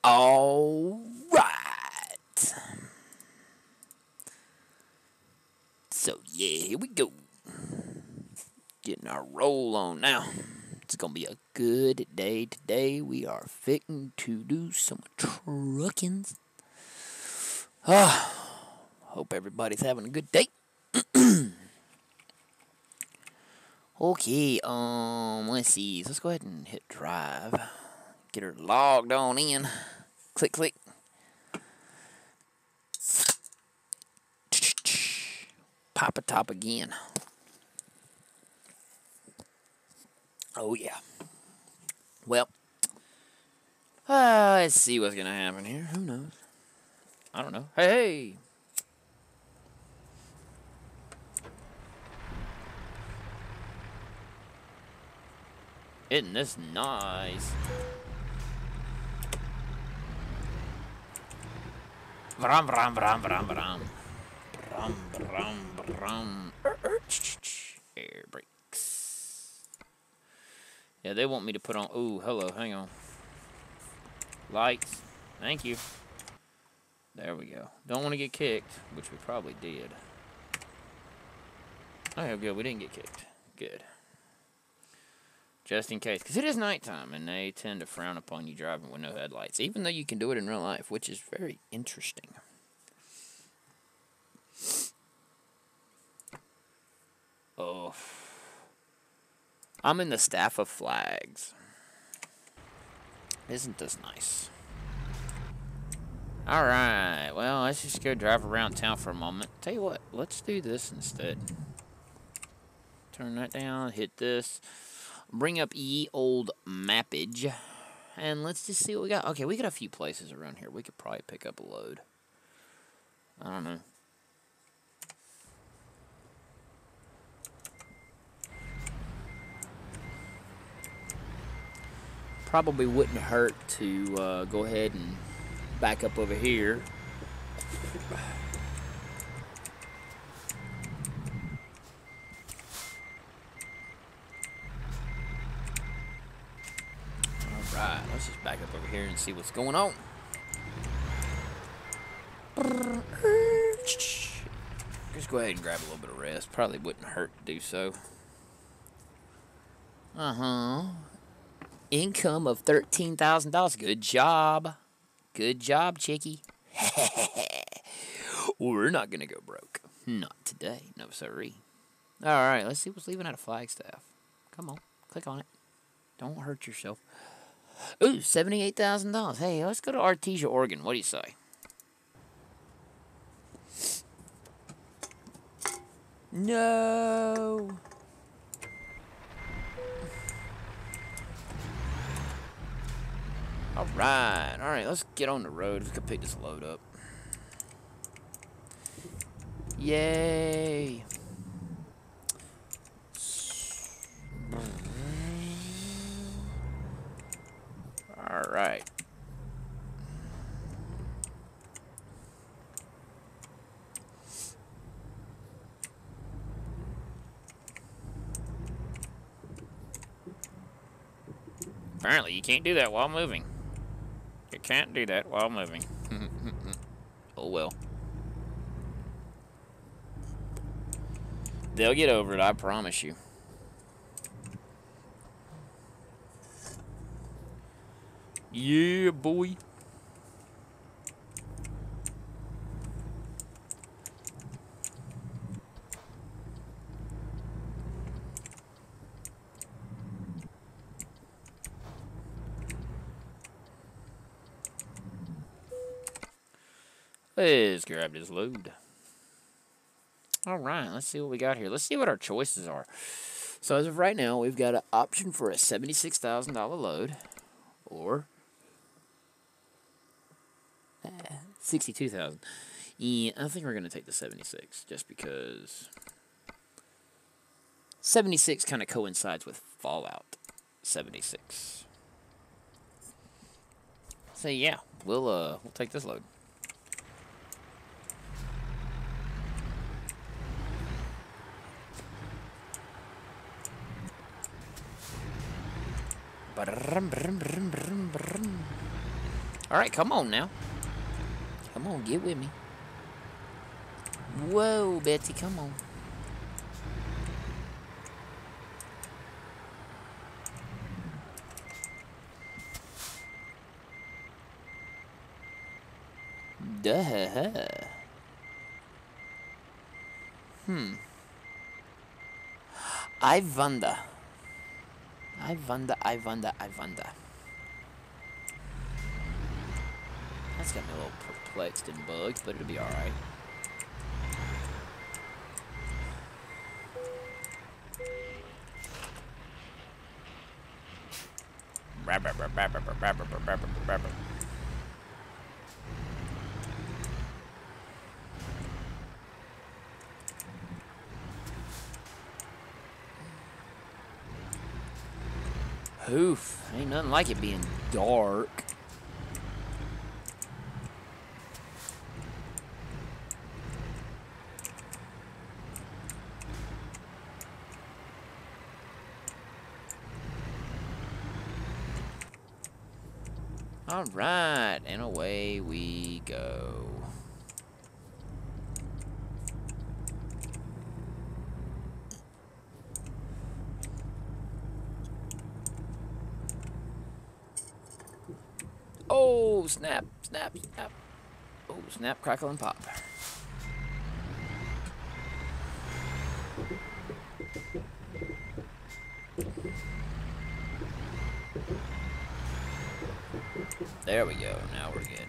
All right. So, yeah, here we go. Getting our roll on now. It's going to be a good day today. We are fitting to do some truckings. Hope everybody's having a good day. Okay, let's see. Let's go ahead and hit drive. Get her logged on in. Click, click. Pop a top again. Oh, yeah. Well, let's see what's going to happen here. Who knows? I don't know. Hey, hey. Isn't this nice? Brum, brum, brum, brum, brum. Brum, brum, brum. Air brakes. Yeah, they want me to put on... Ooh, hello, hang on. Lights. Thank you. There we go. Don't want to get kicked, which we probably did. Oh, good. We didn't get kicked. Good. Just in case. Because it is nighttime, and they tend to frown upon you driving with no headlights. Even though you can do it in real life, which is very interesting. Oh. I'm in the staff of flags. Isn't this nice? Alright, well, let's just go drive around town for a moment. Tell you what, let's do this instead. Turn that down, hit this. Bring up ye old mappage. And let's just see what we got. Okay, we got a few places around here. We could probably pick up a load. I don't know. Probably wouldn't hurt to go ahead and back up over here. Alright, let's just back up over here and see what's going on. Just go ahead and grab a little bit of rest. Probably wouldn't hurt to do so. Income of $13,000. Good job. Good job, chickie. We're not going to go broke. Not today. No, sirree. Alright, let's see what's leaving out of Flagstaff. Come on. Click on it. Don't hurt yourself. Ooh, $78,000. Hey, let's go to Artesia, Oregon. What do you say? No. Alright, let's get on the road. We can pick this load up. Yay. Alright. Apparently, you can't do that while moving. You can't do that while moving. Oh well. They'll get over it, I promise you. Yeah, boy. Let's grab this load. Alright, let's see what we got here. Let's see what our choices are. So as of right now, we've got an option for a $76,000 load. Or $62,000. Yeah, I think we're going to take the 76 just because 76 kind of coincides with Fallout 76. So yeah, we'll take this load. All right, come on now. Come on, get with me. Whoa, Betsy, come on. Duh. I wonder. I wonder. That's got me a little perplexed and bugged, but it'll be alright. Oof, ain't nothing like it being dark. Alright, and away we go. Oh, snap, snap, snap. Oh, snap, crackle, and pop. There we go. Now we're good.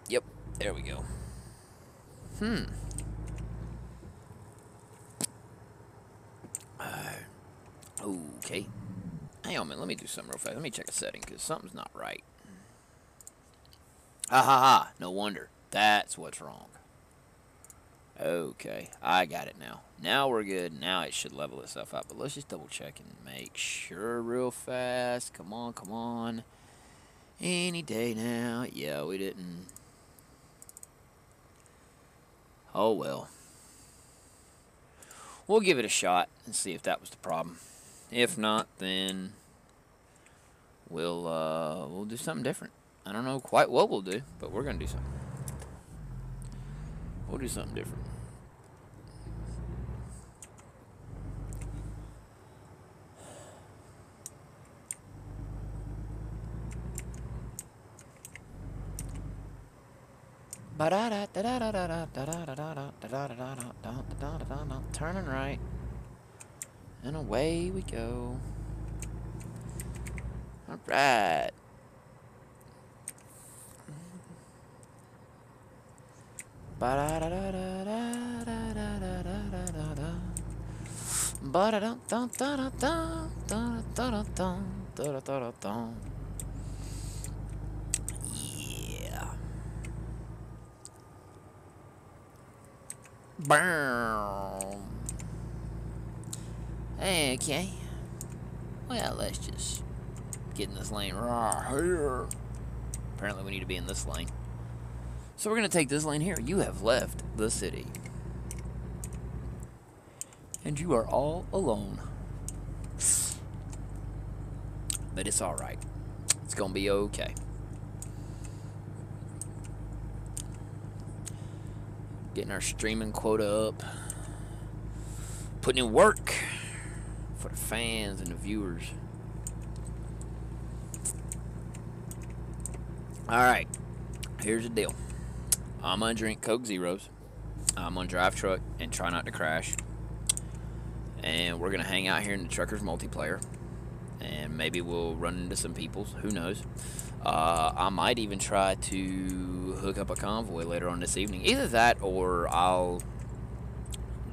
Yep, there we go. Okay. Hang on a minute. Let me do something real fast. Let me check a setting because something's not right. Ha ha ha. No wonder. That's what's wrong. Okay. I got it now. Now we're good. Now it should level itself out. But let's just double check and make sure real fast. Come on, come on. Any day now. Yeah, we didn't. Oh, well. We'll give it a shot and see if that was the problem. If not, then we'll do something different. I don't know quite what we'll do, but we're gonna do something. We'll do something different. Turning right. And away we go. Alright. Yeah. Boom. Okay. Well, let's just get in this lane right here. Apparently we need to be in this lane. So we're going to take this lane here. You have left the city. And you are all alone. But it's alright. It's going to be okay. Getting our streaming quota up. Putting in work for the fans and the viewers. Alright. Here's the deal. I'm going to drink Coke Zeros. I'm going to drive truck and try not to crash. And we're going to hang out here in the Truckers multiplayer. And maybe we'll run into some people. Who knows? I might even try to hook up a convoy later on this evening. Either that or I'll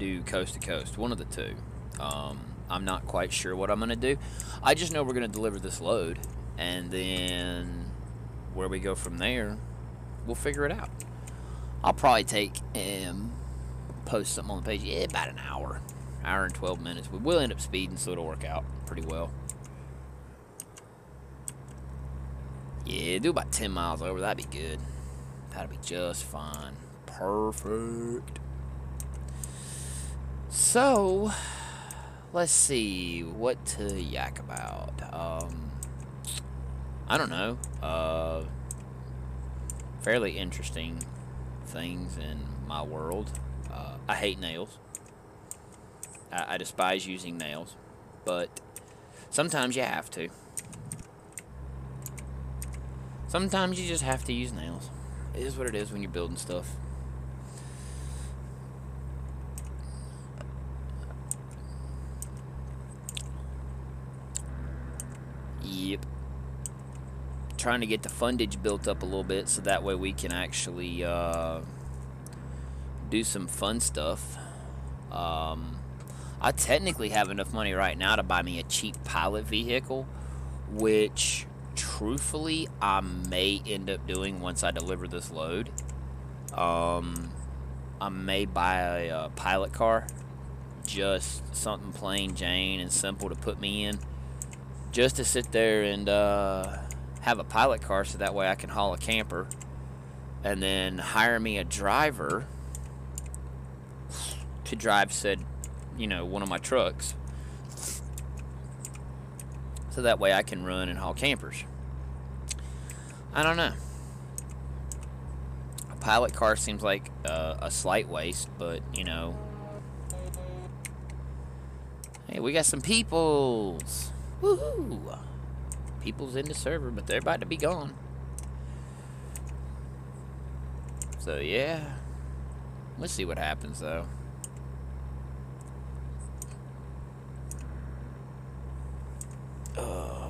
do coast to coast. One of the two. I'm not quite sure what I'm going to do. I just know we're going to deliver this load. And then where we go from there, we'll figure it out. I'll probably take post something on the page. Yeah, about an hour. Hour and 12 minutes. We will end up speeding, so it'll work out pretty well. Yeah, do about 10 miles over. That'd be good. That'd be just fine. Perfect. So, let's see what to yak about. I don't know. Fairly interesting things in my world. I hate nails. I despise using nails, but sometimes you have to. Sometimes you just have to use nails. It is what it is when you're building stuff. Yep. Trying to get the fundage built up a little bit so that way we can actually do some fun stuff. I technically have enough money right now to buy me a cheap pilot vehicle, which truthfully I may end up doing once I deliver this load. I may buy a pilot car, just something plain Jane and simple to put me in, just to sit there and have a pilot car so that way I can haul a camper, and then hire me a driver to drive said, one of my trucks, so that way I can run and haul campers. I don't know. A pilot car seems like a slight waste, but hey, we got some peoples. Woohoo! People's in the server, but they're about to be gone. So yeah, let's see what happens though.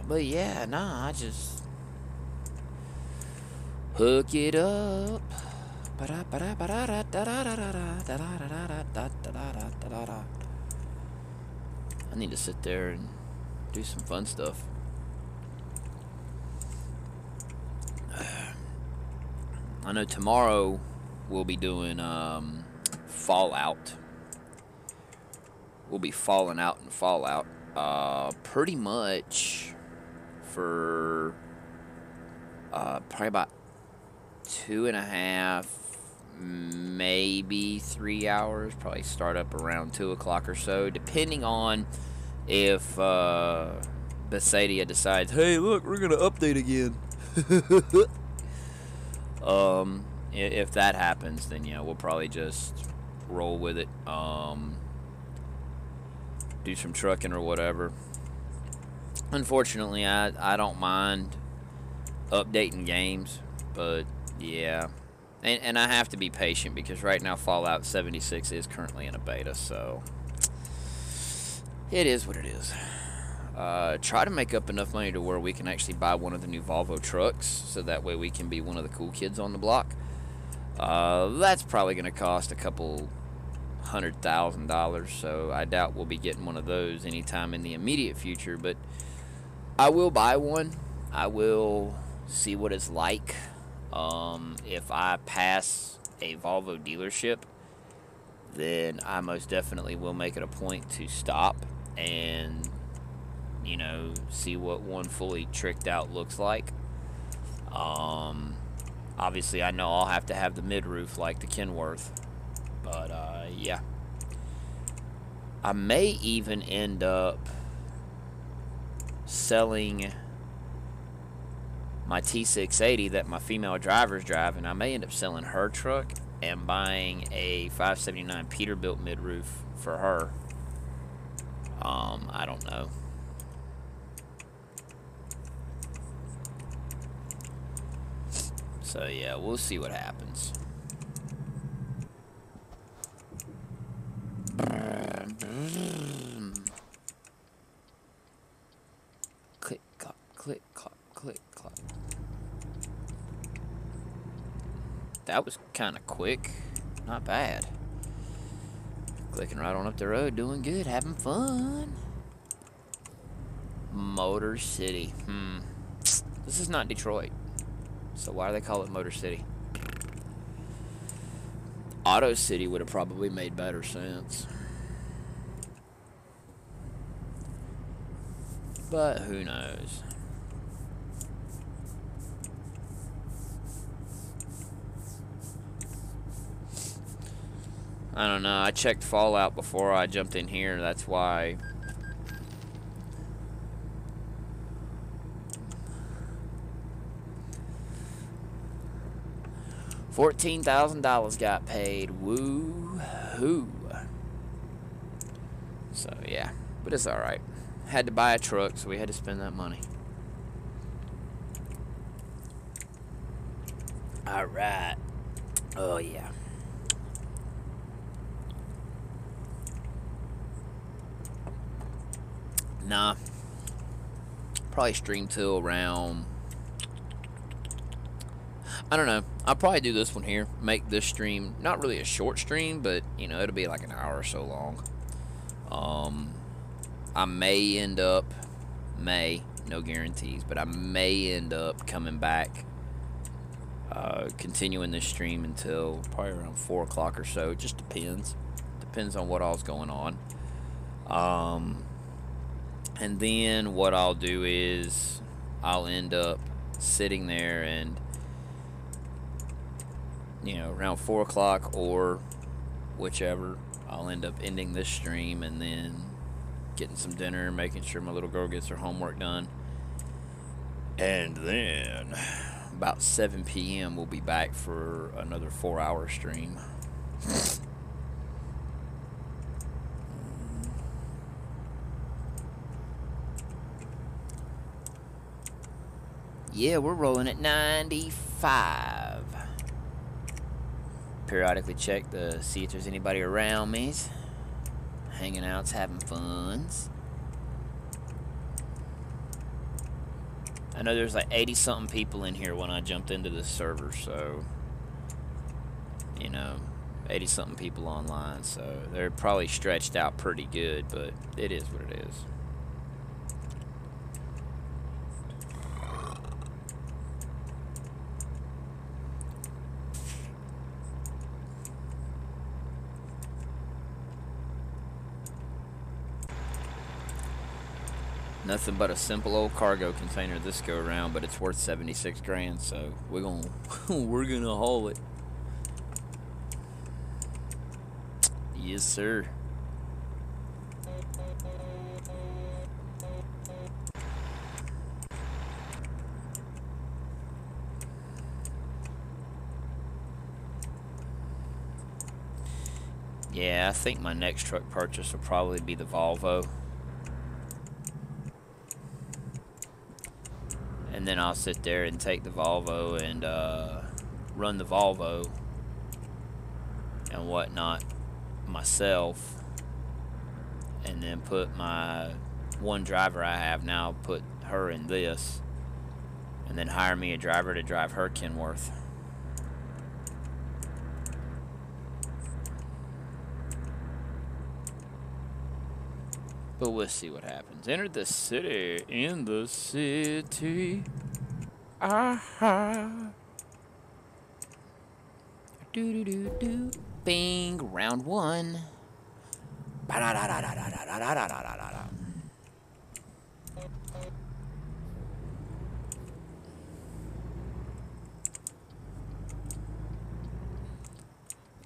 But yeah, nah, I just hook it up. I need to sit there and do some fun stuff. I know tomorrow we'll be doing Fallout. We'll be falling out in Fallout. Pretty much for probably about 2.5, maybe 3 hours. Probably start up around 2 o'clock or so, depending on if Bethesda decides, hey, look, we're gonna update again. If that happens, then yeah, we'll probably just roll with it. Do some trucking or whatever. Unfortunately, I don't mind updating games, but yeah, and I have to be patient because right now Fallout 76 is currently in a beta, so it is what it is. Try to make up enough money to where we can actually buy one of the new Volvo trucks, so that way we can be one of the cool kids on the block. That's probably going to cost a couple $100,000, so I doubt we'll be getting one of those anytime in the immediate future, but I will buy one. I will see what it's like. If I pass a Volvo dealership, then I most definitely will make it a point to stop and see what one fully tricked out looks like. Obviously I know I'll have to have the mid-roof like the Kenworth, but yeah, I may even end up selling my T680 that my female driver's driving. I may end up selling her truck and buying a 579 Peterbilt mid-roof for her. I don't know. So yeah, we'll see what happens. Click, clock, click, clock, click, clock. That was kind of quick. Not bad. Clicking right on up the road, doing good, having fun. Motor City. This is not Detroit. So why do they call it Motor City? Auto City would have probably made better sense. But who knows? I don't know. I checked Fallout before I jumped in here. That's why $14,000 got paid. Woo hoo. So yeah, but it's all right. Had to buy a truck, so we had to spend that money. All right. Oh yeah. Nah. Probably stream till around, I don't know. I'll probably do this one here. Make this stream not really a short stream, but you know, it'll be like an hour or so long. I may end up, no guarantees, but I may end up coming back, continuing this stream until probably around 4 o'clock or so. It just depends. Depends on what all's going on. And then what I'll do is I'll end up sitting there and, you know, around 4 o'clock or whichever, I'll end up ending this stream and then getting some dinner, making sure my little girl gets her homework done. And then about 7 p.m. we'll be back for another 4-hour stream. Yeah, we're rolling at 95. Periodically check to see if there's anybody around me. Hanging out, having funs. I know there's like 80-something people in here when I jumped into this server, so, you know, 80-something people online, so they're probably stretched out pretty good, but it is what it is. Nothing but a simple old cargo container this go around, but it's worth 76 grand, so we're gonna haul it. Yes, sir. Yeah, I think my next truck purchase will probably be the Volvo. And then I'll sit there and take the Volvo and run the Volvo and whatnot myself. And then put my one driver I have now, put her in this. And then hire me a driver to drive her Kenworth. But we'll see what happens. Enter the city. In the city. Aha. Do do do do. Bing. Round 1.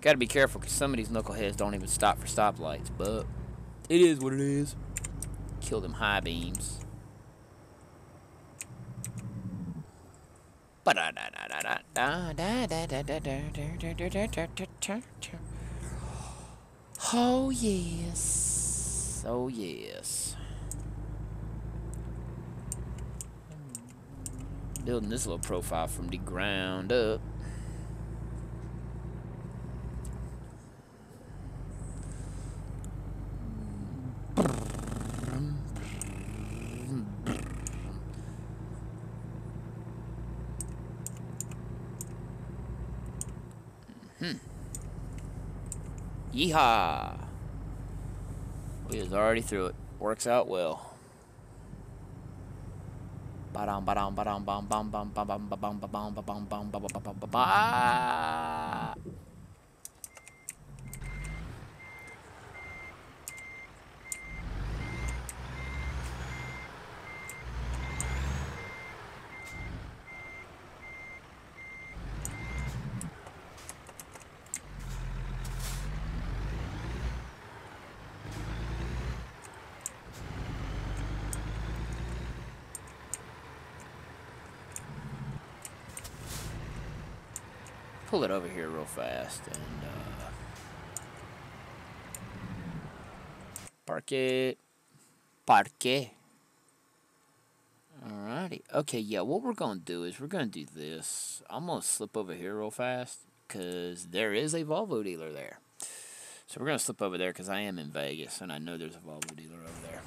Gotta be careful because some of these knuckleheads don't even stop for stoplights, but it is what it is. Kill them high beams. Oh yes. Oh yes. Building this little profile from the ground up. Yeehaw! We is already through it. Works out well. Ba-dum ba-dum ba-dum bum bum bum bum bum bum bum bum bum bum bum bum bum bum. pull it over here real fast and park it. Parque. Alrighty. Okay, yeah, what we're going to do is we're going to do this. I'm going to slip over here real fast because there is a Volvo dealer there. So we're going to slip over there because I am in Vegas and I know there's a Volvo dealer over there.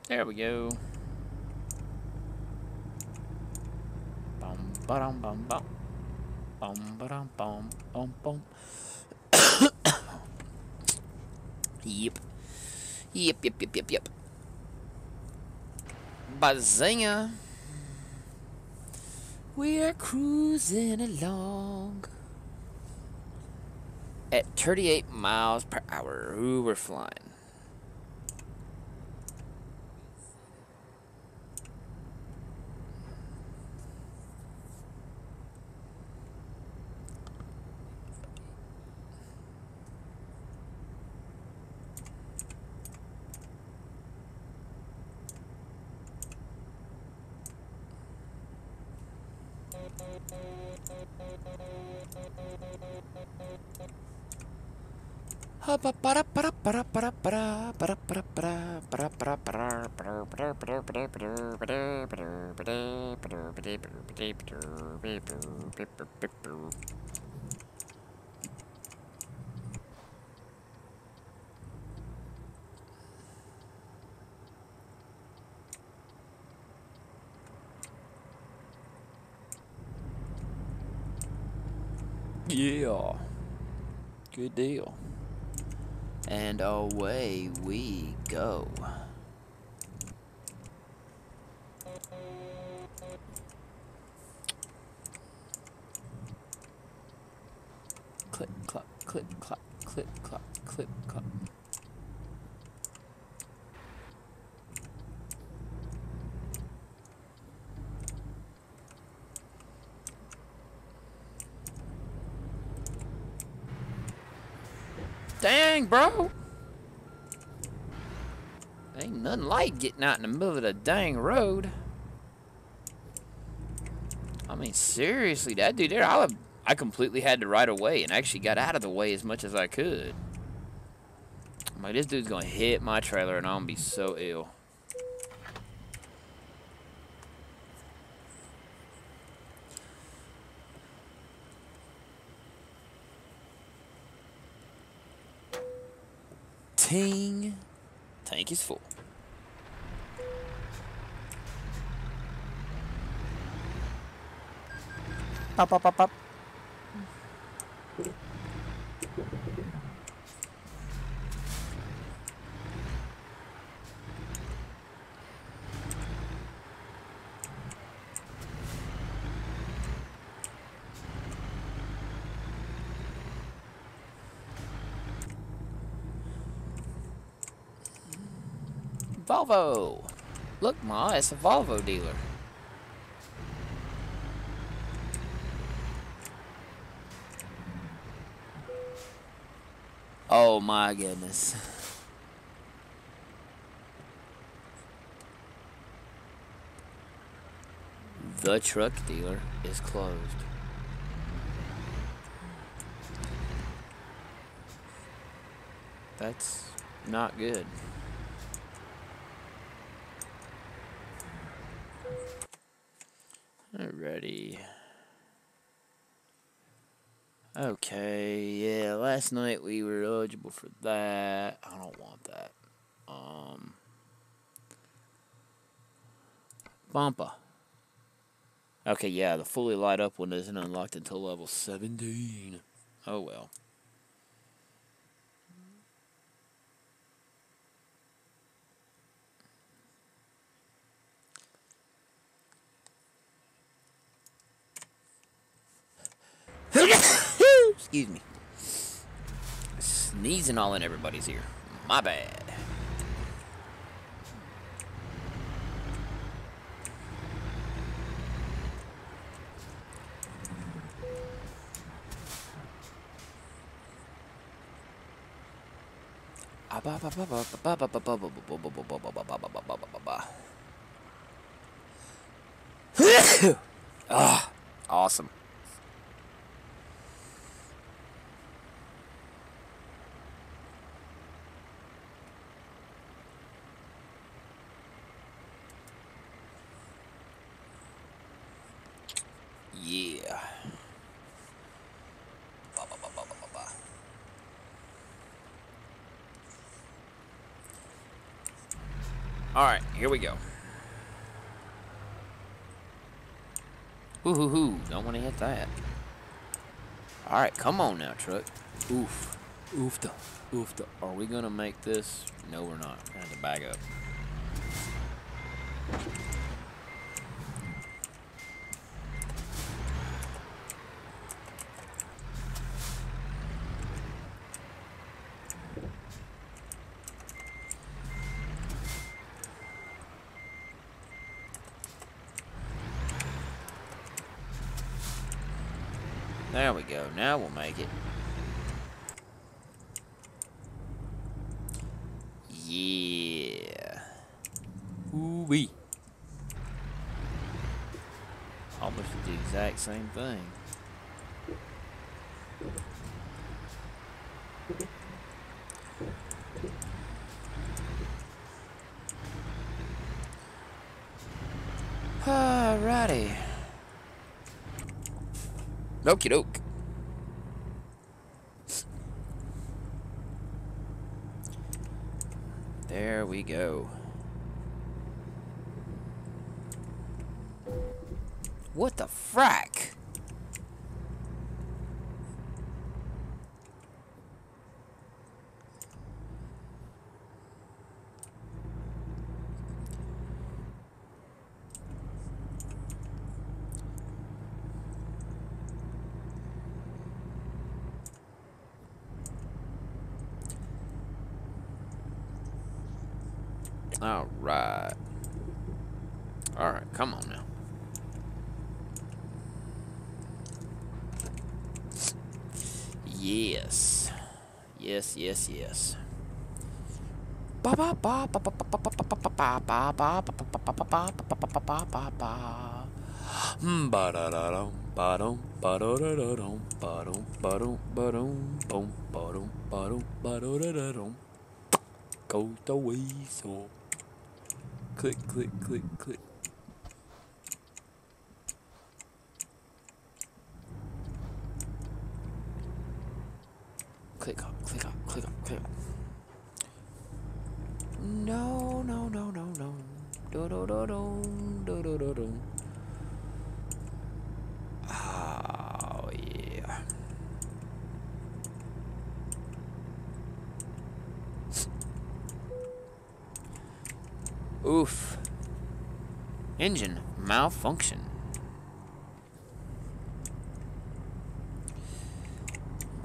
There we go. Bum ba-dum bum bum. Bum ba-dum bum bum bum. Yep. Yep. Bazinga. We are cruising along at 38 miles per hour. Ooh, we're flying. Yeah. Good deal. And away we go. Click, clap, click, clap, click, clap, click, clap. Dang, bro. Ain't nothing like getting out in the middle of the dang road. I mean, seriously, that dude there, I completely had to right away and actually got out of the way as much as I could. I'm like, this dude's gonna hit my trailer and I'm gonna be so ill. Ting. Tank is full. Pop, pop, pop, pop. Volvo. Look, Ma, it's a Volvo dealer. Oh my goodness. The truck dealer is closed. That's not good. Alrighty. Okay, yeah, last night we were eligible for that. I don't want that. Bumper. Okay, yeah, the fully light up one isn't unlocked until level 17. Oh well. Excuse me. Sneezing all in everybody's ear. My bad. Ah, awesome. Yeah. All right, here we go. Hoo hoo hoo! Don't want to hit that. All right, come on now, truck. Oof, oofta, oofta. Are we gonna make this? No, we're not. We're gonna have to back up. There we go. Now we'll make it. Yeah. Ooh-wee. Almost the exact same thing. Alrighty. Okie doke. There we go. What the frack? All right. All right, come on now. Yes. Yes, yes, yes. Ba ba ba ba ba ba ba ba ba ba ba ba ba ba. Ba da da dum ba dum ba da da da dum ba dum ba dum ba dum boom ba dum ba da da dum. Go the weasel. Click, click, click, click. Click up, click up, click up, click up. No, no, no, no, no. Do do do do do do do do. Oh yeah. Oof. Engine malfunction.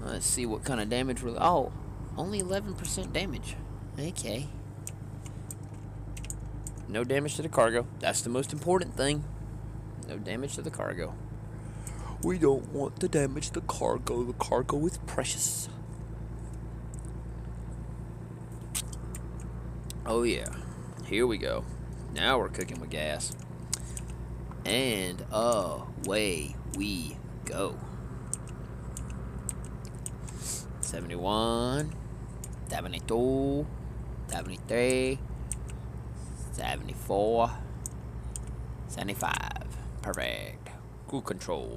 Let's see what kind of damage we're... Oh, only 11% damage. Okay. No damage to the cargo. That's the most important thing. No damage to the cargo. We don't want to damage the cargo. The cargo is precious. Oh yeah. Here we go. Now we're cooking with gas. And away we go. 71, 72, 73, 74, 75. Perfect. Cruise control.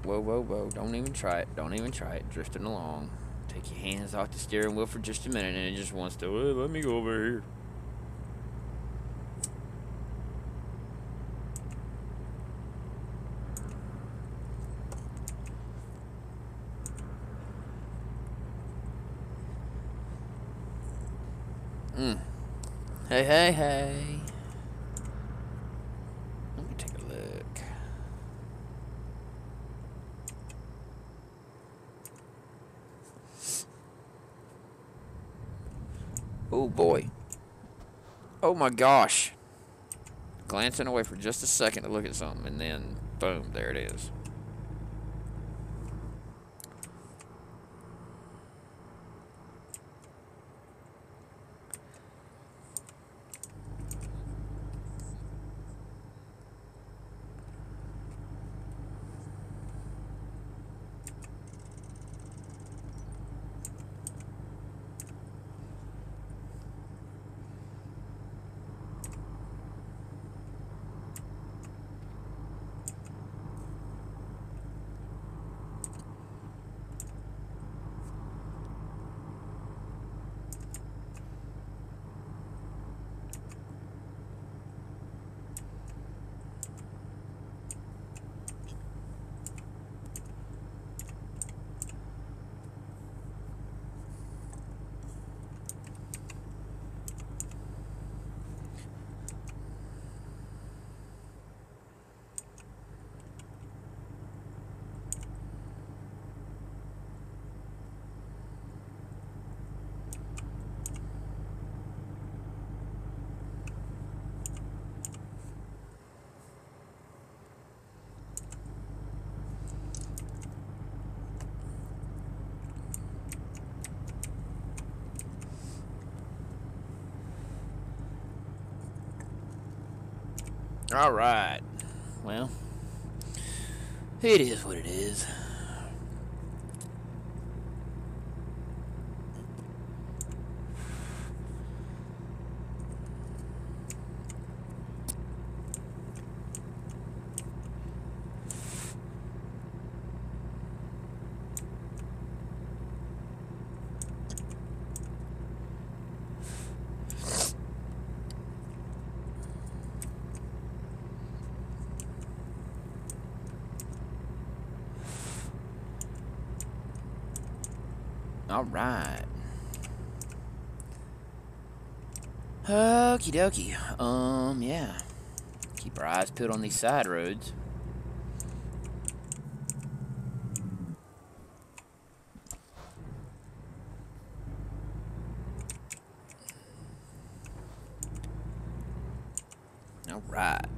Whoa, whoa, whoa. Don't even try it. Don't even try it. Drifting along. Take your hands off the steering wheel for just a minute and it just wants to, let me go over here. Hey, hey, hey. Let me take a look. Oh boy. Oh my gosh. Glancing away for just a second to look at something, and then boom, there it is. All right. Well, it is what it is. All right. Okie dokie. Yeah. Keep our eyes peeled on these side roads. All right.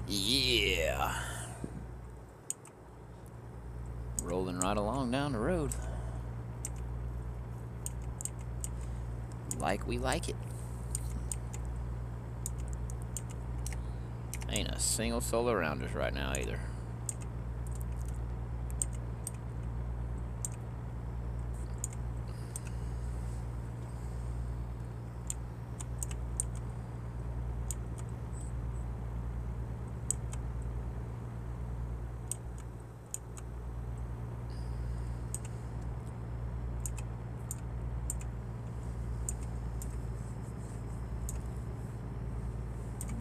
Yeah. Rolling right along down the road. Like we like it. Ain't a single soul around us right now either.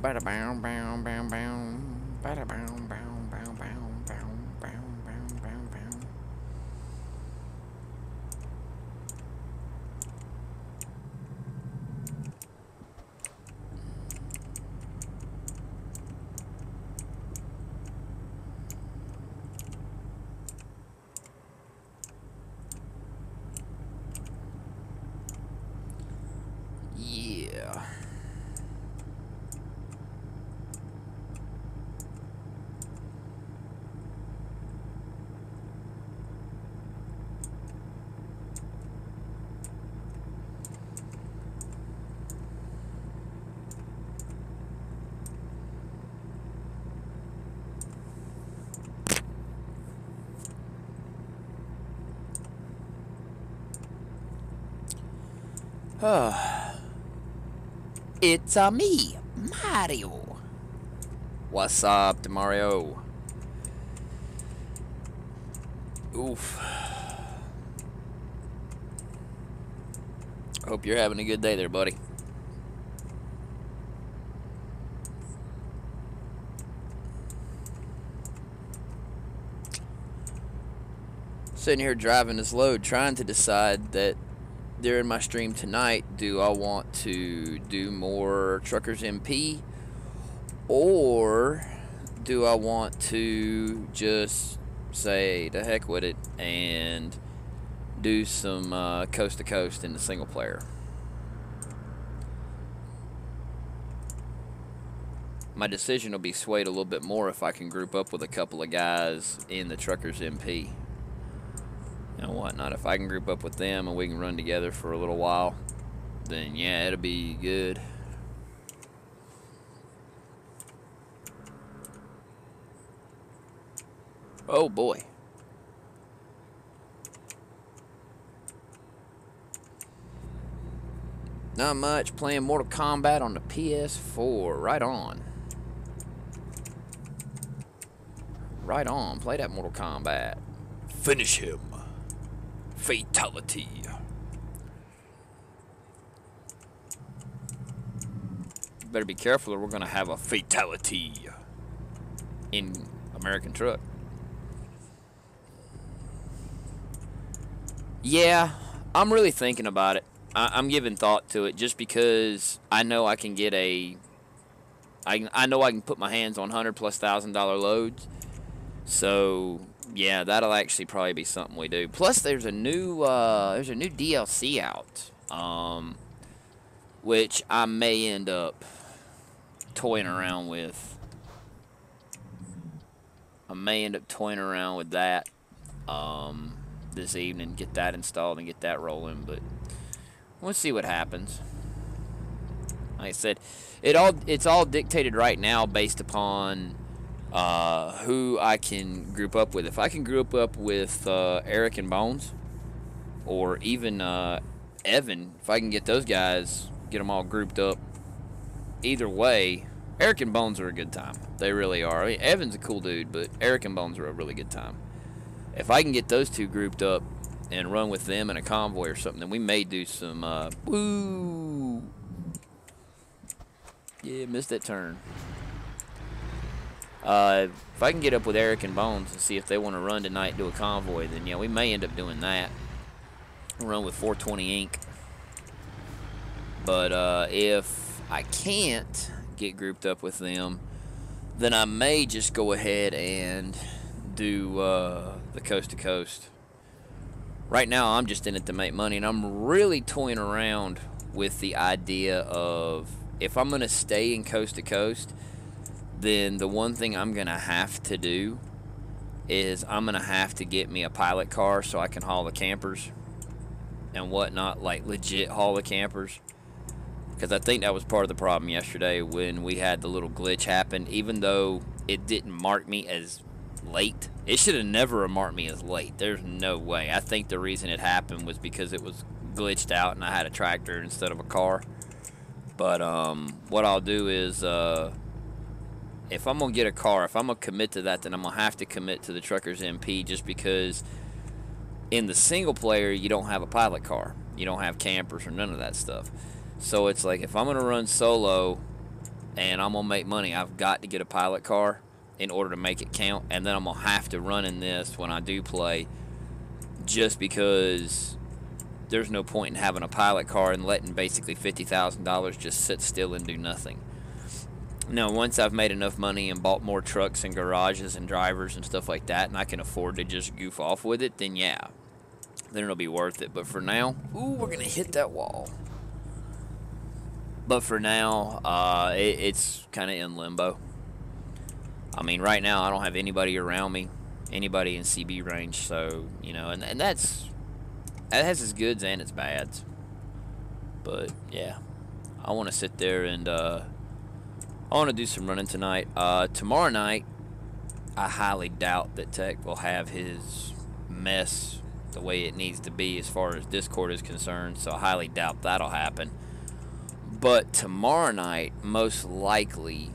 Bada bow bow bow bow. Bada bow bow bow bow bow bow bow bow bow. It's me, Mario. What's up, Mario? Oof. Hope you're having a good day there, buddy. Sitting here driving this load, trying to decide that during my stream tonight, do I want to do more Truckers MP, or do I want to just say the heck with it and do some coast to coast in the single player? My decision will be swayed a little bit more if I can group up with a couple of guys in the Truckers MP and whatnot. If I can group up with them and we can run together for a little while, then yeah, it'll be good. Oh boy. Not much. Playing Mortal Kombat on the PS4. Right on. Right on. Play that Mortal Kombat. Finish him. Fatality. Better be careful or we're going to have a fatality in American Truck. Yeah, I'm really thinking about it. I'm giving thought to it just because I know I can get I know I can put my hands on $100,000+ loads. So yeah, that'll actually probably be something we do. Plus, there's a new DLC out, which I may end up toying around with. I may end up toying around with that this evening, get that installed and get that rolling. But we'll see what happens. Like I said, it's all dictated right now based upon who I can group up with. If I can group up with Eric and Bones, or even Evan, if I can get those guys, get them all grouped up, either way, Eric and Bones are a good time. They really are. I mean, Evan's a cool dude, but Eric and Bones are a really good time. If I can get those two grouped up and run with them in a convoy or something, then we may do some woo. Yeah, missed that turn. If I can get up with Eric and Bones and see if they want to run tonight and do a convoy, then yeah, we may end up doing that. Run with 420 Inc. But if I can't get grouped up with them, then I may just go ahead and do the coast to coast. Right now, I'm just in it to make money, and I'm really toying around with the idea of if I'm going to stay in coast to coast, then the one thing I'm going to have to do is I'm going to have to get me a pilot car so I can haul the campers and whatnot, like legit haul the campers. Because I think that was part of the problem yesterday when we had the little glitch happen. Even though it didn't mark me as late, it should have never marked me as late. There's no way. I think the reason it happened was because it was glitched out and I had a tractor instead of a car. But what I'll do is if I'm going to get a car, if I'm going to commit to that, then I'm going to have to commit to the Truckers MP, just because in the single player, you don't have a pilot car. You don't have campers or none of that stuff. So it's like, if I'm going to run solo and I'm going to make money, I've got to get a pilot car in order to make it count. And then I'm going to have to run in this when I do play, just because there's no point in having a pilot car and letting basically $50,000 just sit still and do nothing. Now, once I've made enough money and bought more trucks and garages and drivers and stuff like that, and I can afford to just goof off with it, then yeah, then it'll be worth it. But for now, ooh, we're going to hit that wall. But for now, it's kind of in limbo. I mean, right now, I don't have anybody around me, anybody in CB range, so, you know, and that has its goods and its bads. But, yeah, I want to sit there and, I want to do some running tonight. Tomorrow night, I highly doubt that Tech will have his mess the way it needs to be as far as Discord is concerned, so I highly doubt that'll happen. But tomorrow night, most likely,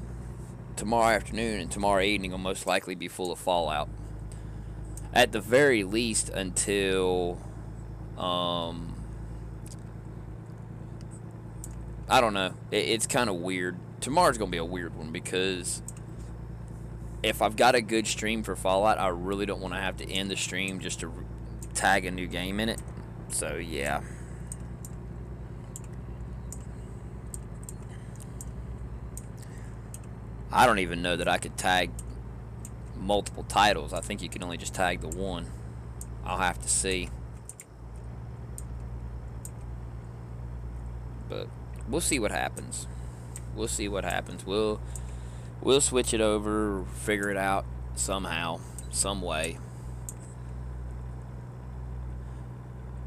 tomorrow afternoon and tomorrow evening will most likely be full of Fallout. At the very least until, I don't know. It's kind of weird. Tomorrow's going to be a weird one because if I've got a good stream for Fallout, I really don't want to have to end the stream just to tag a new game in it. So, yeah. I don't even know that I could tag multiple titles. I think you can only just tag the one. I'll have to see. But we'll see what happens. We'll see what happens. We'll switch it over, figure it out somehow, some way.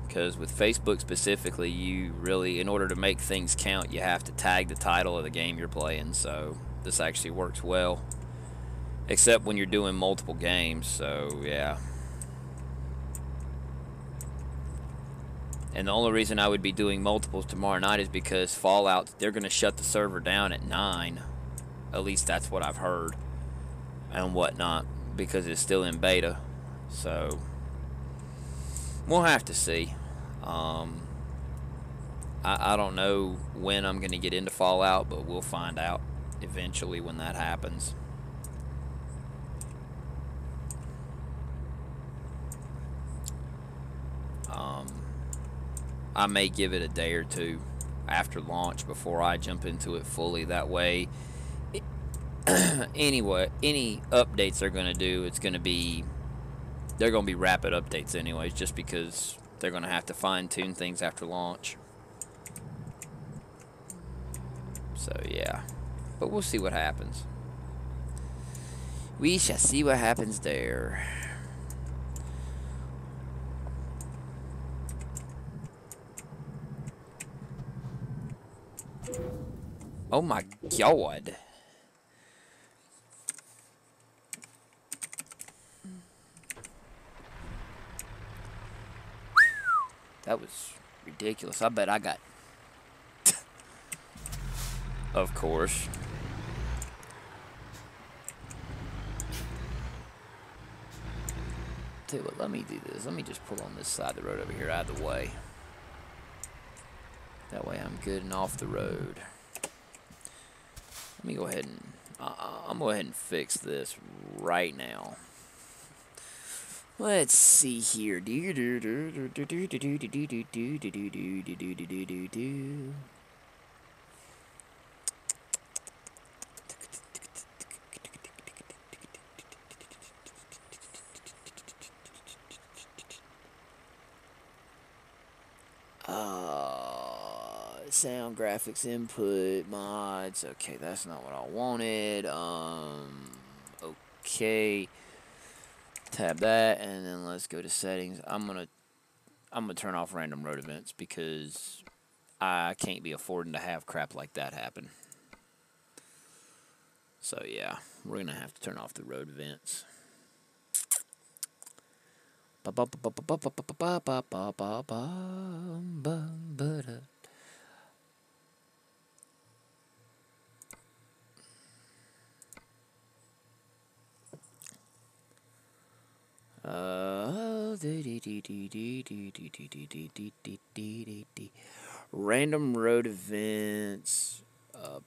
Because with Facebook specifically, you really, in order to make things count, you have to tag the title of the game you're playing. So this actually works well. Except when you're doing multiple games, so yeah. And the only reason I would be doing multiples tomorrow night is because Fallout, they're going to shut the server down at 9. At least that's what I've heard. And whatnot. Because it's still in beta. So we'll have to see. I don't know when I'm going to get into Fallout, but we'll find out eventually when that happens. I may give it a day or two after launch before I jump into it fully. That way, anyway, any updates they're going to do, they're going to be rapid updates anyways, just because they're going to have to fine-tune things after launch. So, yeah. But we'll see what happens. We shall see what happens there. Oh my God. That was ridiculous. I bet I got... Of course. Tell you what, let me do this. Let me just pull on this side of the road over here out of the way. That way I'm good and off the road. Let me go ahead and... I'm going to go ahead and fix this right now. Let's see here. Sound, graphics, input, mods. Okay, that's not what I wanted. Okay. Tab that, and then let's go to settings. I'm gonna turn off random road events because I can't be affording to have crap like that happen. So yeah, we're gonna have to turn off the road events. Random road events,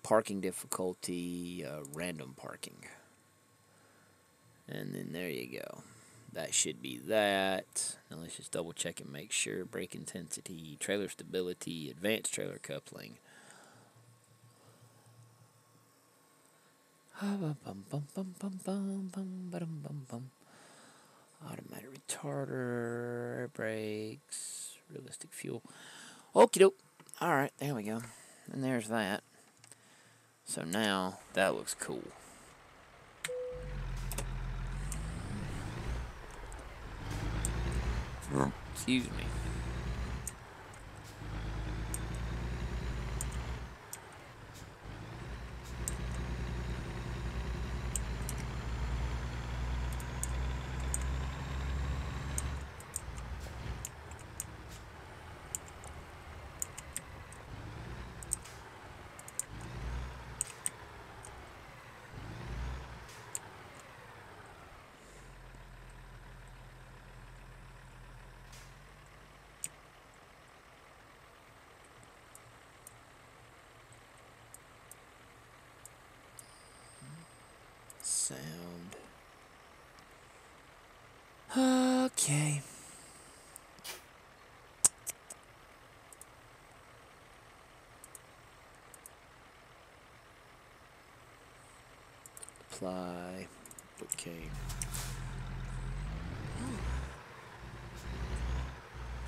parking difficulty, random parking. And then there you go. That should be that. Now let's just double check and make sure. Brake intensity, trailer stability, advanced trailer coupling. Automatic retarder, brakes, realistic fuel. Okie doke. Alright, there we go. And there's that. So now, that looks cool. Excuse me. sound. Okay. Apply. Okay.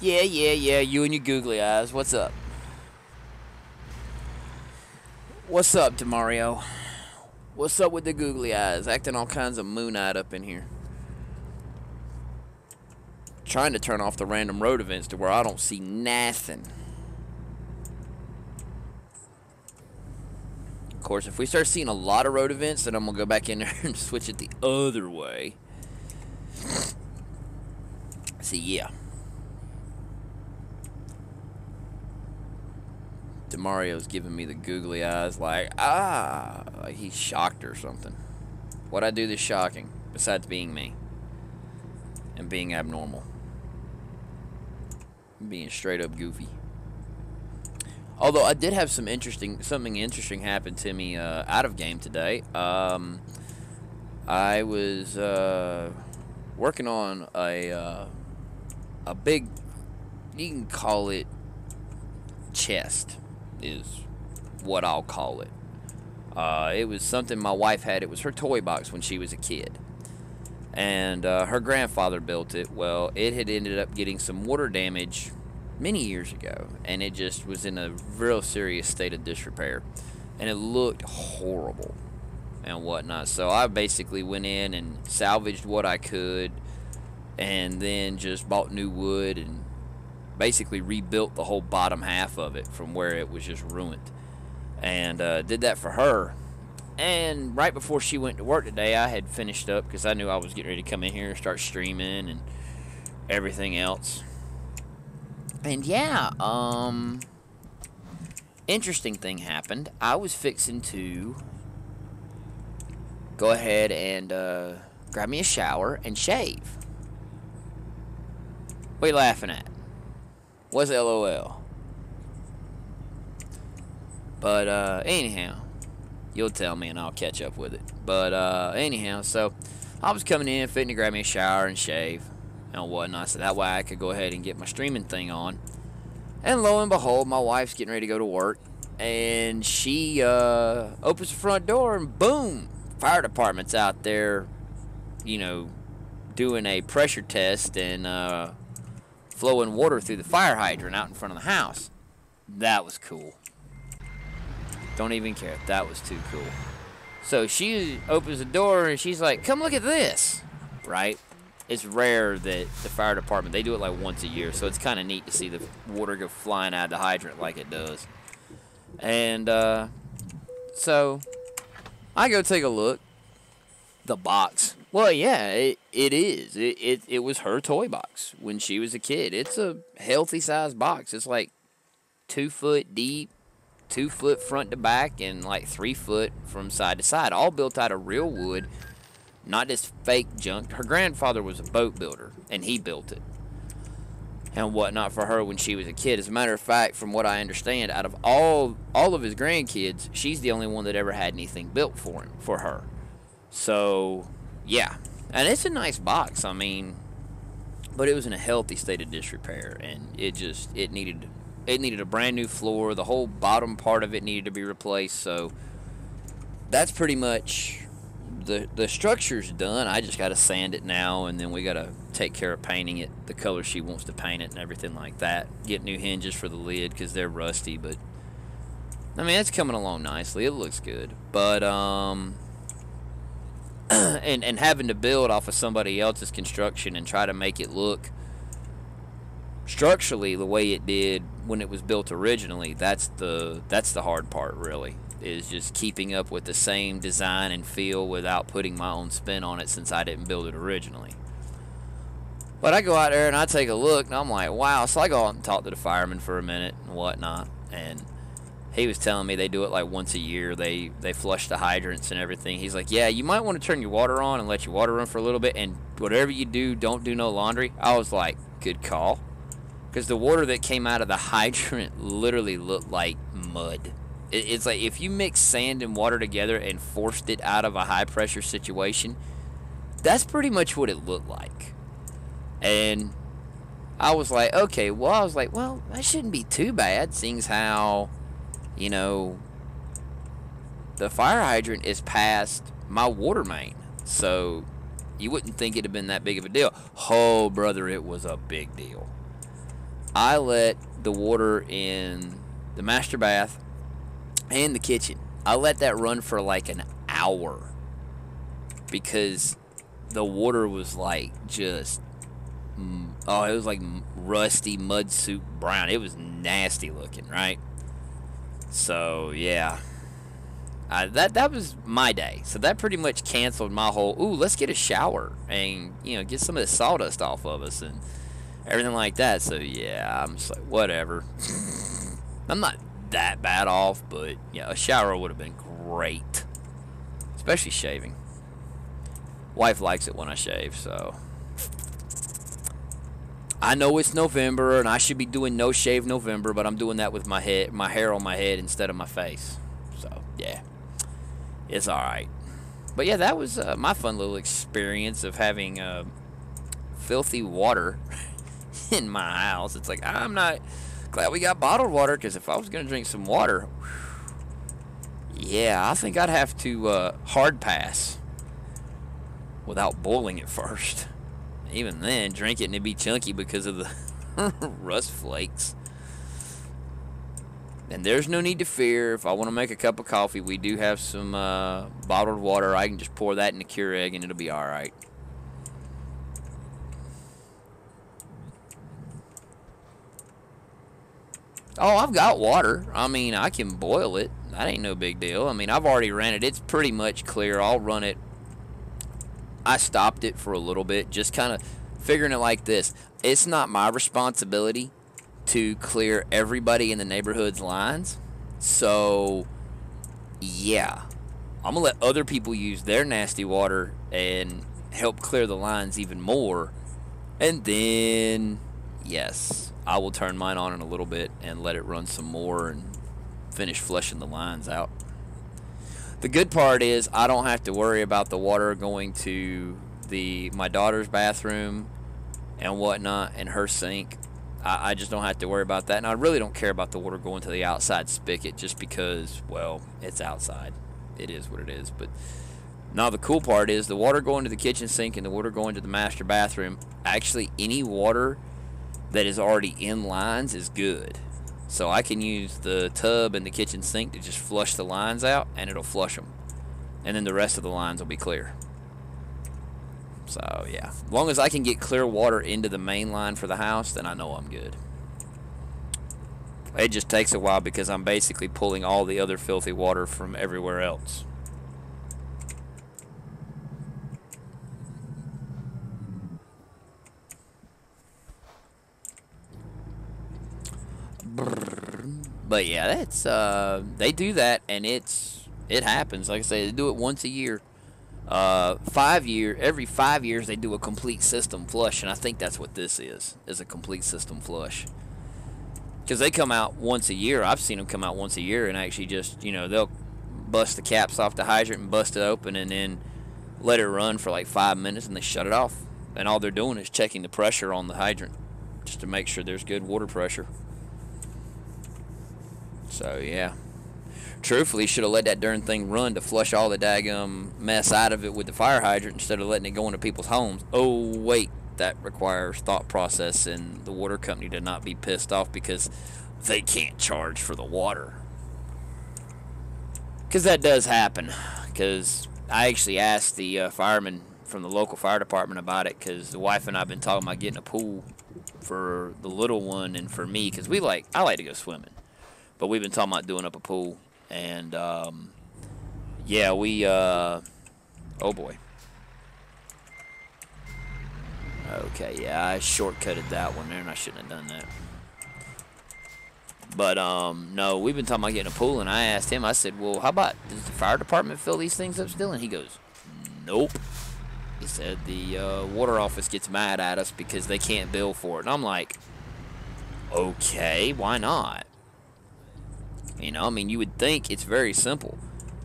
Yeah, you and your googly eyes. What's up? What's up, Demario? What's up with the googly eyes? Acting all kinds of moon-eyed up in here. Trying to turn off the random road events to where I don't see nothing. Of course, if we start seeing a lot of road events, then I'm going to go back in there and switch it the other way. See, yeah. Demario's giving me the googly eyes like he's shocked or something. What'd I do that's shocking, besides being me? And being abnormal. Being straight up goofy. Although I did have something interesting happen to me out of game today. I was working on a big, you can call it chest, is what I'll call it. It was something my wife had. It was her toy box when she was a kid. And her grandfather built it. Well, it had ended up getting some water damage many years ago. And it just was in a real serious state of disrepair. And it looked horrible and whatnot. So I basically went in and salvaged what I could. And then just bought new wood and basically rebuilt the whole bottom half of it from where it was just ruined. And did that for her. And right before she went to work today, I had finished up because I knew I was getting ready to come in here and start streaming and everything else. And yeah, interesting thing happened. I was fixing to go ahead and grab me a shower and shave. What are you laughing at? What's LOL? But anyhow, you'll tell me and I'll catch up with it. But anyhow, so I was coming in, fitting to grab me a shower and shave and whatnot, so that way I could go ahead and get my streaming thing on. And lo and behold, my wife's getting ready to go to work, and she opens the front door, and boom, fire department's out there, you know, doing a pressure test and flowing water through the fire hydrant out in front of the house. That was cool. Don't even care. That was too cool. So she opens the door and she's like, come look at this. Right? It's rare that the fire department, they do it like once a year. So it's kind of neat to see the water go flying out of the hydrant like it does. And so I go take a look. The box. Well, yeah, it is. It was her toy box when she was a kid. It's a healthy sized box. It's like 2 foot deep, 2 foot front to back, and like 3 foot from side to side. All built out of real wood, not this fake junk. Her grandfather was a boat builder, and he built it and whatnot for her when she was a kid. As a matter of fact, from what I understand, out of all of his grandkids, she's the only one that ever had anything built for her. So, yeah. And it's a nice box, I mean, but it was in a healthy state of disrepair, and it needed a brand new floor. The whole bottom part of it needed to be replaced, so that's pretty much the structure's done. I just got to sand it now, and then we got to take care of painting it the color she wants to paint it and everything like that. Get new hinges for the lid because they're rusty, but I mean, it's coming along nicely. It looks good, but and having to build off of somebody else's construction and try to make it look structurally the way it did when it was built originally, that's the hard part, really, is just keeping up with the same design and feel without putting my own spin on it, since I didn't build it originally. But I go out there and I take a look and I'm like, wow. So I go out and talk to the fireman for a minute and whatnot, and he was telling me they do it like once a year. They flush the hydrants and everything. He's like, yeah, you might want to turn your water on and let your water run for a little bit, and whatever you do, don't do no laundry. I was like, good call. Because the water that came out of the hydrant literally looked like mud. It's like if you mix sand and water together and forced it out of a high pressure situation, that's pretty much what it looked like. And I was like, okay, well, that shouldn't be too bad, seeing as how, you know, the fire hydrant is past my water main. So you wouldn't think it'd have been that big of a deal. Oh, brother, it was a big deal. I let the water in the master bath and the kitchen, I let that run for like an hour because the water was like just, oh, it was like rusty mud soup brown. It was nasty looking, right? So yeah, that was my day. So that pretty much canceled my whole, ooh, let's get a shower and, you know, get some of the sawdust off of us and everything like that. So yeah, I'm just like, whatever. I'm not that bad off, but yeah, a shower would have been great, especially shaving. Wife likes it when I shave, so I know it's November and I should be doing no shave November, but I'm doing that with my hair on my head instead of my face. So yeah, it's all right. But yeah, that was my fun little experience of having filthy water in my house. It's like, I'm not glad we got bottled water, because if I was going to drink some water, yeah, I think I'd have to hard pass without boiling it first. Even then, drink it and it'd be chunky because of the rust flakes. And there's no need to fear. If I want to make a cup of coffee, we do have some bottled water. I can just pour that in the Keurig and it'll be all right. Oh, I've got water. I mean, I can boil it. That ain't no big deal. I mean, I've already ran it. It's pretty much clear. I'll run it. I stopped it for a little bit, just kind of figuring it like this. It's not my responsibility to clear everybody in the neighborhood's lines. So, yeah, I'm going to let other people use their nasty water and help clear the lines even more. And then, yes, I will turn mine on in a little bit and let it run some more and finish flushing the lines out. The good part is I don't have to worry about the water going to my daughter's bathroom and whatnot and her sink. I just don't have to worry about that. And I really don't care about the water going to the outside spigot just because, well, it's outside. It is what it is. But now the cool part is the water going to the kitchen sink and the water going to the master bathroom, actually any water that is already in lines is good. So I can use the tub and the kitchen sink to just flush the lines out and it'll flush them. And then the rest of the lines will be clear. So yeah, as long as I can get clear water into the main line for the house, then I know I'm good. It just takes a while because I'm basically pulling all the other filthy water from everywhere else. But yeah, that's they do that, and it happens. Like I say, they do it once a year. Every 5 years they do a complete system flush, and I think that's what this is a complete system flush. Because they come out once a year. I've seen them come out once a year and actually just, you know, they'll bust the caps off the hydrant and bust it open and then let it run for like 5 minutes and they shut it off. And all they're doing is checking the pressure on the hydrant just to make sure there's good water pressure. So yeah, truthfully, should have let that darn thing run to flush all the daggum mess out of it with the fire hydrant instead of letting it go into people's homes. Oh wait, that requires thought process, and the water company to not be pissed off because they can't charge for the water. Because that does happen. Because I actually asked the fireman from the local fire department about it, because the wife and I have been talking about getting a pool for the little one and for me, because I like to go swimming. But we've been talking about doing up a pool. And, yeah, oh boy. Okay, yeah, I shortcutted that one there, and I shouldn't have done that. But, no, we've been talking about getting a pool, and I asked him, I said, well, how about, does the fire department fill these things up still? And he goes, nope. He said the water office gets mad at us because they can't bill for it. And I'm like, okay, why not? You know, I mean, you would think it's very simple.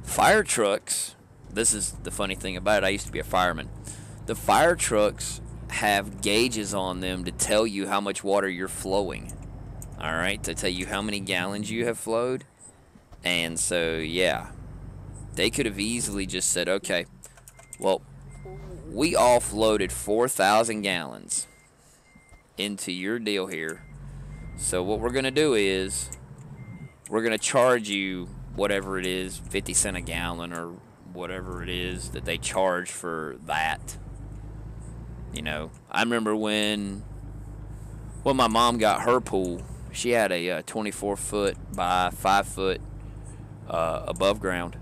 Fire trucks, this is the funny thing about it. I used to be a fireman. The fire trucks have gauges on them to tell you how much water you're flowing. All right, to tell you how many gallons you have flowed. And so, yeah, they could have easily just said, okay, well, we offloaded 4,000 gallons into your deal here. So what we're going to do is we're going to charge you whatever it is, 50 cents a gallon or whatever it is that they charge for that. You know, I remember when my mom got her pool, she had a 24-foot by 5-foot above ground,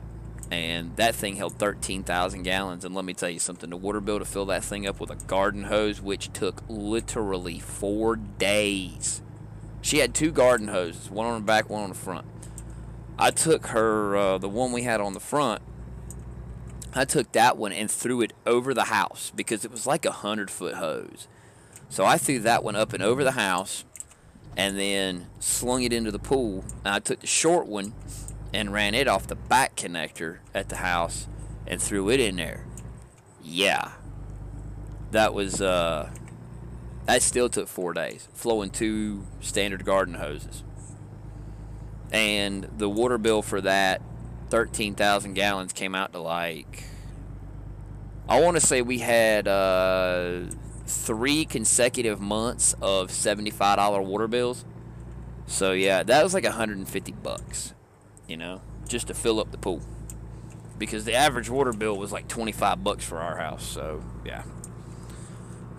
and that thing held 13,000 gallons. And let me tell you something, the water bill to fill that thing up with a garden hose, which took literally 4 days. She had 2 garden hoses, one on the back, one on the front. I took her, the one we had on the front, I took that one and threw it over the house because it was like a 100-foot hose. So I threw that one up and over the house and then slung it into the pool. And I took the short one and ran it off the back connector at the house and threw it in there. Yeah. That was, that still took 4 days, flowing 2 standard garden hoses. And the water bill for that 13,000 gallons came out to like, I want to say we had 3 consecutive months of $75 water bills. So yeah, that was like $150, you know, just to fill up the pool. Because the average water bill was like $25 for our house. So yeah.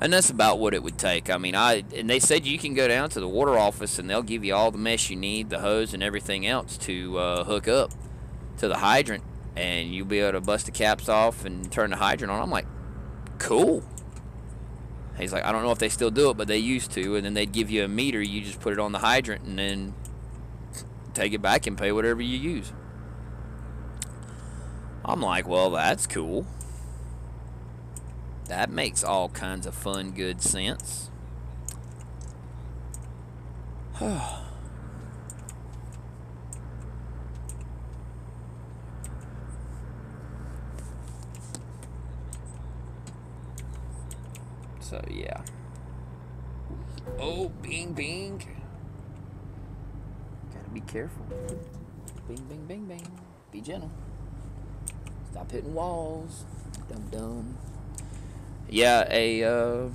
And that's about what it would take. I mean, and they said you can go down to the water office and they'll give you all the mesh you need, the hose and everything else to hook up to the hydrant, and you'll be able to bust the caps off and turn the hydrant on. I'm like, cool. He's like, I don't know if they still do it, but they used to, and then they'd give you a meter. You just put it on the hydrant and then take it back and pay whatever you use. I'm like, well, that's cool. That makes all kinds of fun, good sense. So, yeah. Oh, bing, bing. Gotta be careful. Bing, bing, bing, bing. Be gentle. Stop hitting walls. Dum, dum. Yeah, a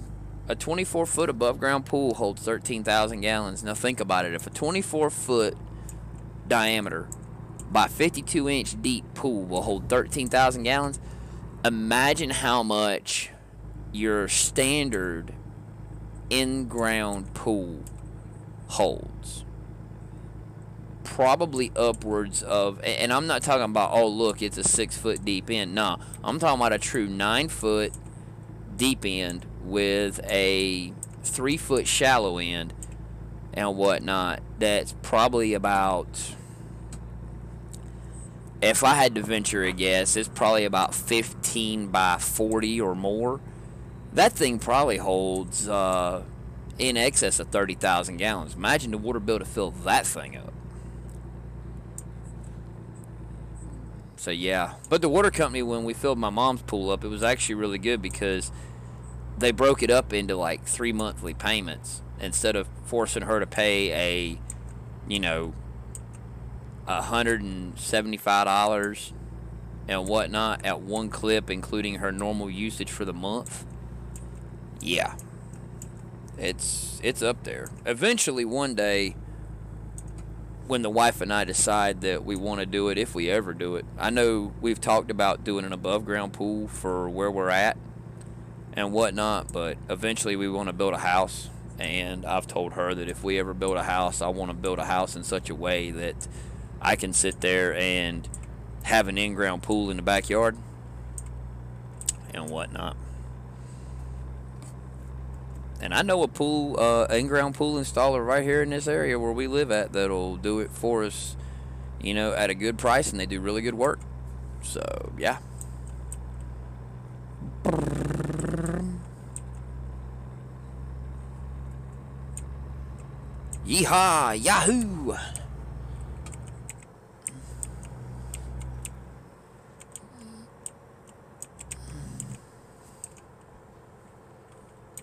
24-foot above-ground pool holds 13,000 gallons. Now think about it. If a 24-foot diameter by 52-inch deep pool will hold 13,000 gallons, imagine how much your standard in-ground pool holds. Probably upwards of, and I'm not talking about, oh, look, it's a 6-foot deep end. No, I'm talking about a true 9-foot deep end with a 3-foot shallow end and whatnot. That's probably about, if I had to venture a guess, it's probably about 15 by 40 or more. That thing probably holds in excess of 30,000 gallons. Imagine the water bill to fill that thing up. So yeah, but the water company, when we filled my mom's pool up, it was actually really good because they broke it up into like 3 monthly payments instead of forcing her to pay a, you know, $175 and whatnot at one clip, including her normal usage for the month. Yeah, it's up there. Eventually, one day, when the wife and I decide that we want to do it, if we ever do it, I know we've talked about doing an above ground pool for where we're at and whatnot, but eventually we want to build a house, and I've told her that if we ever build a house, I want to build a house in such a way that I can sit there and have an in-ground pool in the backyard and whatnot. And I know a pool, in-ground pool installer right here in this area where we live at that'll do it for us, you know, at a good price, and they do really good work. So, yeah. Yeehaw! Yahoo!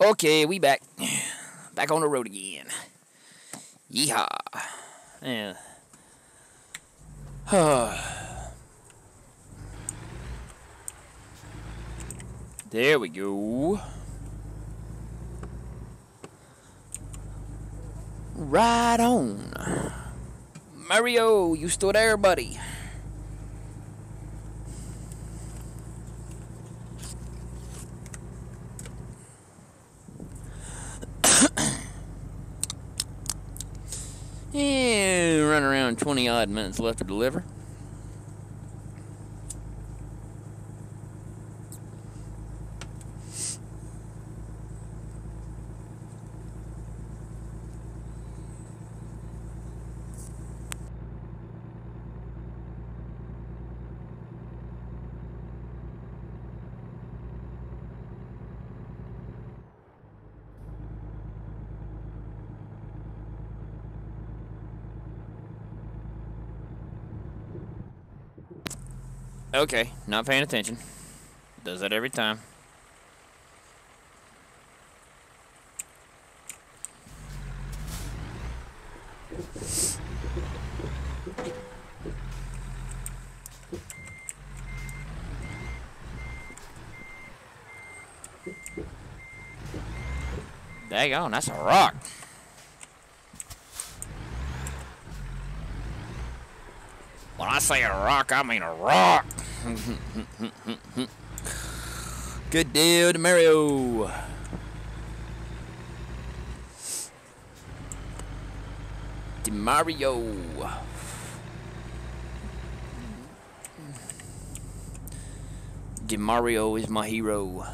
Okay, we back. Back on the road again. Yeehaw. Yeah. There we go. Right on. Mario, you still there, buddy? Yeah, run around 20 odd minutes left to deliver. Okay, not paying attention. Does that every time. Daggone, that's a rock. When I say a rock, I mean a rock. Good deal to Mario. Mario. Mario is my hero.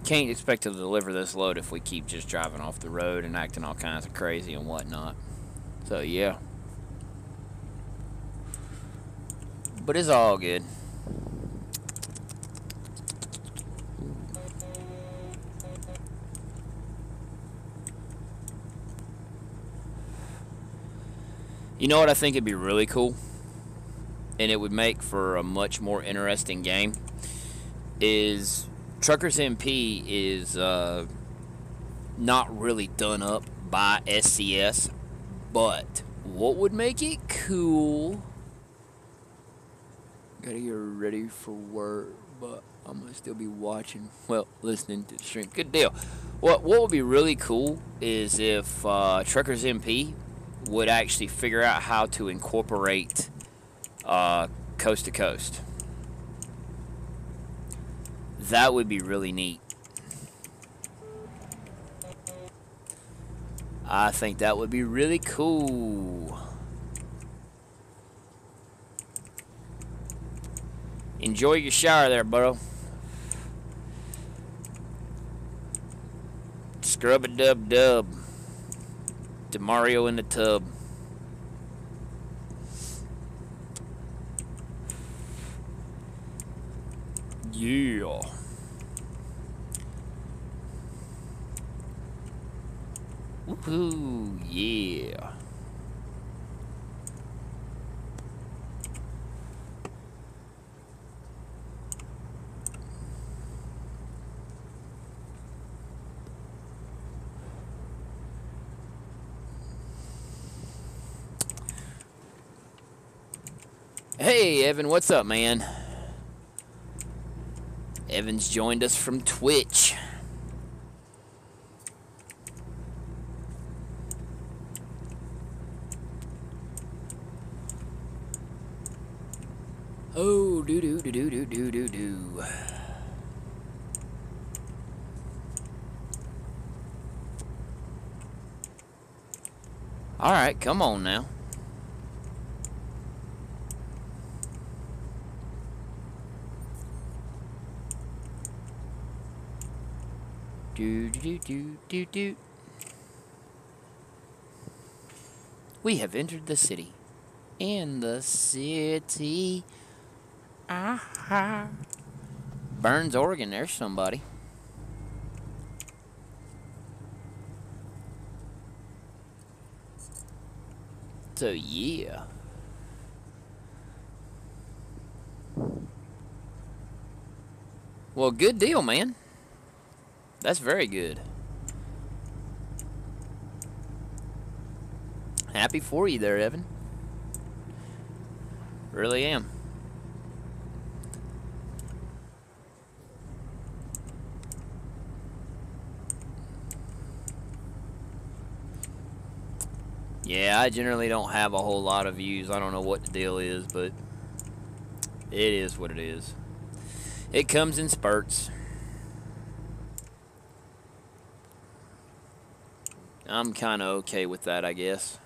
Can't expect to deliver this load if we keep just driving off the road and acting all kinds of crazy and whatnot. So yeah. But it's all good. You know what I think would be really cool? And it would make for a much more interesting game? Is Truckers MP is not really done up by SCS, but what would make it cool? Gotta get ready for work, but I'm gonna still be watching. Well, listening to the stream. Good deal. What would be really cool is if Truckers MP would actually figure out how to incorporate coast to coast. That would be really neat. I think that would be really cool. Enjoy your shower there, bro. Scrub a dub dub. To Mario in the tub. Yeah. Woohoo, yeah. Hey, Evan, what's up, man? Evan's joined us from Twitch. Oh, do. All right, come on now. Do. We have entered the city. In the city. Aha. Burns, Oregon, there's somebody. So, yeah. Well, good deal, man. That's very good. Happy for you there, Evan. Really am. Yeah, I generally don't have a whole lot of views. I don't know what the deal is, but it is what it is. It comes in spurts. I'm kind of okay with that, I guess.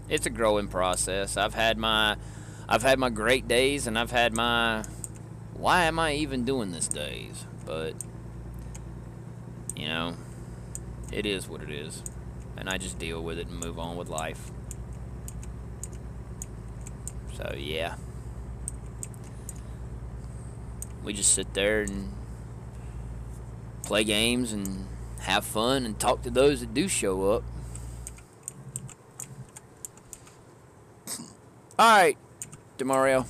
It's a growing process. I've had my great days and I've had my why am I even doing this days? But you know, it is what it is. And I just deal with it and move on with life. So, yeah. We just sit there and play games and have fun and talk to those that do show up. Alright, DeMario.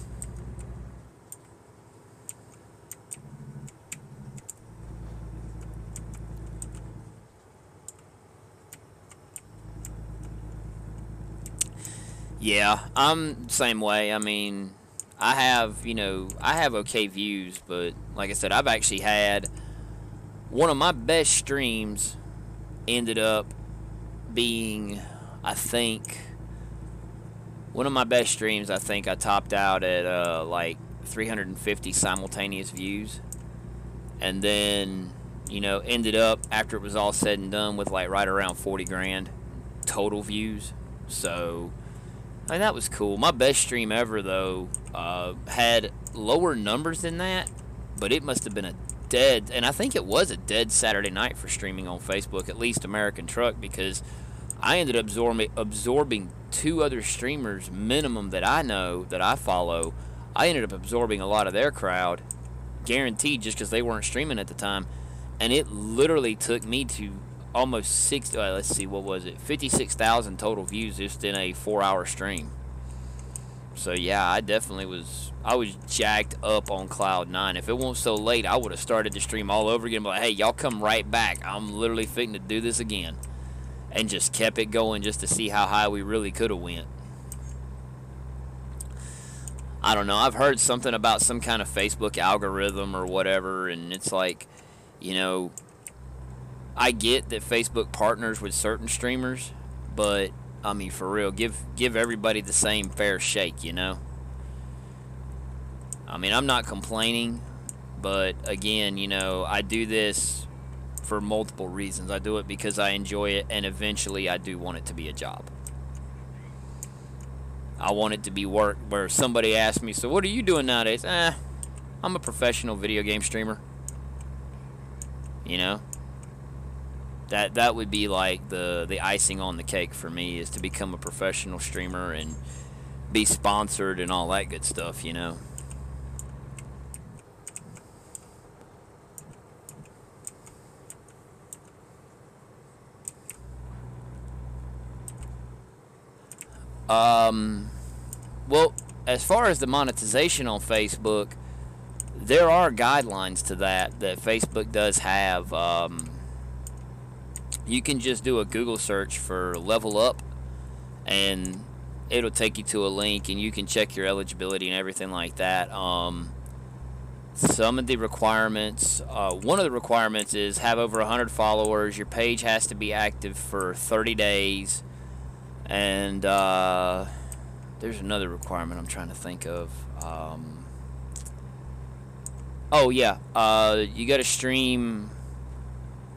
Yeah, I'm the same way. I mean, I have, I have okay views, but like I said, I've actually had one of my best streams ended up being, I think, one of my best streams, I think I topped out at like 350 simultaneous views. And then, ended up, after it was all said and done, with like right around 40 grand total views. So, I mean, that was cool. My best stream ever, though, had lower numbers than that, but it must have been a dead, and I think it was a dead Saturday night for streaming on Facebook, at least American Truck, because I ended up absorbing two other streamers minimum that I know, that I follow. I ended up absorbing a lot of their crowd, guaranteed, just because they weren't streaming at the time, and it literally took me to almost 60, let's see, what was it, 56,000 total views just in a 4-hour stream. So yeah, I was jacked up on cloud 9. If it wasn't so late, I would have started the stream all over again, but like, hey, y'all come right back, I'm literally fitting to do this again, and just kept it going just to see how high we really could have went. I don't know, I've heard something about some kind of Facebook algorithm or whatever, and it's like, I get that Facebook partners with certain streamers, but I mean, for real, give everybody the same fair shake, I mean, I'm not complaining, but again, I do this for multiple reasons. I do it because I enjoy it, and eventually I do want it to be a job. I want it to be work where somebody asks me, so what are you doing nowadays? I'm a professional video game streamer. That would be like the icing on the cake for me, is to become a professional streamer and be sponsored and all that good stuff, Well, as far as the monetization on Facebook, there are guidelines to that Facebook does have. You can just do a Google search for Level Up, and it'll take you to a link, and you can check your eligibility and everything like that. Some of the requirements, one of the requirements is have over 100 followers. Your page has to be active for 30 days. And there's another requirement I'm trying to think of. Oh, yeah. You got to stream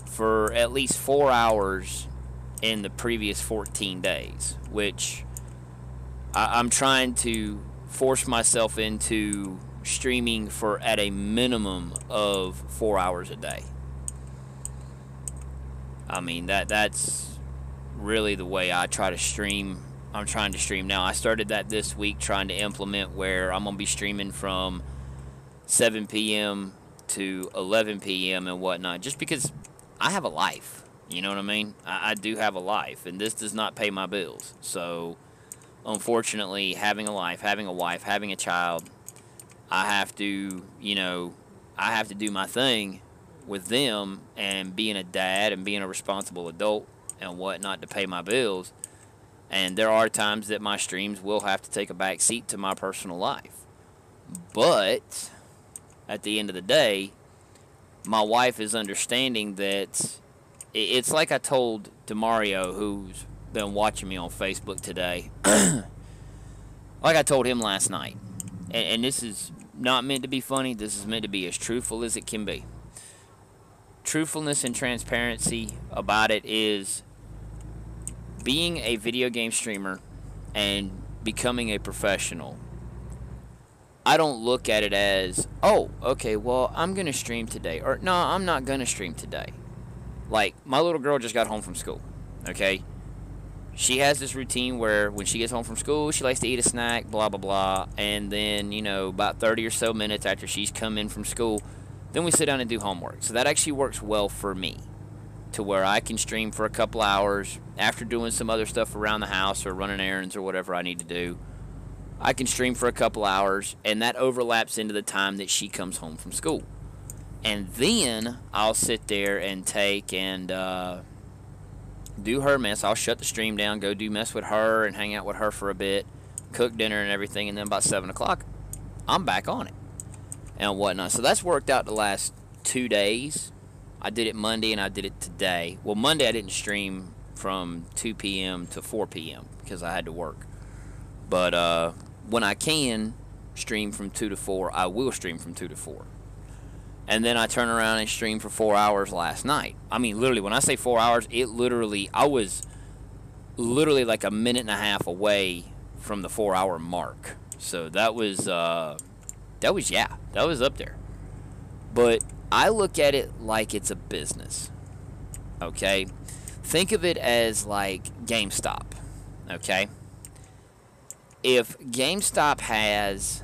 for at least 4 hours in the previous 14 days, which I'm trying to force myself into streaming for at a minimum of 4 hours a day. I mean, that's really the way I try to stream. I'm trying to stream now. I started that this week, trying to implement where I'm going to be streaming from 7 p.m. to 11 p.m. and whatnot, just because I have a life. You know what I mean? I do have a life, and this does not pay my bills. So, unfortunately, having a life, having a wife, having a child, I have to, I have to do my thing with them and being a dad and being a responsible adult and whatnot to pay my bills. And there are times that my streams will have to take a back seat to my personal life. But at the end of the day, my wife is understanding that it's like I told Demario, who's been watching me on Facebook today, like I told him last night. And this is not meant to be funny. This is meant to be as truthful as it can be. Truthfulness and transparency about it is being a video game streamer and becoming a professional. I don't look at it as, oh, okay, well, I'm going to stream today. Or, no, I'm not going to stream today. Like, my little girl just got home from school, okay? She has this routine where when she gets home from school, she likes to eat a snack, blah, blah, blah. And then, about 30 or so minutes after she's come in from school, then we sit down and do homework. So that actually works well for me, to where I can stream for a couple hours after doing some other stuff around the house or running errands or whatever I need to do. I can stream for a couple hours, and that overlaps into the time that she comes home from school. And then I'll sit there and take and do her mess. I'll shut the stream down, go do mess with her and hang out with her for a bit, cook dinner and everything, and then about 7 o'clock, I'm back on it and whatnot. So that's worked out the last 2 days. I did it Monday and I did it today. Well, Monday I didn't stream from 2 p.m. to 4 p.m. because I had to work. But when I can stream from 2 to 4, I will stream from 2 to 4. And then I turn around and stream for 4 hours last night. I mean, literally, when I say 4 hours, I was literally like a minute and a half away from the 4-hour mark. So that was up there. But I look at it like it's a business, okay? Think of it as like GameStop, okay? If GameStop has,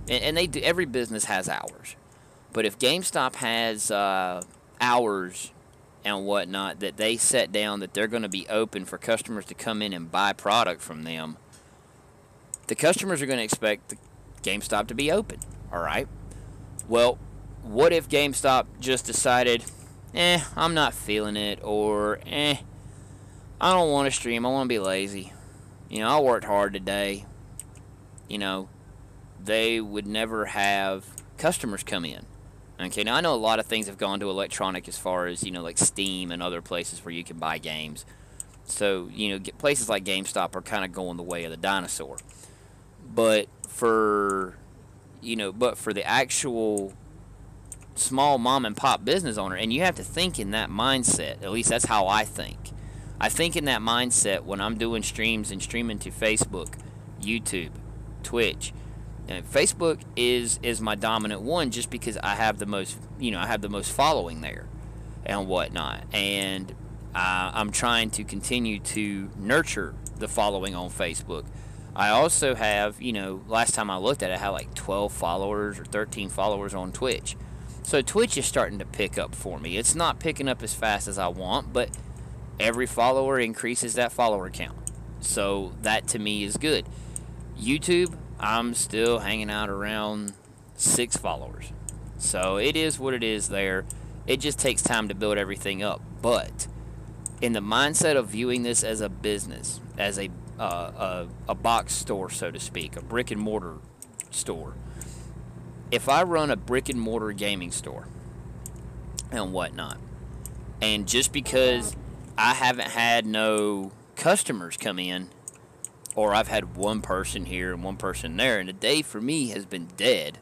and they do, every business has hours, but if GameStop has hours and whatnot that they set down that they're going to be open for customers to come in and buy product from them, the customers are going to expect the GameStop to be open, all right? Well, what if GameStop just decided, I'm not feeling it, or I don't want to stream, I want to be lazy. I worked hard today. They would never have customers come in. Okay, now I know a lot of things have gone to electronic as far as, like Steam and other places where you can buy games. So, places like GameStop are kind of going the way of the dinosaur. But for the actual small mom and pop business owner, and you have to think in that mindset, at least that's how I think. I think in that mindset when I'm doing streams and streaming to Facebook, YouTube, Twitch. And Facebook is my dominant one just because I have the most, following there and whatnot. And I'm trying to continue to nurture the following on Facebook. I also have, last time I looked at it, I had like 12 followers or 13 followers on Twitch. So Twitch is starting to pick up for me. It's not picking up as fast as I want, but every follower increases that follower count. So that to me is good. YouTube, I'm still hanging out around 6 followers. So it is what it is there. It just takes time to build everything up. But in the mindset of viewing this as a business, as a box store, so to speak, a brick and mortar store. If I run a brick and mortar gaming store and whatnot, and just because I haven't had no customers come in, or I've had one person here and one person there, and the day for me has been dead,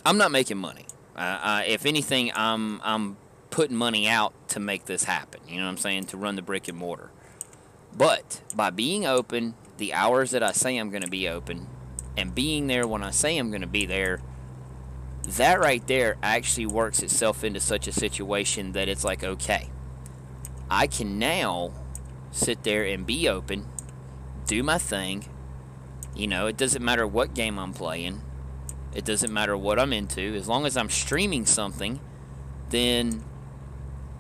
I'm not making money. If anything, I'm putting money out to make this happen. You know what I'm saying? To run the brick and mortar. But by being open, the hours that I say I'm going to be open, and being there when I say I'm going to be there, that right there actually works itself into such a situation that it's like, okay, I can now sit there and be open, do my thing. It doesn't matter what game I'm playing. It doesn't matter what I'm into. As long as I'm streaming something, then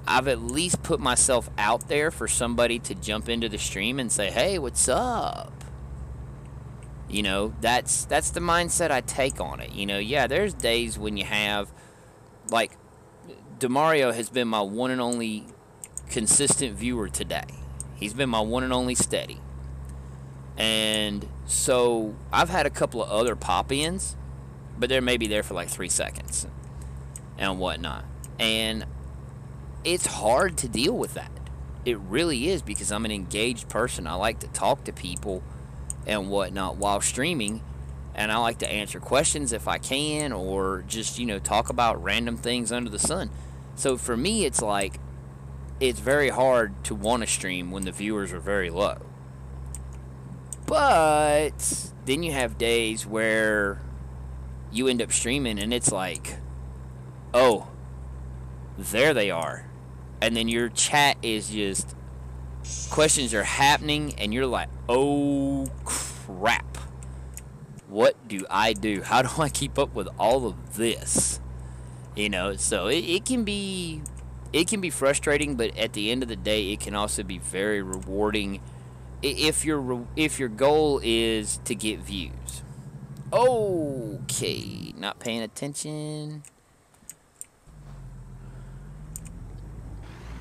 I've at least put myself out there for somebody to jump into the stream and say, hey, what's up? That's the mindset I take on it. Yeah, there's days when you have like, Demario has been my one and only consistent viewer today. He's been my one and only steady. And so I've had a couple of other pop-ins, but they're maybe there for like 3 seconds and whatnot. And it's hard to deal with that. It really is, because I'm an engaged person. I like to talk to people and whatnot while streaming, and I like to answer questions if I can, or just, talk about random things under the sun. So for me, it's like, it's very hard to want to stream when the viewers are very low. But then you have days where you end up streaming and it's like, oh, there they are. And then your chat is just, questions are happening and you're like, oh crap. What do I do? How do I keep up with all of this? So it can be frustrating, but at the end of the day, it can also be very rewarding if your goal is to get views. Okay, not paying attention.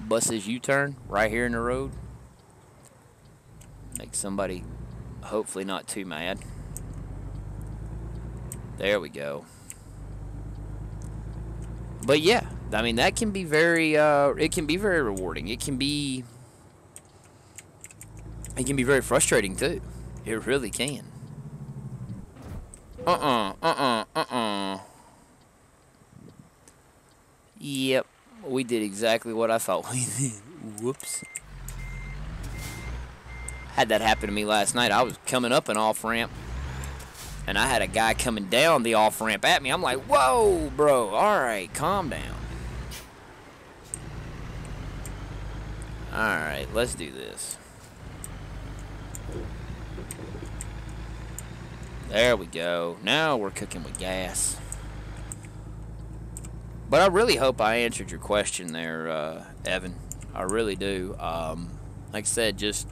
Buses U-turn right here in the road. Make somebody hopefully not too mad. There we go. But yeah, I mean, that can be very it can be very rewarding. It can be very frustrating too. It really can. Yep, we did exactly what I thought we did. Whoops. Had that happen to me last night. I was coming up an off-ramp, and I had a guy coming down the off-ramp at me. I'm like, whoa, bro. All right, calm down. All right, let's do this. There we go. Now we're cooking with gas. But I really hope I answered your question there, Evan. I really do. Like I said, just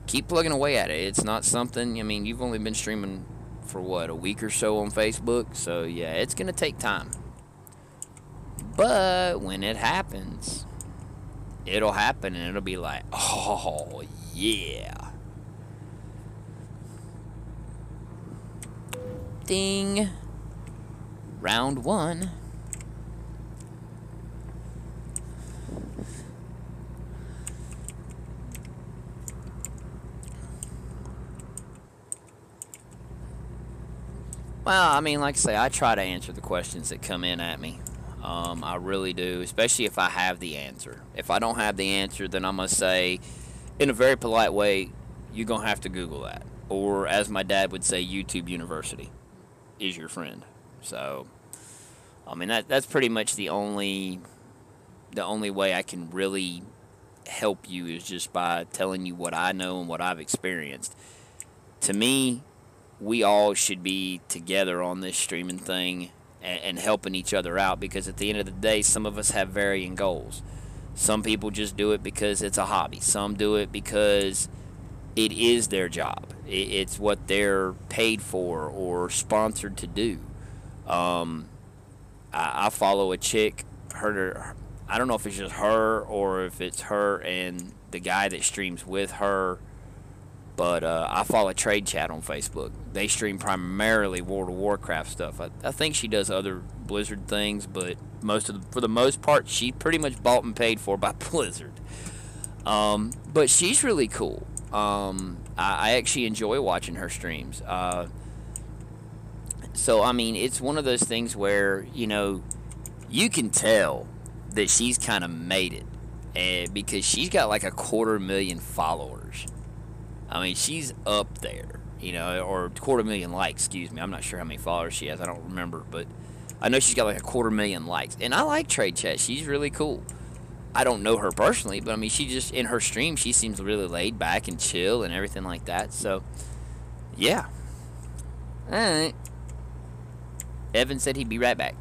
keep plugging away at it. It's not something, I mean, you've only been streaming for what, a week or so on Facebook? So yeah, it's going to take time. But when it happens, it'll happen and it'll be like, oh yeah. Ding. Round 1. Well, I mean, like I say, I try to answer the questions that come in at me. I really do, especially if I have the answer. If I don't have the answer, then I'm going to say, in a very polite way, you're going to have to Google that. Or, as my dad would say, YouTube University is your friend. So, I mean, that's pretty much the only way I can really help you, is just by telling you what I know and what I've experienced. To me, we all should be together on this streaming thing and helping each other out, because at the end of the day, some of us have varying goals. Some people just do it because it's a hobby. Some do it because it is their job. It's what they're paid for or sponsored to do. I follow a chick. I don't know if it's just her or if it's her and the guy that streams with her. But I follow Trade Chat on Facebook. They stream primarily World of Warcraft stuff. I think she does other Blizzard things, but for the most part, she's pretty much bought and paid for by Blizzard. But she's really cool. I actually enjoy watching her streams. So, I mean, it's one of those things where, you can tell that she's kind of made it. Because she's got like 250,000 followers. I mean, she's up there, or 250,000 likes, excuse me. I'm not sure how many followers she has. I don't remember, but I know she's got like 250,000 likes. And I like Trade Chat. She's really cool. I don't know her personally, but I mean, she just, in her stream, she seems really laid back and chill and everything like that. So, yeah. All right. Evan said he'd be right back.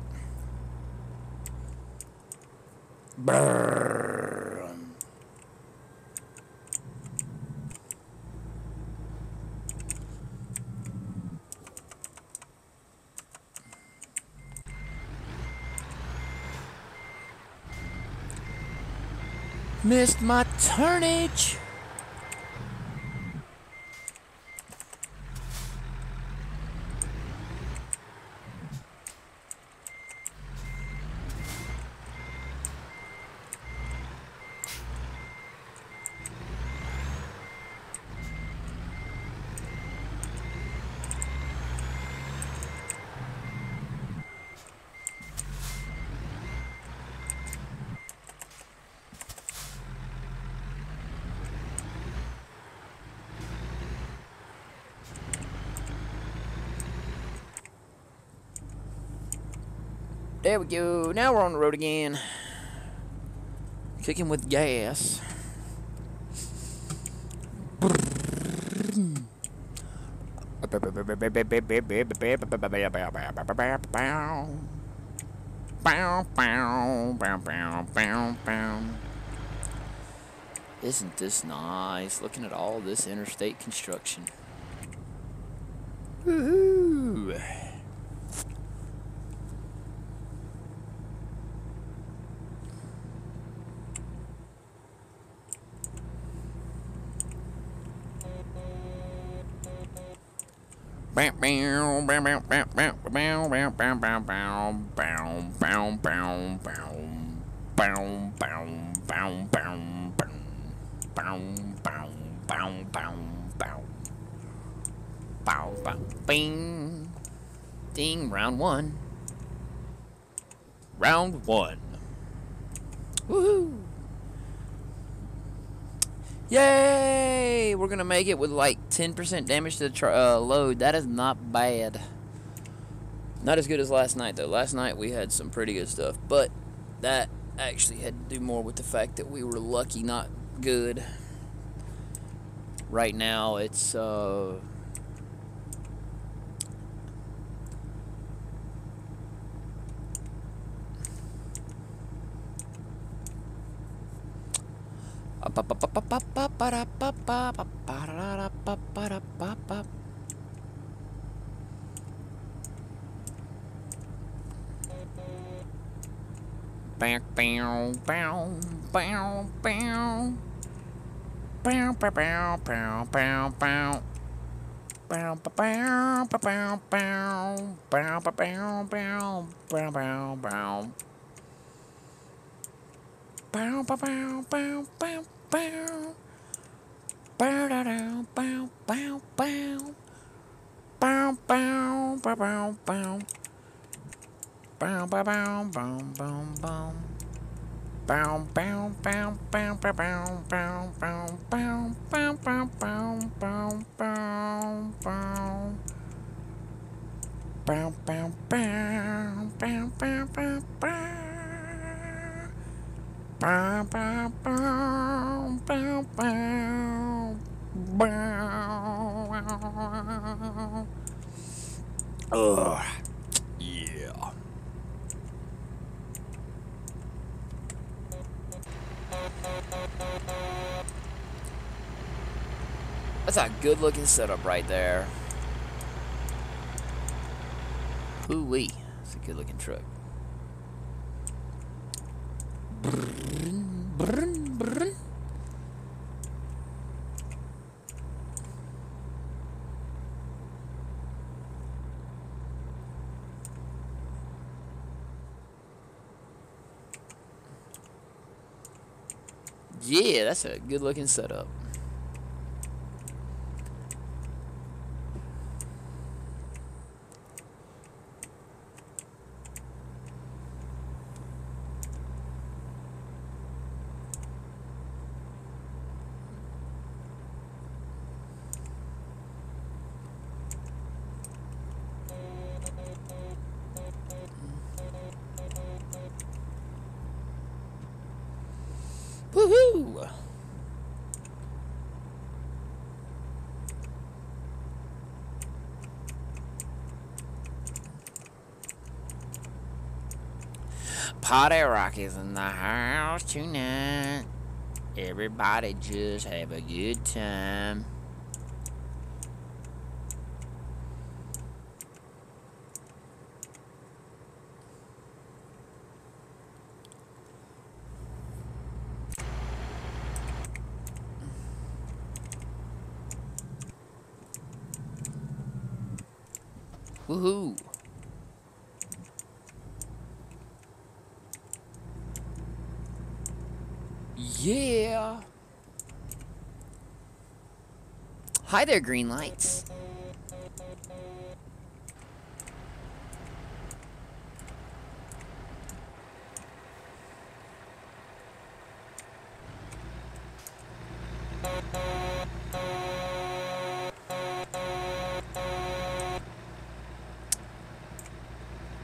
Brrr. Missed my turnage. There we go. Now we're on the road again. Kicking with gas. Isn't this nice? Looking at all this interstate construction. Woohoo! Bing. Ding. Round one. Round one. Woohoo! Yay! We're gonna make it with like 10% damage to the load. That is not bad. Not as good as last night though. Last night we had some pretty good stuff, but that actually had to do more with the fact that we were lucky, not good. Right now it's yeah. That's a good looking setup right there. Hoo-wee. That's a good looking truck. Brrrn, brrrn, brrrn. Yeah, that's a good looking setup. Woohoo! Party Rock is in the house tonight. Everybody just have a good time. Woohoo! Yeah! Hi there, green lights.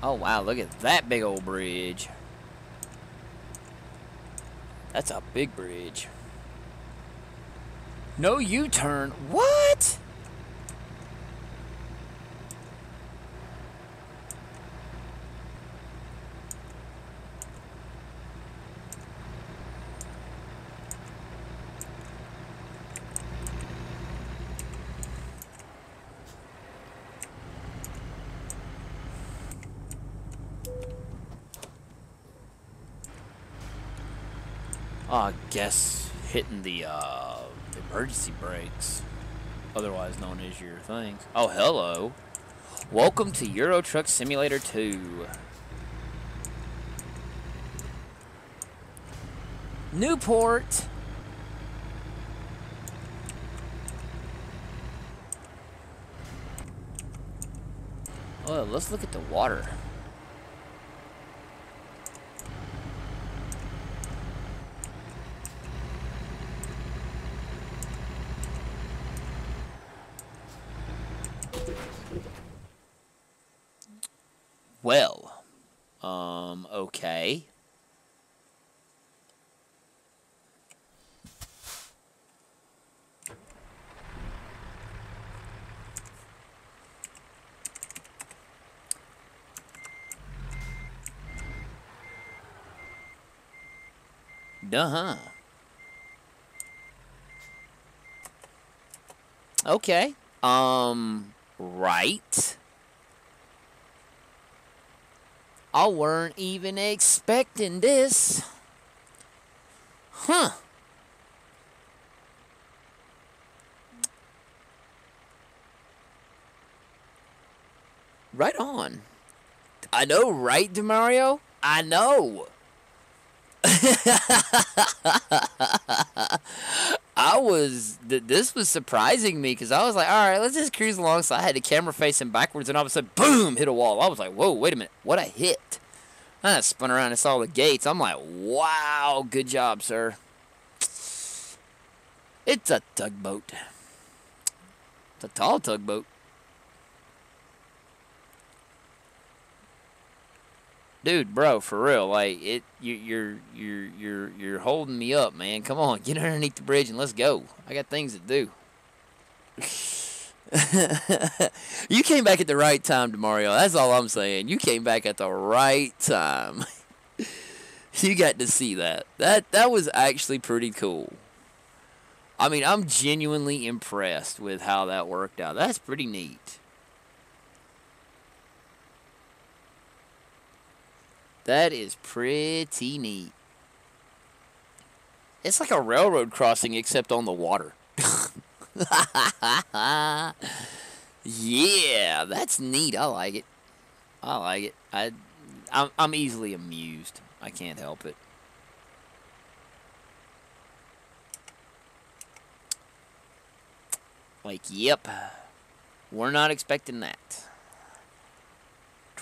Oh wow, look at that big old bridge. That's a big bridge. No U-turn. What? I guess hitting the emergency brakes, otherwise known as your things. Oh, hello. Welcome to Euro Truck Simulator 2. Newport. Oh, let's look at the water. Well, okay. Duh-huh. Okay. Right. I weren't even expecting this. Huh. Right on. I know, right, DeMario? I know. This was surprising me because I was like, all right, let's just cruise along. So I had the camera facing backwards, and all of a sudden, boom, hit a wall. I was like, whoa, wait a minute, what I hit? I spun around and saw the gates. I'm like, wow, good job, sir. It's a tugboat. It's a tall tugboat. Dude, bro, for real, like you're holding me up, man. Come on, get underneath the bridge and let's go. I got things to do. You came back at the right time, DeMario. That's all I'm saying. You came back at the right time. You got to see that. That was actually pretty cool. I mean, I'm genuinely impressed with how that worked out. That's pretty neat. That is pretty neat. It's like a railroad crossing except on the water. Yeah, that's neat. I like it. I like it. I'm easily amused. I can't help it. Like, yep. We're not expecting that.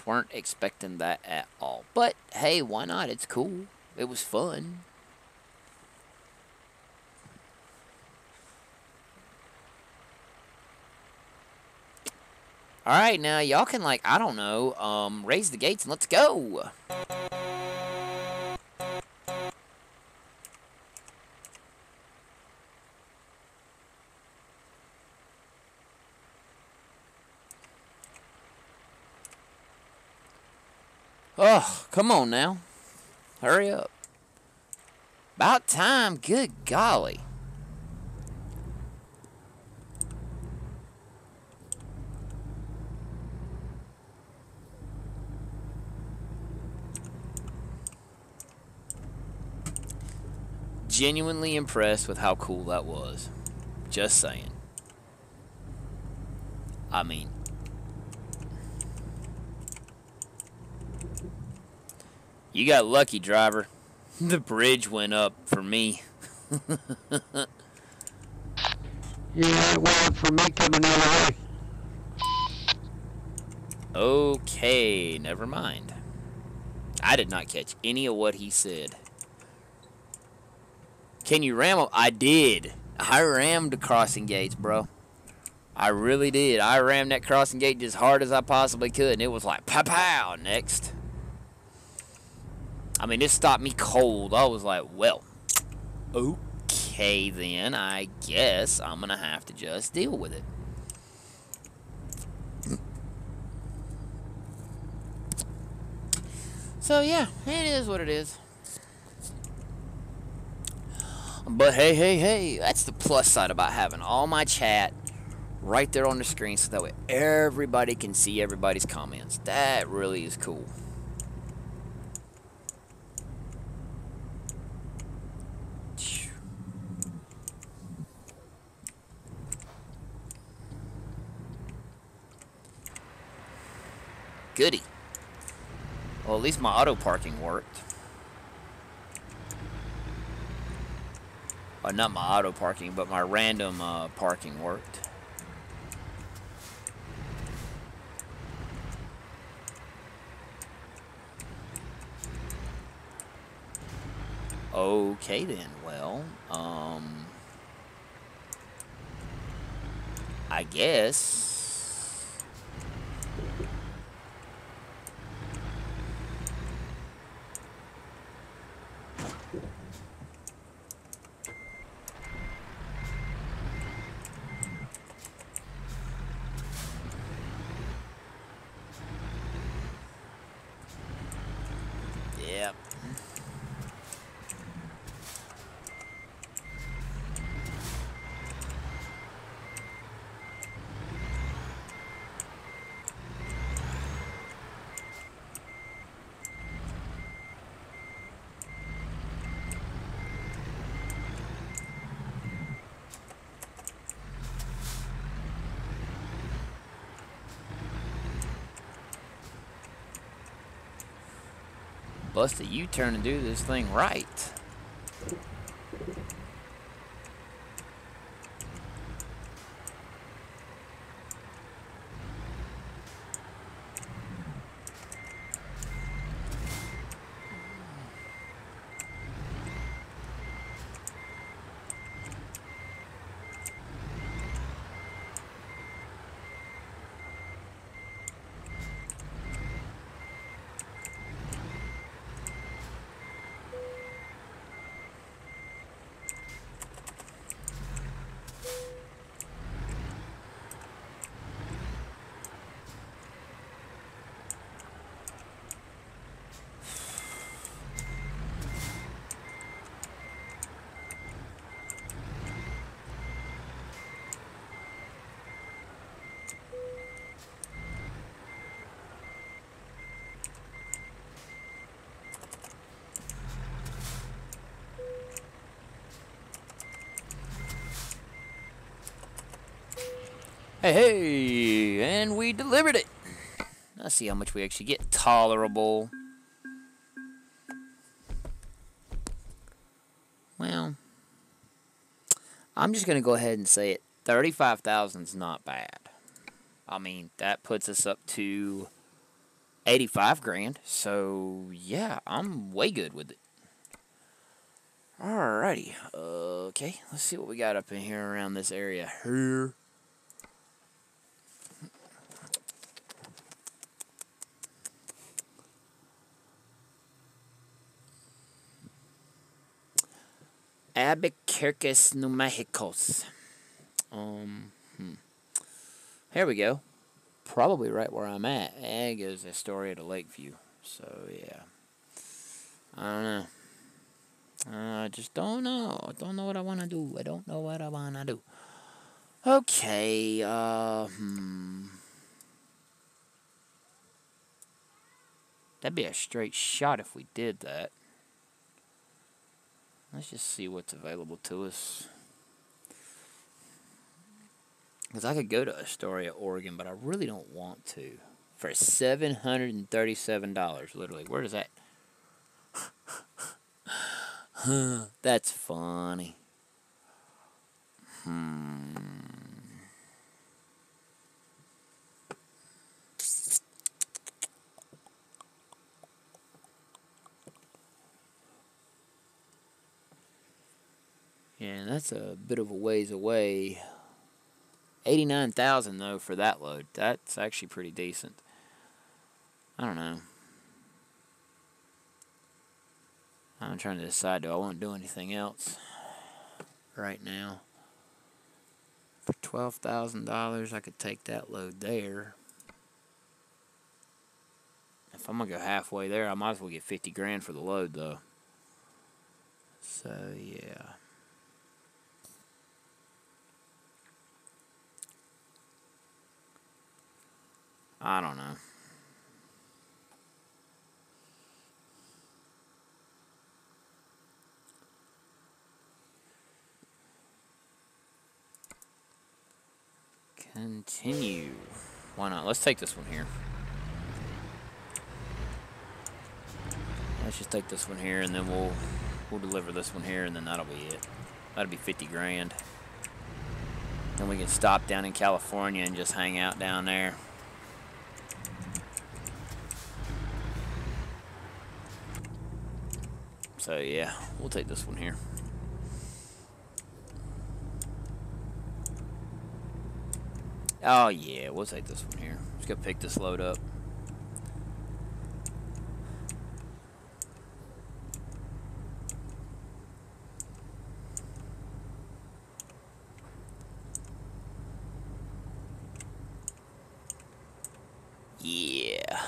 Weren't expecting that at all. But, hey, why not? It's cool. It was fun. Alright, now y'all can, like, I don't know, raise the gates and let's go. Oh, come on now. Hurry up. About time. Good golly. Genuinely impressed with how cool that was. Just saying. I mean, You got lucky, driver. The bridge went up for me. Yeah, it went for me coming the other way. Okay, never mind. I did not catch any of what he said. Can you ram them? I did. I rammed the crossing gates, bro. I really did. I rammed that crossing gate as hard as I possibly could, and it was like, pow, pow, next. I mean, it stopped me cold. I was like, well, okay then. I guess I'm going to have to just deal with it. So, yeah, it is what it is. But hey, hey, hey, that's the plus side about having all my chat right there on the screen so that way everybody can see everybody's comments. That really is cool. Goody. Well, at least my auto parking worked. Not my auto parking, but my random parking worked. Okay then, well, I guess. Yep. Bust a U-turn and do this thing right. Hey, hey, and we delivered it. Let's see how much we actually get. Tolerable. Well, I'm just going to go ahead and say it. 35,000 is not bad. I mean, that puts us up to 85 grand. So, yeah, I'm way good with it. Alrighty. Okay, let's see what we got up in here around this area here. Albuquerque, New Mexico. Here we go. Probably right where I'm at. There goes Astoria to Lakeview. So, yeah. I don't know. I just don't know. I don't know what I want to do. I don't know what I want to do. Okay, That'd be a straight shot if we did that. Let's just see what's available to us. Because I could go to Astoria, Oregon, but I really don't want to. For $737, literally. Where is that? That's funny. Yeah, and that's a bit of a ways away. 89,000 though for that load. That's actually pretty decent. I don't know. I'm trying to decide, do I want to do anything else right now? For $12,000, I could take that load there. If I'm gonna go halfway there, I might as well get 50 grand for the load though. So yeah. I don't know. Continue. Why not? Let's take this one here. Let's just take this one here, and then we'll deliver this one here, and then that'll be it. That'll be 50 grand. Then we can stop down in California and just hang out down there. So yeah, we'll take this one here. Oh yeah, we'll take this one here. Let's go pick this load up. Yeah.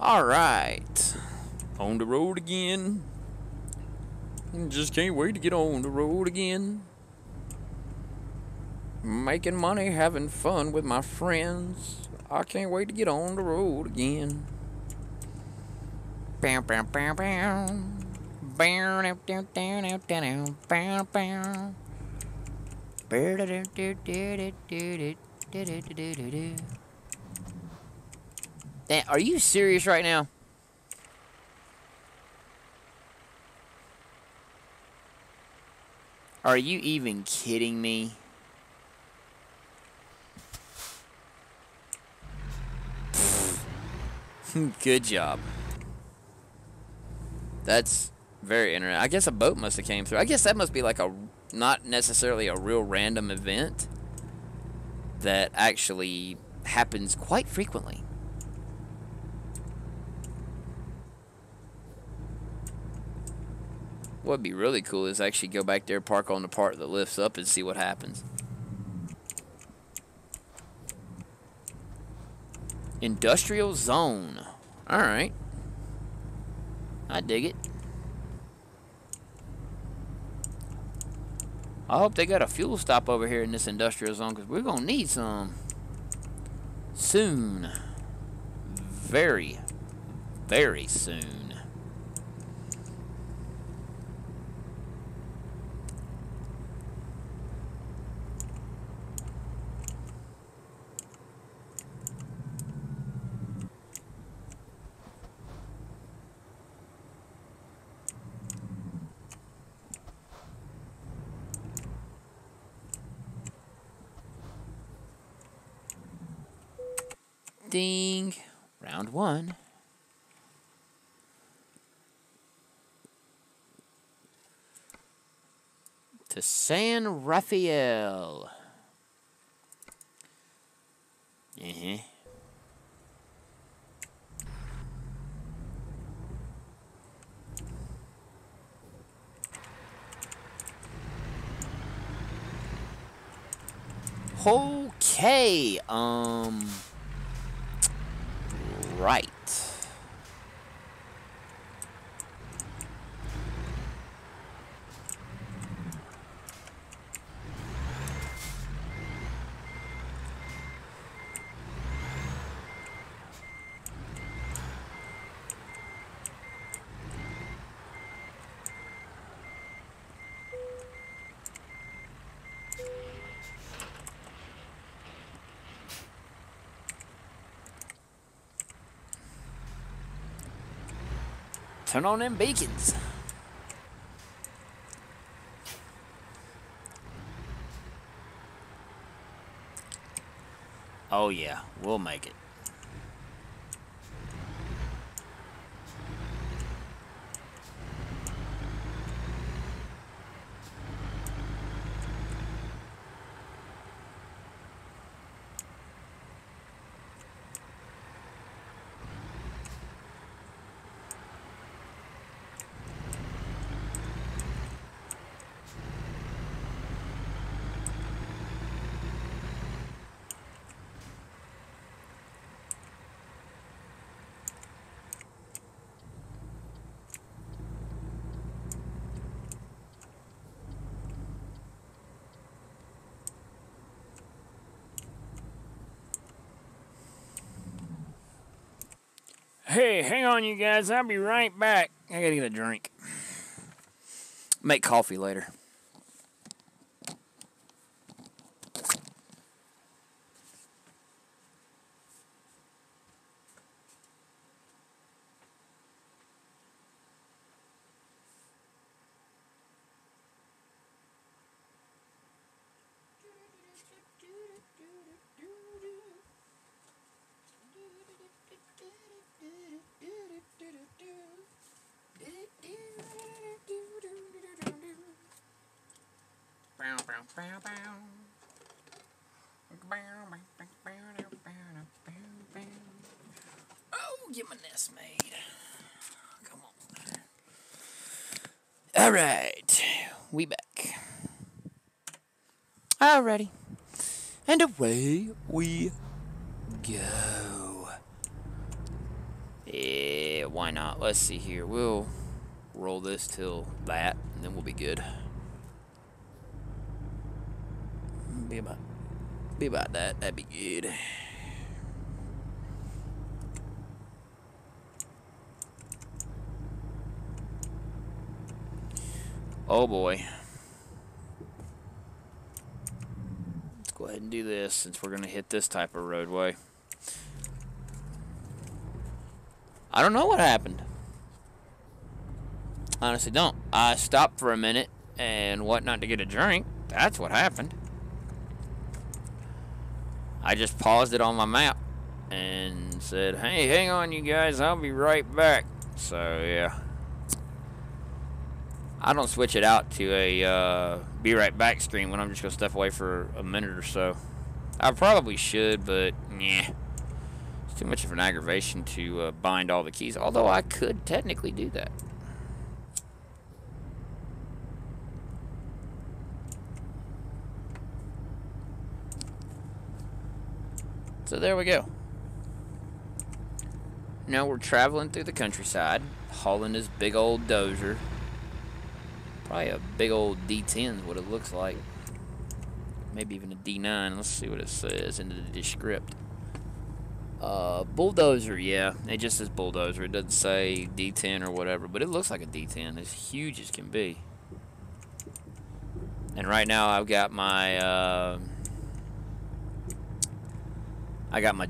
All right. On the road again. Just can't wait to get on the road again. Making money, having fun with my friends. I can't wait to get on the road again. Bow, bow, bow, bow. Bow, down, down, down, down, down, bow, bow. Bow, da, da, da, da, da, da, da, da, da, da. Damn, are you serious right now? Are you even kidding me? Good job. That's very interesting. I guess a boat must have came through. I guess that must be like a, not necessarily a real random event that actually happens quite frequently. What'd be really cool is actually go back there, park on the part that lifts up, and see what happens. Industrial zone. Alright. I dig it. I hope they got a fuel stop over here in this industrial zone, because we're going to need some soon. Very, very soon. Ding. Round one. To San Rafael. Okay, right. Turn on them beacons. Oh yeah, we'll make it. Hey, hang on, you guys. I'll be right back. I gotta get a drink. Make coffee later. Oh, get my nest made. Come on. All right, we back. Alrighty, and away we go. Yeah, why not? Let's see here. We'll roll this till that, and then we'll be good. Be about that. That'd be good. Oh boy. Let's go ahead and do this since we're gonna hit this type of roadway. I don't know what happened. Honestly, don't. I stopped for a minute and whatnot to get a drink. That's what happened. I just paused it on my map and said, hey, hang on, you guys. I'll be right back. So, yeah. I don't switch it out to a be right back screen when I'm just going to step away for a minute or so. I probably should, but, yeah. It's too much of an aggravation to bind all the keys. Although I could technically do that. So there we go. Now we're traveling through the countryside, hauling this big old dozer. Probably a big old D10 is what it looks like. Maybe even a D9. Let's see what it says into the script. Bulldozer, yeah. It just says bulldozer. It doesn't say D10 or whatever, but it looks like a D10. It's huge as can be. And right now I've got my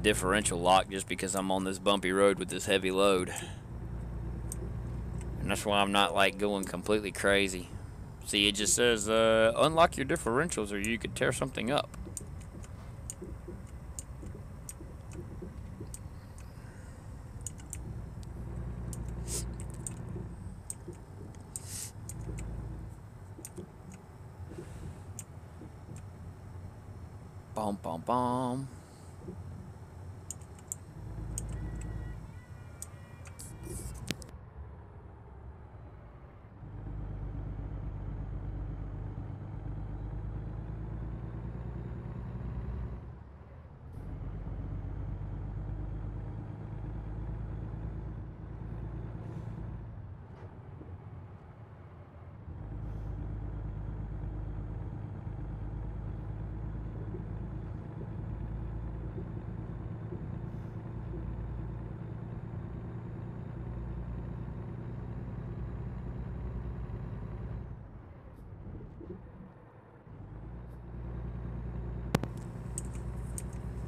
differential locked just because I'm on this bumpy road with this heavy load. And that's why I'm not like going completely crazy. See, it just says unlock your differentials or you could tear something up. Bom bom bom.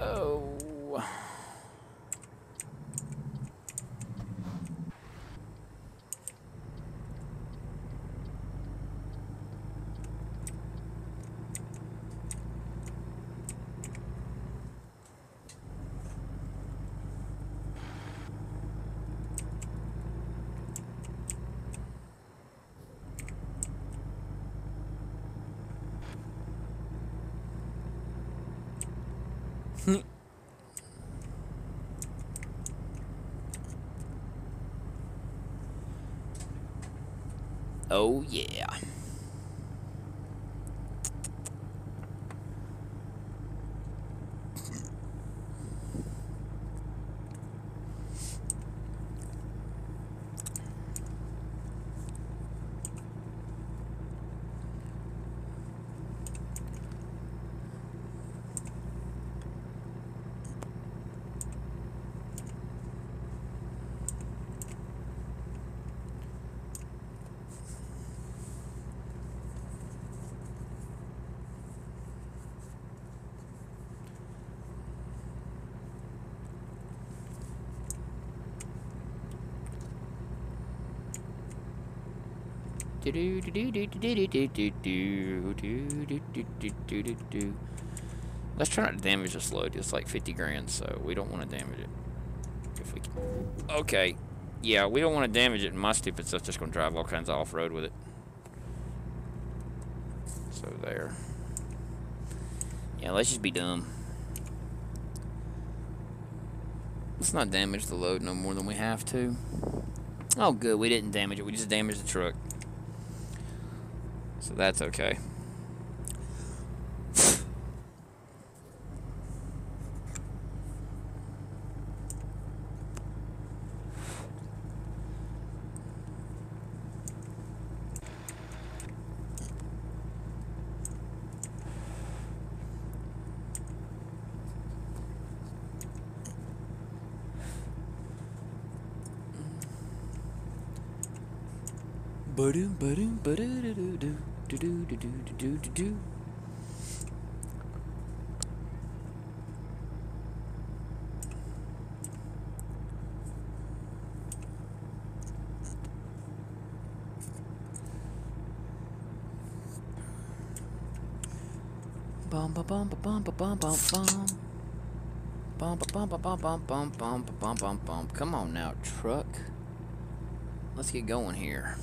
Oh. Oh, yeah. Let's try not to damage this load. It's like 50 grand, so we don't want to damage it. If we can. Okay. Yeah, we don't want to damage it, and my stupid stuff's just going to drive all kinds of off-road with it. So there. Yeah, let's just be dumb. Let's not damage the load no more than we have to. Oh, good. We didn't damage it. We just damaged the truck. So that's okay. Ba-doom, ba-doom, ba-do-do-do-do, do-do-do-do-do-do-do. Bum ba bum ba bum ba bum bum bum. Bum ba bum ba bum bum bum bum ba bum bum bum. Come on now, truck. Let's get going here.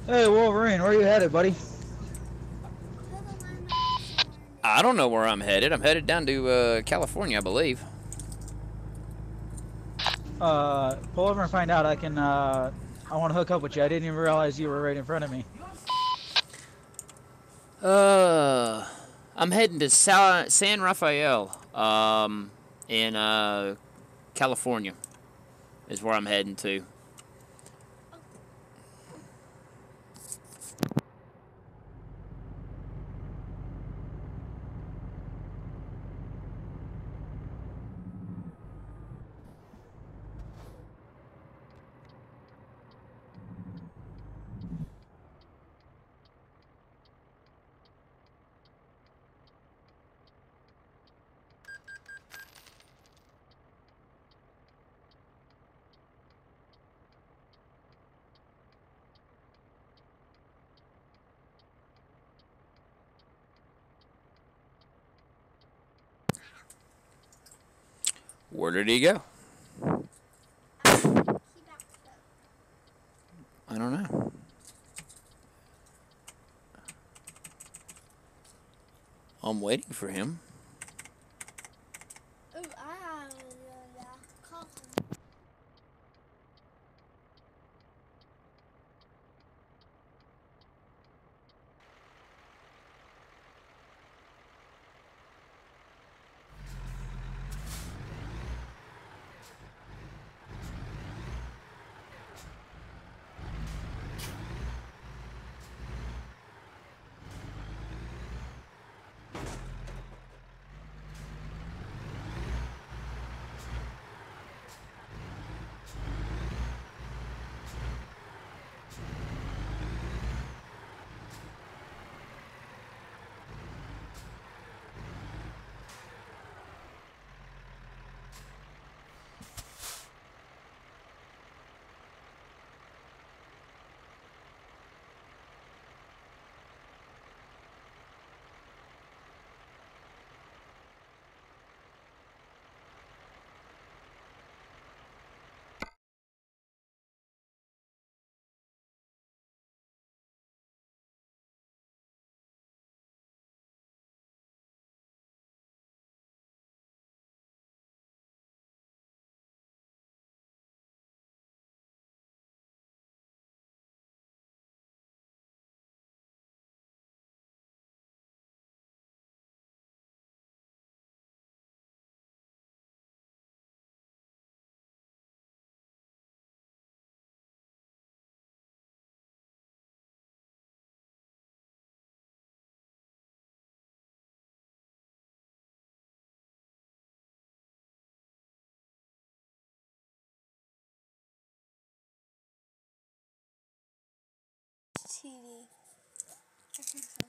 Hey, Wolverine, where you headed, buddy? I don't know where I'm headed. I'm headed down to California, I believe. Pull over and find out. I want to hook up with you. I didn't even realize you were right in front of me. I'm heading to San Rafael, in California, is where I'm heading to. Where did he go? I don't know. I'm waiting for him. Ooh, I have a call. TV. I think so.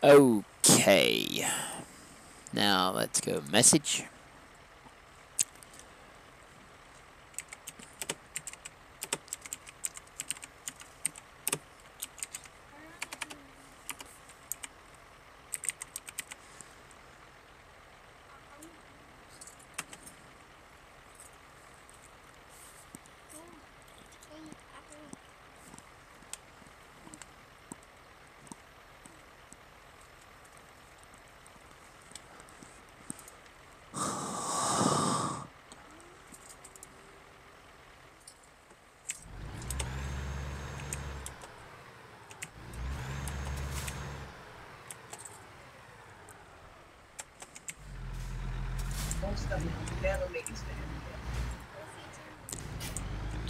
Okay. Now let's go message.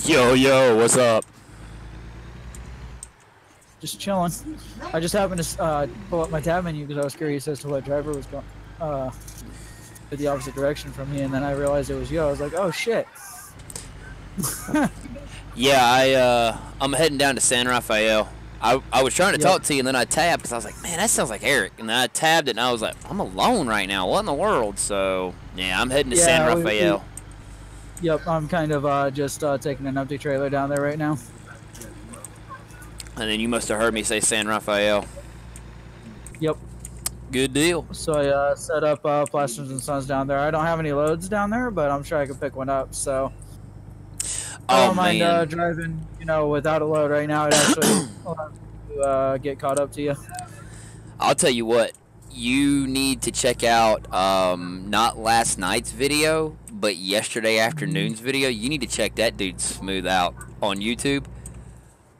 Yo, what's up? Just chilling. I just happened to pull up my tab menu because I was curious as to what driver was going to the opposite direction from me, and then I realized it was you. I was like, oh shit. Yeah, I'm heading down to San Rafael. I was trying to talk to you, and then I tabbed because I was like, man, that sounds like Eric. And then I tabbed it, and I was like, I'm alone right now. What in the world? So, yeah, I'm heading to San Rafael. Yep, I'm kind of just taking an empty trailer down there right now. And then you must have heard me say San Rafael. Yep. Good deal. So I set up Plasters and Sons down there. I don't have any loads down there, but I'm sure I can pick one up. So I don't mind driving, you know, without a load right now. It actually allows you to get caught up to you. I'll tell you what. You need to check out not last night's video, but yesterday afternoon's video. You need to check that dude smooth out on YouTube.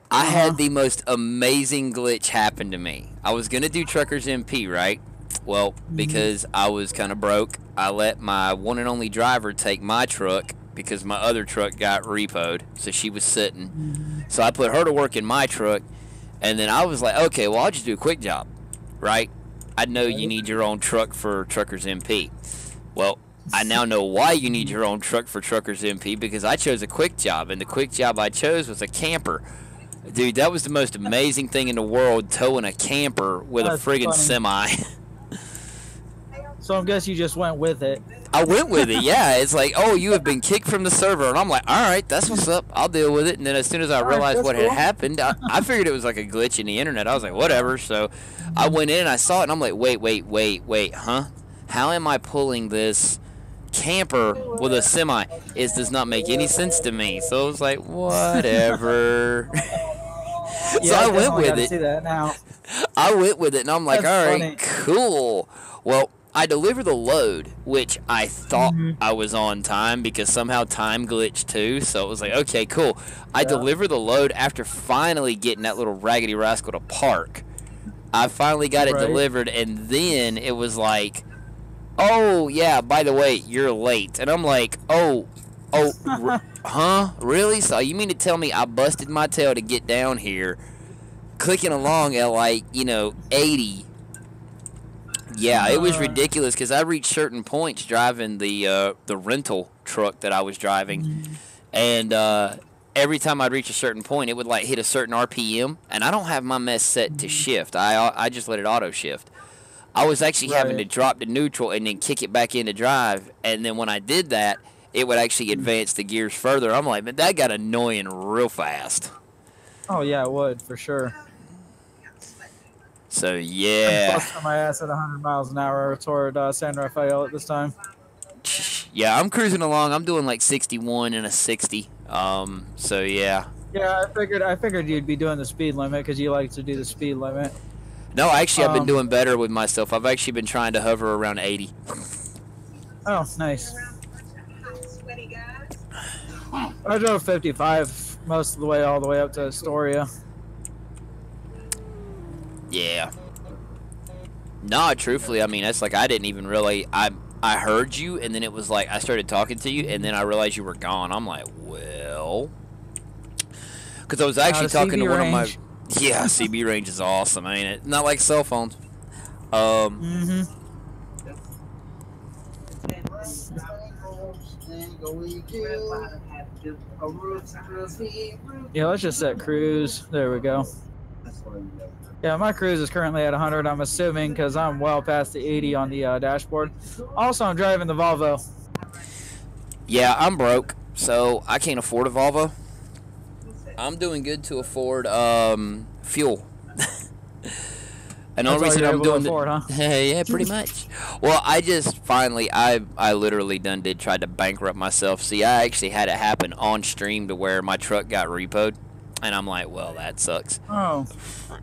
I had the most amazing glitch happen to me. I was going to do Truckers MP, right? Well, because I was kind of broke, I let my one and only driver take my truck because my other truck got repoed, so she was sitting. So I put her to work in my truck, and then I was like, okay, well, I'll just do a quick job, right? I know you need your own truck for Truckers MP. Well, I now know why you need your own truck for Truckers MP, because I chose a quick job, and the quick job I chose was a camper. Dude, that was the most amazing thing in the world, towing a camper with That's a friggin' funny. semi. So I guess you just went with it. I went with it, yeah. It's like, oh, you have been kicked from the server. And I'm like, all right, that's what's up. I'll deal with it. And then as soon as I realized what had happened, I figured it was like a glitch in the internet. I was like, whatever. So I went in and I saw it, and I'm like, wait, huh? How am I pulling this camper with a semi? It does not make any sense to me. So I was like, whatever. So I went with it. See that now. I went with it, and I'm like, That's all right, funny. cool. Well, I delivered the load, which I thought I was on time because somehow time glitched too. So it was like, okay, cool. I delivered the load after finally getting that little raggedy rascal to park. I finally got it delivered, and then it was like, oh, yeah, by the way, you're late. And I'm like, oh, huh? Really? So you mean to tell me I busted my tail to get down here, clicking along at like, 80? Yeah, it was ridiculous because I reached certain points driving the rental truck that I was driving, and every time I'd reach a certain point, it would like hit a certain RPM, and I don't have my mess set to shift. I just let it auto shift. I was actually having to drop to neutral and then kick it back into drive, and then when I did that, it would actually advance the gears further. I'm like, man, that got annoying real fast. Oh yeah, it would for sure. So yeah. I'm busting my ass at 100 miles an hour toward San Rafael at this time. Yeah, I'm cruising along. I'm doing like 61 and a 60. So yeah. Yeah, I figured you'd be doing the speed limit because you like to do the speed limit. No, actually, I've been doing better with myself. I've actually been trying to hover around 80. Oh, nice. I drove 55 most of the way, all the way up to Astoria. Yeah. No, truthfully, I mean, that's like I didn't even really. I heard you, and then it was like I started talking to you, and then I realized you were gone. I'm like, well, because I was actually talking to one of my. Yeah, CB range is awesome, ain't it? Not like cell phones. Yeah, let's just set cruise. There we go. Yeah, my cruise is currently at 100, I'm assuming, because I'm well past the 80 on the dashboard. Also, I'm driving the Volvo. Yeah, I'm broke, so I can't afford a Volvo. I'm doing good to afford fuel. And the only reason I'm doing yeah, pretty much. Well, I just finally, I literally tried to bankrupt myself. See, I actually had it happen on stream to where my truck got repoed, and I'm like, well, that sucks. Oh.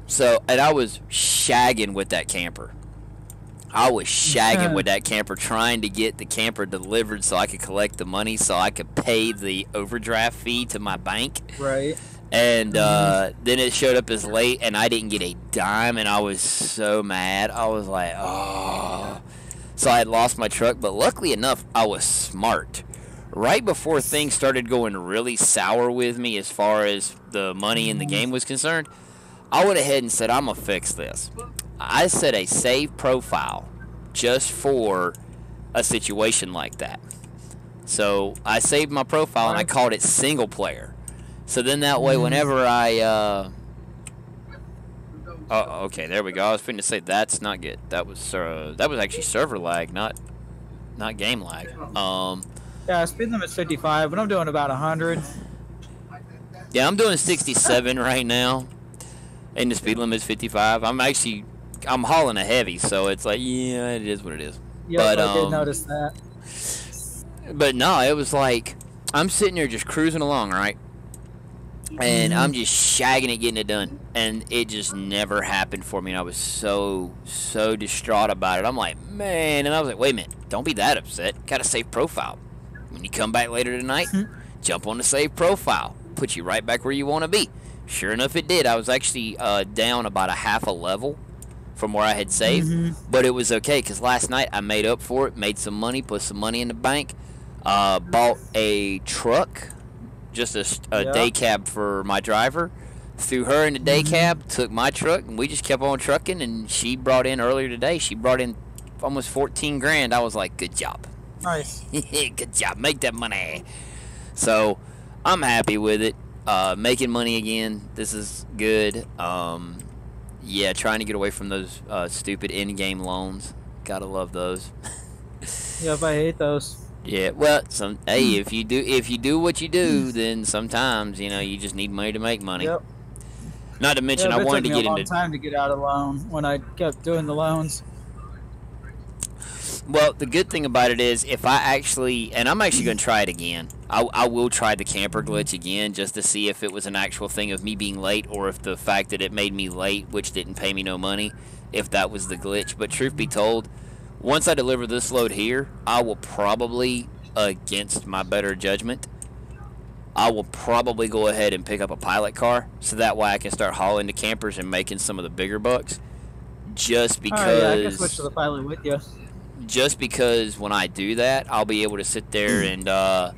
So, and I was shagging with that camper. I was shagging with that camper, trying to get the camper delivered so I could collect the money so I could pay the overdraft fee to my bank. Right. And then it showed up as late, and I didn't get a dime, and I was so mad. I was like, oh. So I had lost my truck, but luckily enough, I was smart. Right before things started going really sour with me as far as the money in the game was concerned, I went ahead and said, I'm going to fix this. I set a save profile just for a situation like that. So I saved my profile, and I called it single player. So then that way, whenever I, oh, okay, there we go. I was finna to say that's not good. That was actually server lag, not game lag. Yeah, speed limit's 55, but I'm doing about 100. Yeah, I'm doing 67 right now, and the speed limit's 55. I'm hauling a heavy, so it's like, yeah, it is what it is. Yep, But I did notice that. But no, it was like I'm sitting there just cruising along, right? And I'm just shagging it, getting it done, and it just never happened for me. And I was so distraught about it. I'm like, man, and I was like, wait a minute, don't be that upset. Got a save profile. When you come back later tonight, jump on the save profile, put you right back where you want to be. Sure enough, it did. I was actually down about a half a level from where I had saved, but it was okay because last night I made up for it, made some money, put some money in the bank, bought a truck. Just a day cab for my driver. Threw her in the day cab, took my truck, and we just kept on trucking. And she brought in earlier today. She brought in almost 14 grand. I was like, good job. Nice. Good job. Make that money. So I'm happy with it. Making money again. This is good. Yeah, trying to get away from those stupid in-game loans. Gotta love those. Yep, I hate those. Yeah, well, hey, if you do what you do, then sometimes you just need money to make money. Yep. Not to mention, I wanted to get into. It took me a long time to get out of loan when I kept doing the loans. Well, the good thing about it is, if I actually, and I'm actually going to try it again. I will try the camper glitch again just to see if it was an actual thing of me being late, or if the fact that it made me late, which didn't pay me no money, if that was the glitch. But truth be told, once I deliver this load here, I will probably, against my better judgment, I will probably go ahead and pick up a pilot car, so that way I can start hauling the campers and making some of the bigger bucks. Just because. Yeah, I can switch to the pilot with you. Just because when I do that, I'll be able to sit there and I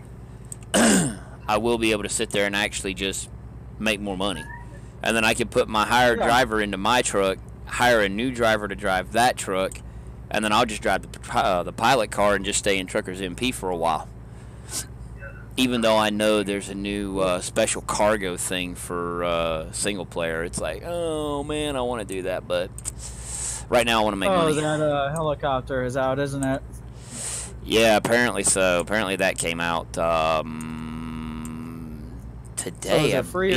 will be able to sit there and actually just make more money, and then I can put my hired driver into my truck, hire a new driver to drive that truck. And then I'll just drive the pilot car and just stay in Truckers MP for a while. Even though I know there's a new special cargo thing for single player. It's like, oh man, I want to do that. But right now I want to make money. Oh, that helicopter is out, isn't it? Yeah, apparently so. Apparently that came out today. So is it free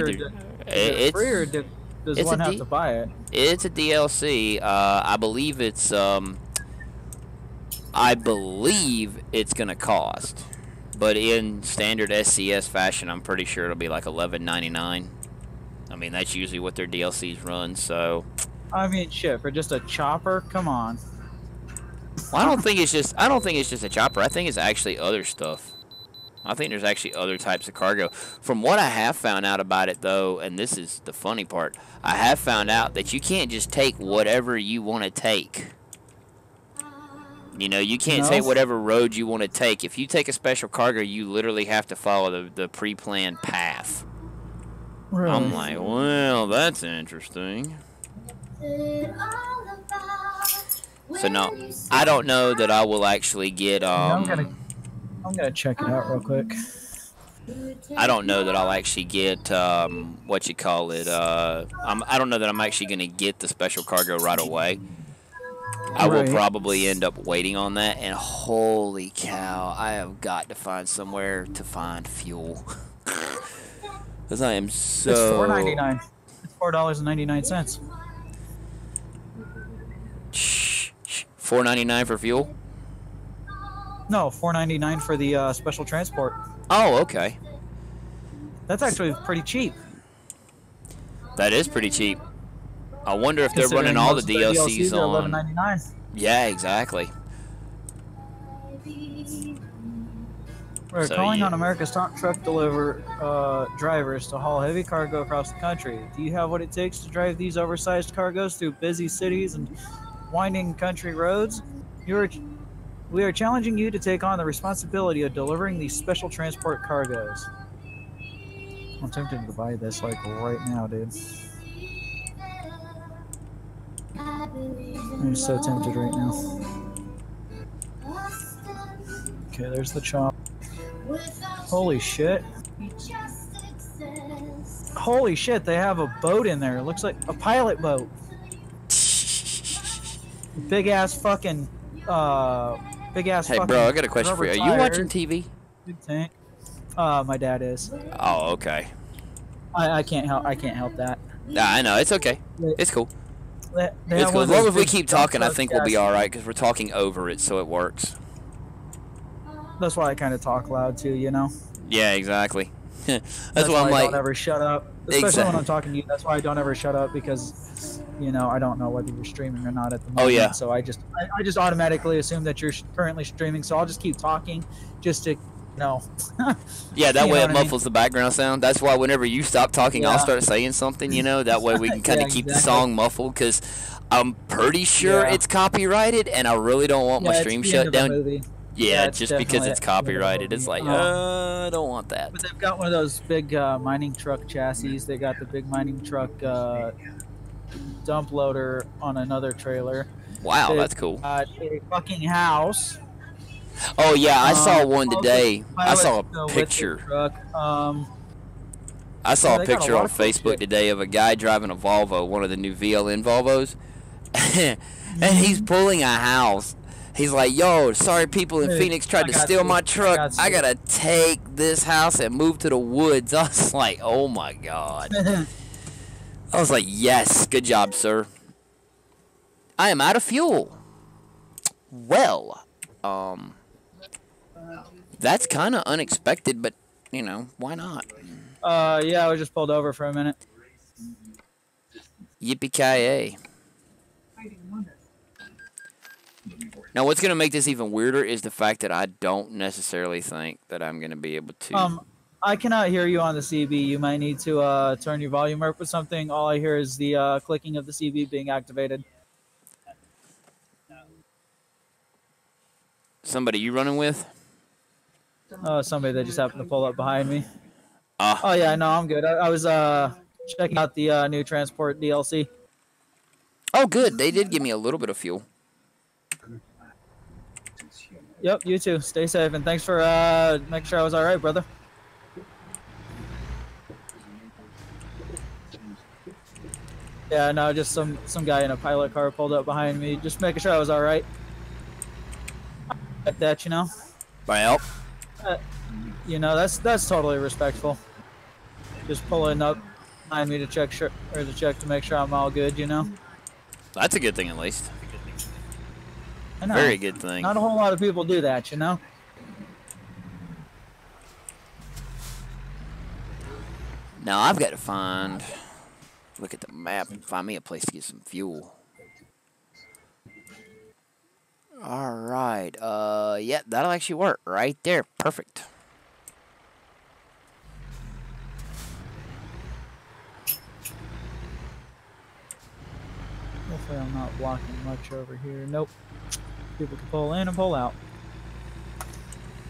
or does one have to buy it? It's a DLC. I believe it's... I believe it's going to cost, but in standard SCS fashion, I'm pretty sure it'll be like $11.99. I mean, that's usually what their DLCs run, so... I mean, shit, for just a chopper? Come on. Well, I don't think it's just a chopper. I think it's actually other stuff. I think there's actually other types of cargo. From what I have found out about it, though, and this is the funny part, I have found out that you can't just take whatever you want to take. You can't take whatever road you want to take. If you take a special cargo, you literally have to follow the pre-planned path. Really? I'm like, well, that's interesting. So no, I don't know that I will actually get. I'm gonna check it out real quick. I don't know that I'll actually get what you call it. I don't know that I'm actually gonna get the special cargo right away. I will probably end up waiting on that, and holy cow, I have got to find somewhere to find fuel. Because I am so... It's $4.99. It's $4.99. $4.99 for fuel? No, $4.99 for the special transport. Oh, okay. That's actually pretty cheap. That is pretty cheap. I wonder if they're running all the DLCs on. $11.99. Yeah, exactly. We're calling on America's top truck drivers to haul heavy cargo across the country. Do you have what it takes to drive these oversized cargoes through busy cities and winding country roads? We are challenging you to take on the responsibility of delivering these special transport cargoes. I'm tempted to buy this like right now, dude. I'm so tempted right now. Okay, there's the chop. Holy shit. Holy shit, they have a boat in there. It looks like a pilot boat. Big ass fucking Hey bro, I got a question for you. Are you watching TV? Big tank. My dad is. Oh, okay. I can't help. I can't help that. Nah, I know. It's okay. It's cool. They It's have cool. one As of long those as we big keep dump talking, I truck think we'll be chassis. all right because we're talking over it, so it works. That's why I kind of talk loud too. You know. Yeah, exactly. That's why why I'm I like, don't ever shut up. Especially when Exactly. I'm talking to you. That's why I don't ever shut up because, you know, I don't know whether you're streaming or not at the moment. Oh, yeah. So I just automatically assume that you're currently streaming. So I'll just keep talking just to, yeah, that You way know it what I mean? muffles the background sound. That's why whenever you stop talking, I'll Yeah. start saying something, that way we can kind of Yeah, keep the exactly. song muffled because I'm pretty sure Yeah. it's copyrighted and I really don't want my Yeah, stream it's the end shut of the down. movie. Yeah, it's just because definitely it's the end of the copyrighted. It's movie. like, I don't want that. But they've got one of those big mining truck chassis. They got the big mining truck dump loader on another trailer. Wow, They've that's cool. got a fucking house. Oh, yeah, I saw one also today. I saw a pilot, with the picture. truck. I saw Yeah, a they got a picture lot on of cool Facebook shit. today of a guy driving a Volvo, one of the new VLN Volvos, and he's pulling a house. He's like, yo, sorry people in Hey, Phoenix tried I to got steal you. my I truck. got I you." gotta take this house and move to the woods. I was like, oh my God. I was like, yes, good job, sir. I am out of fuel. Well, that's kind of unexpected, but, why not? Yeah, I was just pulled over for a minute. Yippee-ki-yay. Now, what's going to make this even weirder is the fact that I don't necessarily think that I'm going to be able to... I cannot hear you on the CB. You might need to turn your volume up or something. All I hear is the clicking of the CB being activated. Somebody you running with? Somebody that just happened to pull up behind me. Ah. Oh yeah, no, I'm good. I was checking out the new transport DLC. Oh, good. They did give me a little bit of fuel. Yep, you too. Stay safe, and thanks for making sure I was all right, brother. Yeah, no, just some guy in a pilot car pulled up behind me, just making sure I was all right. Like that, Well, that's totally respectful. Just pulling up behind me to check to make sure I'm all good, that's a good thing at least. I know. Very good thing. Not a whole lot of people do that, Now I've got to look at the map and find me a place to get some fuel. All right. Yeah, that'll actually work right there. Perfect. Hopefully I'm not blocking much over here. Nope. People can pull in and pull out.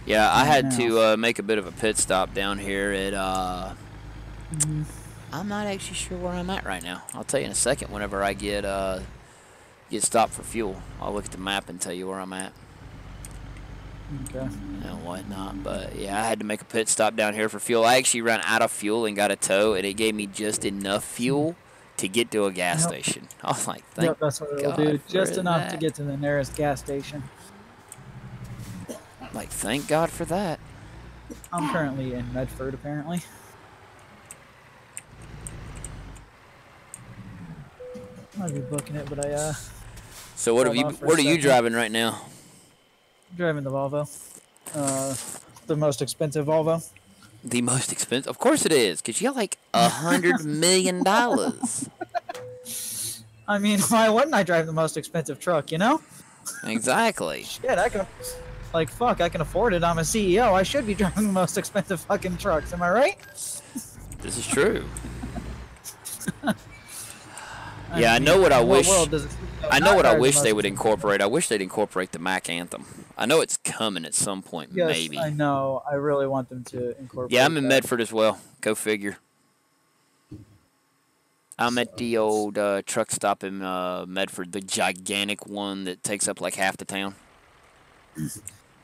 Yeah, I had to make a bit of a pit stop down here at I'm not actually sure where I'm at right now. I'll tell you in a second whenever I get stopped for fuel. I'll look at the map and tell you where I'm at. Okay. And whatnot. But yeah, I had to make a pit stop down here for fuel. I actually ran out of fuel and got a tow, and it gave me just enough fuel to get to a gas station. I was like, thank Yep, that's what it'll God do. for Just enough to that. get to the nearest gas station. Like, thank God for that. I'm currently in Medford, apparently. Might be booking it, but So what Hold on for a what are you second. driving right now? driving the Volvo. The most expensive Volvo. The most expensive? Of course it is, because you got like $100 million. I mean, why wouldn't I drive the most expensive truck, Exactly. Shit, I can afford it. I'm a CEO. I should be driving the most expensive fucking trucks. Am I right? This is true. Yeah, I know what I wish. I know what I wish they would incorporate. I wish they'd incorporate the Mac Anthem. I know it's coming at some point, Yes, maybe. I know. I really want them to incorporate. Yeah, I'm in that. Medford as well. Go figure. I'm at the old truck stop in Medford, the gigantic one that takes up like half the town.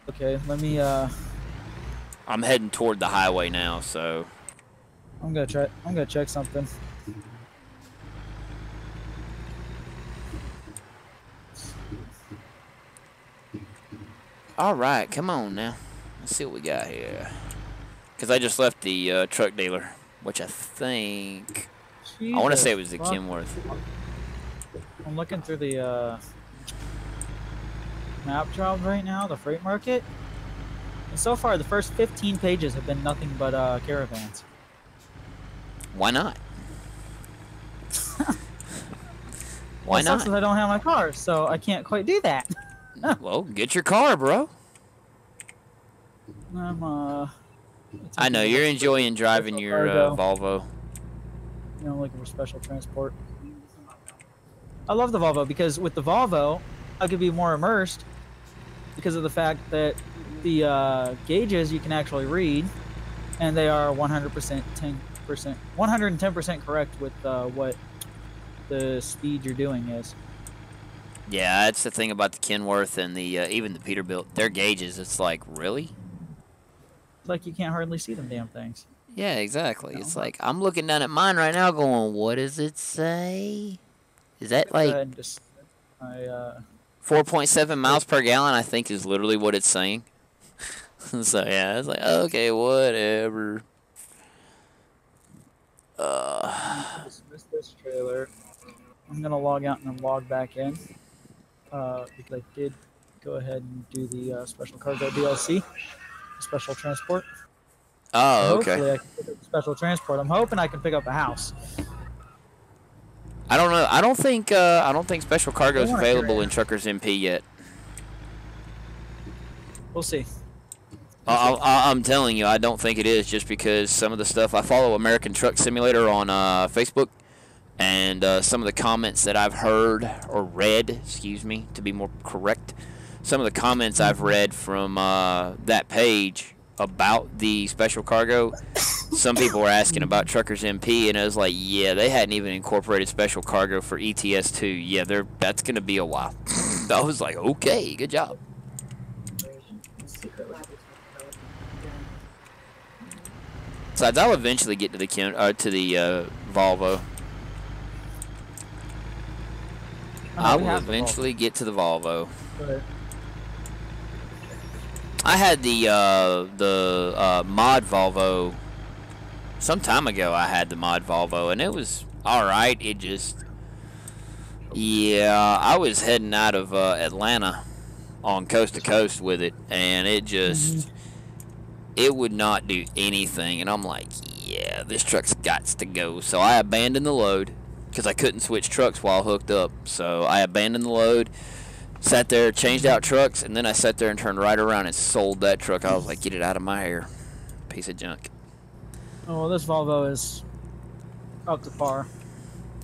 Okay, let me. I'm heading toward the highway now, so. I'm gonna check something. All right, come on now. Let's see what we got here. Because I just left the truck dealer, which I think... I want to say it was the Kenworth. I'm looking through the map job right now, the freight market. And so far, the first 15 pages have been nothing but caravans. Why not? Why Well, not? since I don't have my car, so I can't quite do that. Well, get your car, bro. I'm I know you're enjoying driving your Volvo. You know, looking for special transport. I love the Volvo because with the Volvo, I could be more immersed because of the fact that the gauges you can actually read, and they are 110% correct with what the speed you're doing is. Yeah, that's the thing about the Kenworth and the even the Peterbilt. Their gauges, it's like, really? It's like you can't hardly see them damn things. Yeah, exactly. It's like, I'm looking down at mine right now going, what does it say? Is that like 4.7 miles per gallon, I think, is literally what it's saying. So, yeah, it's like, okay, whatever. Dismiss this trailer. I'm going to log out and then log back in because I did go ahead and do the special cargo DLC, special transport. Oh, okay. Hopefully I can pick up special transport. I'm hoping I can pick up a house. I don't know. I don't think special cargo is available in Truckers MP yet. We'll see. I'm telling you, I don't think it is, just because some of the stuff I follow American Truck Simulator on Facebook, and some of the comments that I've heard or read, excuse me, to be more correct, some of the comments I've read from that page about the special cargo, some people were asking about Truckers MP, and I was like, yeah, they hadn't even incorporated special cargo for ETS2. Yeah, that's going to be a while. I was like, okay, good job. Besides, I'll eventually get to the Volvo. I will eventually get to the Volvo. I had the mod Volvo some time ago. I had the mod Volvo, and it was all right. It just, yeah, I was heading out of Atlanta on coast to coast with it, and it just, it would not do anything. And I'm like, yeah, this truck's got to go. So I abandoned the load because I couldn't switch trucks while hooked up. So I abandoned the load. Sat there, changed out trucks, and then I sat there and turned right around and sold that truck. I was like, get it out of my hair. Piece of junk. Oh, well, this Volvo is up to par.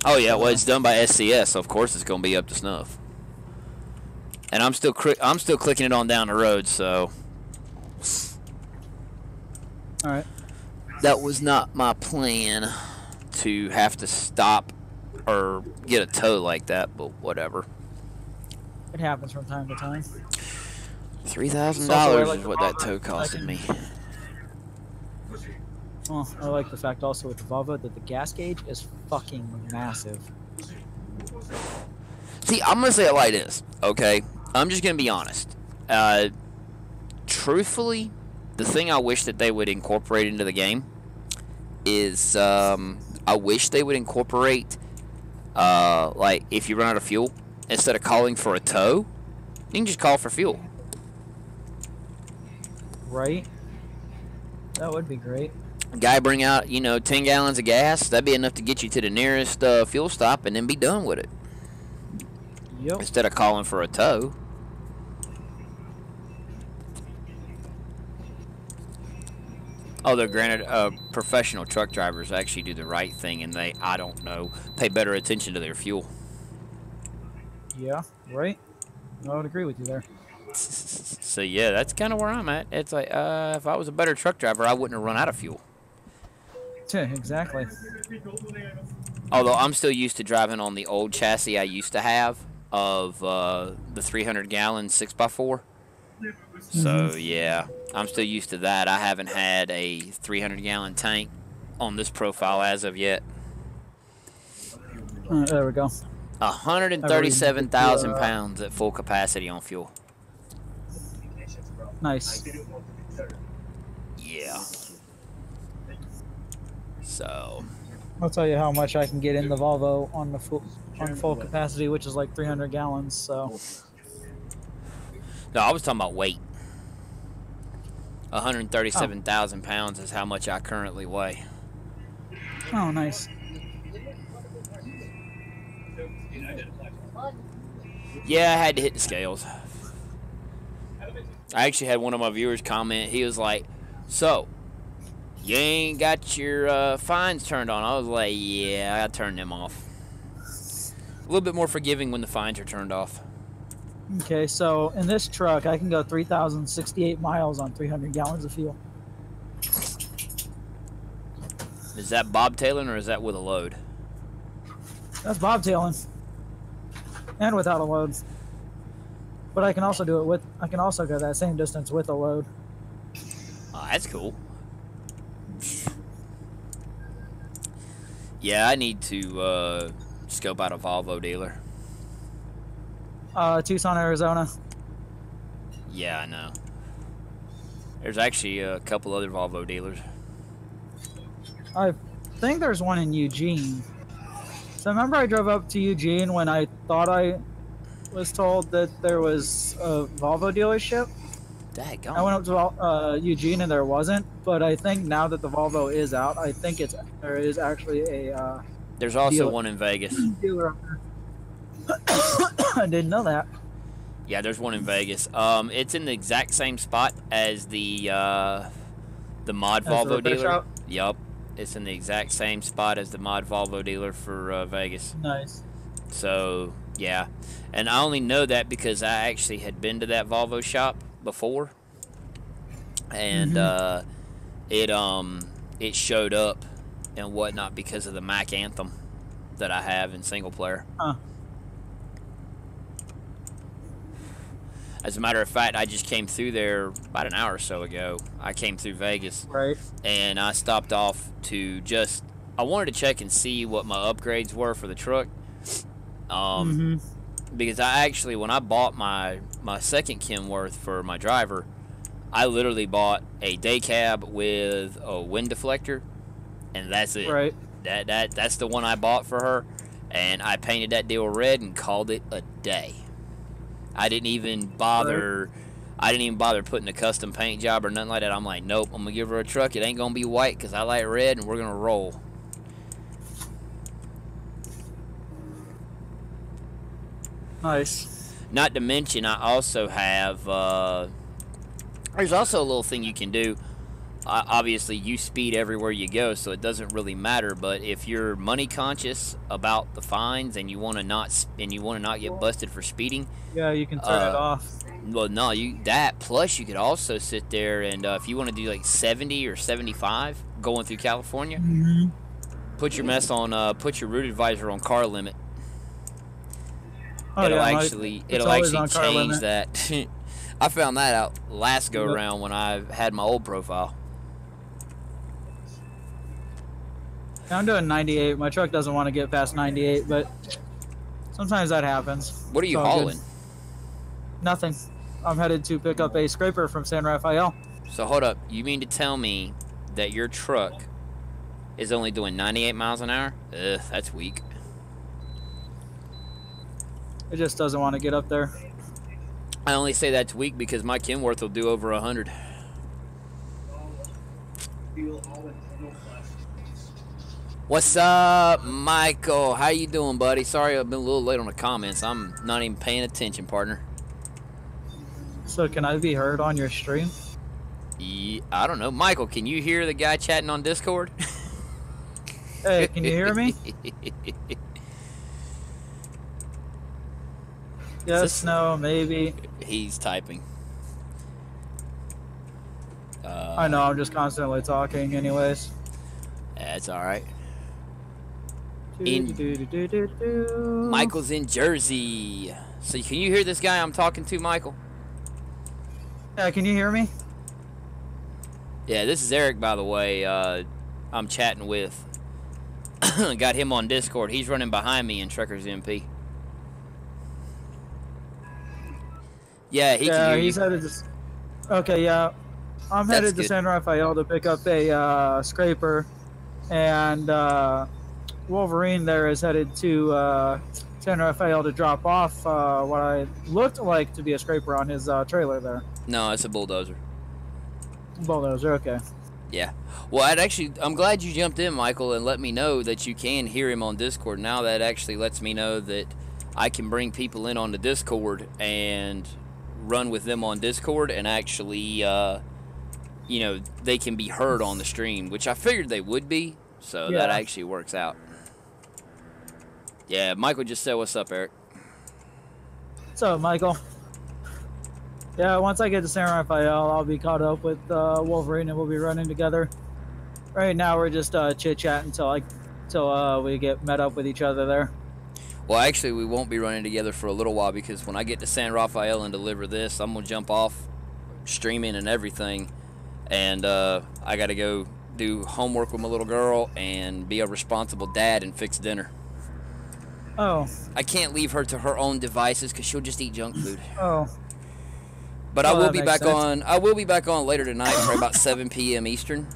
Oh, yeah, well, it's done by SCS, so of course it's going to be up to snuff. And I'm still clicking it on down the road, so. All right. That was not my plan to have to stop or get a tow like that, but whatever. It happens from time to time. $3,000 is what that tow costed me. Well, I like the fact also with the Volvo that the gas gauge is fucking massive. See, I'm going to say it like this, okay? I'm just going to be honest. Truthfully, the thing I wish that they would incorporate into the game is I wish they would incorporate, like, if you run out of fuel, instead of calling for a tow, you can just call for fuel. Right? That would be great. Guy bring out, 10 gallons of gas. That'd be enough to get you to the nearest fuel stop and then be done with it. Yep. Instead of calling for a tow. Although, granted, professional truck drivers actually do the right thing, and they, I don't know, pay better attention to their fuel. Yeah, right? I would agree with you there. So, yeah, that's kind of where I'm at. It's like, if I was a better truck driver, I wouldn't have run out of fuel. Yeah, exactly. Although I'm still used to driving on the old chassis I used to have of the 300-gallon 6x4. So, yeah, I'm still used to that. I haven't had a 300-gallon tank on this profile as of yet. There we go. 137,000 pounds at full capacity on fuel. Nice. Yeah. So. I'll tell you how much I can get in the Volvo on full capacity, which is like 300 gallons. So. No, I was talking about weight. 137,000 pounds is how much I currently weigh. Oh, nice. Yeah, I had to hit the scales. I actually had one of my viewers comment. He was like, "So, you ain't got your fines turned on?" I was like, "Yeah, I turned them off." A little bit more forgiving when the fines are turned off. Okay, so in this truck, I can go 3,068 miles on 300 gallons of fuel. Is that bobtailing or is that with a load? That's bobtailing, and without a load. But I can also do it with. I can also go that same distance with a load. Oh, that's cool. Yeah, I need to scope out a Volvo dealer. Tucson, Arizona. Yeah, I know. There's actually a couple other Volvo dealers. I think there's one in Eugene. So remember I drove up to Eugene when I thought I was told that there was a Volvo dealership. Daggone. I went up to Eugene and there wasn't, but I think now that the Volvo is out, I think there is actually a There's also one in Vegas. dealer up there. I didn't know that. Yeah, there's one in Vegas. It's in the exact same spot as the mod Volvo dealer. Shop? Yup. It's in the exact same spot as the mod Volvo dealer for Vegas. Nice. So, yeah. And I only know that because I actually had been to that Volvo shop before. And it showed up and whatnot because of the Mac Anthem that I have in single player. Huh. As a matter of fact, I just came through there about an hour or so ago. I came through Vegas. Right. And I stopped off to just... I wanted to check and see what my upgrades were for the truck. Because I actually, when I bought my second Kenworth for my driver, I literally bought a day cab with a wind deflector. And that's it. Right. That's the one I bought for her. And I painted that deal red and called it a day. I didn't even bother. I didn't even bother putting a custom paint job or nothing like that. I'm like, nope. I'm gonna give her a truck. It ain't gonna be white because I like red, and we're gonna roll. Nice. Not to mention, I also have. There's also a little thing you can do. Obviously, you speed everywhere you go, so it doesn't really matter. But if you're money conscious about the fines and you want to not get busted for speeding, yeah, you can turn it off. Well, no, plus you could also sit there and if you want to do like 70 or 75 going through California, put your route advisor on car limit. Oh, it'll actually change that. I found that out last go round when I had my old profile. I'm doing 98. My truck doesn't want to get past 98, but sometimes that happens. What are you hauling? Good. Nothing. I'm headed to pick up a scraper from San Rafael. So hold up. You mean to tell me that your truck is only doing 98 miles an hour? Ugh, that's weak. It just doesn't want to get up there. I only say that's weak because my Kenworth will do over 100. What's up, Michael? How you doing, buddy? Sorry I've been a little late on the comments. I'm not even paying attention, partner. So can I be heard on your stream? Yeah, I don't know. Michael, can you hear the guy chatting on Discord? Hey, can you hear me? Yes, no, maybe. He's typing. I know, I'm just constantly talking anyways. That's alright. Do-do-do-do-do-do. Michael's in Jersey. So can you hear this guy I'm talking to, Michael? Yeah, can you hear me? Yeah, this is Eric, by the way. I'm chatting with. Got him on Discord. He's running behind me in Truckers MP. Yeah, he can hear you. He said it's... Okay, yeah. I'm That's headed to good. San Rafael to pick up a scraper, and Wolverine there is headed to San Rafael to drop off what I looked like to be a scraper on his trailer there. No, it's a bulldozer. Bulldozer, okay. Yeah. Well, I'm glad you jumped in, Michael, and let me know that you can hear him on Discord. Now that actually lets me know that I can bring people in on the Discord and run with them on Discord, and actually, they can be heard on the stream, which I figured they would be. So that actually works out. Yeah, Michael just said, "What's up, Eric?" What's up, Michael? Yeah, once I get to San Rafael, I'll be caught up with Wolverine, and we'll be running together. Right now, we're just chit-chatting until we get met up with each other there. Well, actually, we won't be running together for a little while, because when I get to San Rafael and deliver this, I'm going to jump off streaming and everything, and I got to go do homework with my little girl and be a responsible dad and fix dinner. Oh. I can't leave her to her own devices because she'll just eat junk food. Oh. But Well, I will that be makes back sense. on. I will be back on later tonight, probably about 7 p.m. Eastern.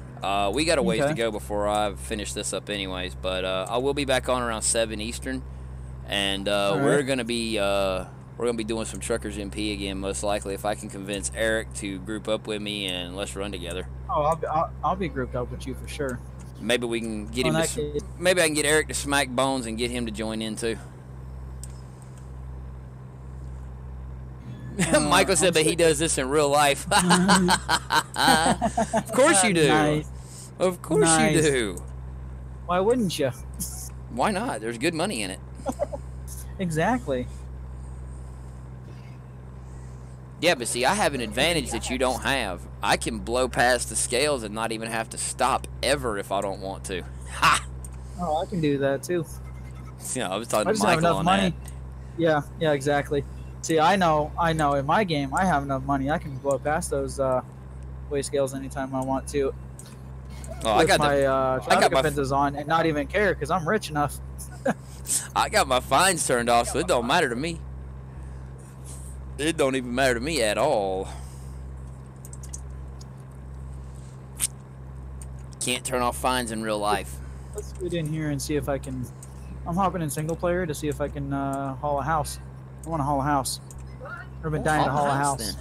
We got a ways Okay. to go before I finish this up, anyways. But I will be back on around 7 Eastern, and we're right. gonna be doing some Truckers MP again, most likely, if I can convince Eric to group up with me and let's run together. Oh, I'll be grouped up with you for sure. Maybe we can get On him. that To, case. maybe I can get Eric to smack Bones and get him to join in too. Michael said, but he does this in real life. Of course you do. Nice. Of course you Nice. do. Why wouldn't you? Why not? There's good money in it. Exactly. Yeah, but see, I have an advantage that you don't have. I can blow past the scales and not even have to stop ever if I don't want to. Ha! Oh, I can do that too. Yeah, I was talking I to just have Michael enough on money. that. Yeah, exactly. See, I know. In my game, I have enough money. I can blow past those weigh scales anytime I want to. Oh, I with got my traffic my- offenses on and not even care because I'm rich enough. I got my fines turned off, so it don't matter to me. It don't even matter to me at all. Can't turn off fines in real life. Let's get in here and see if I can. I'm hopping in single player to see if I can haul a house. I want to haul a house. I've been dying to haul a house.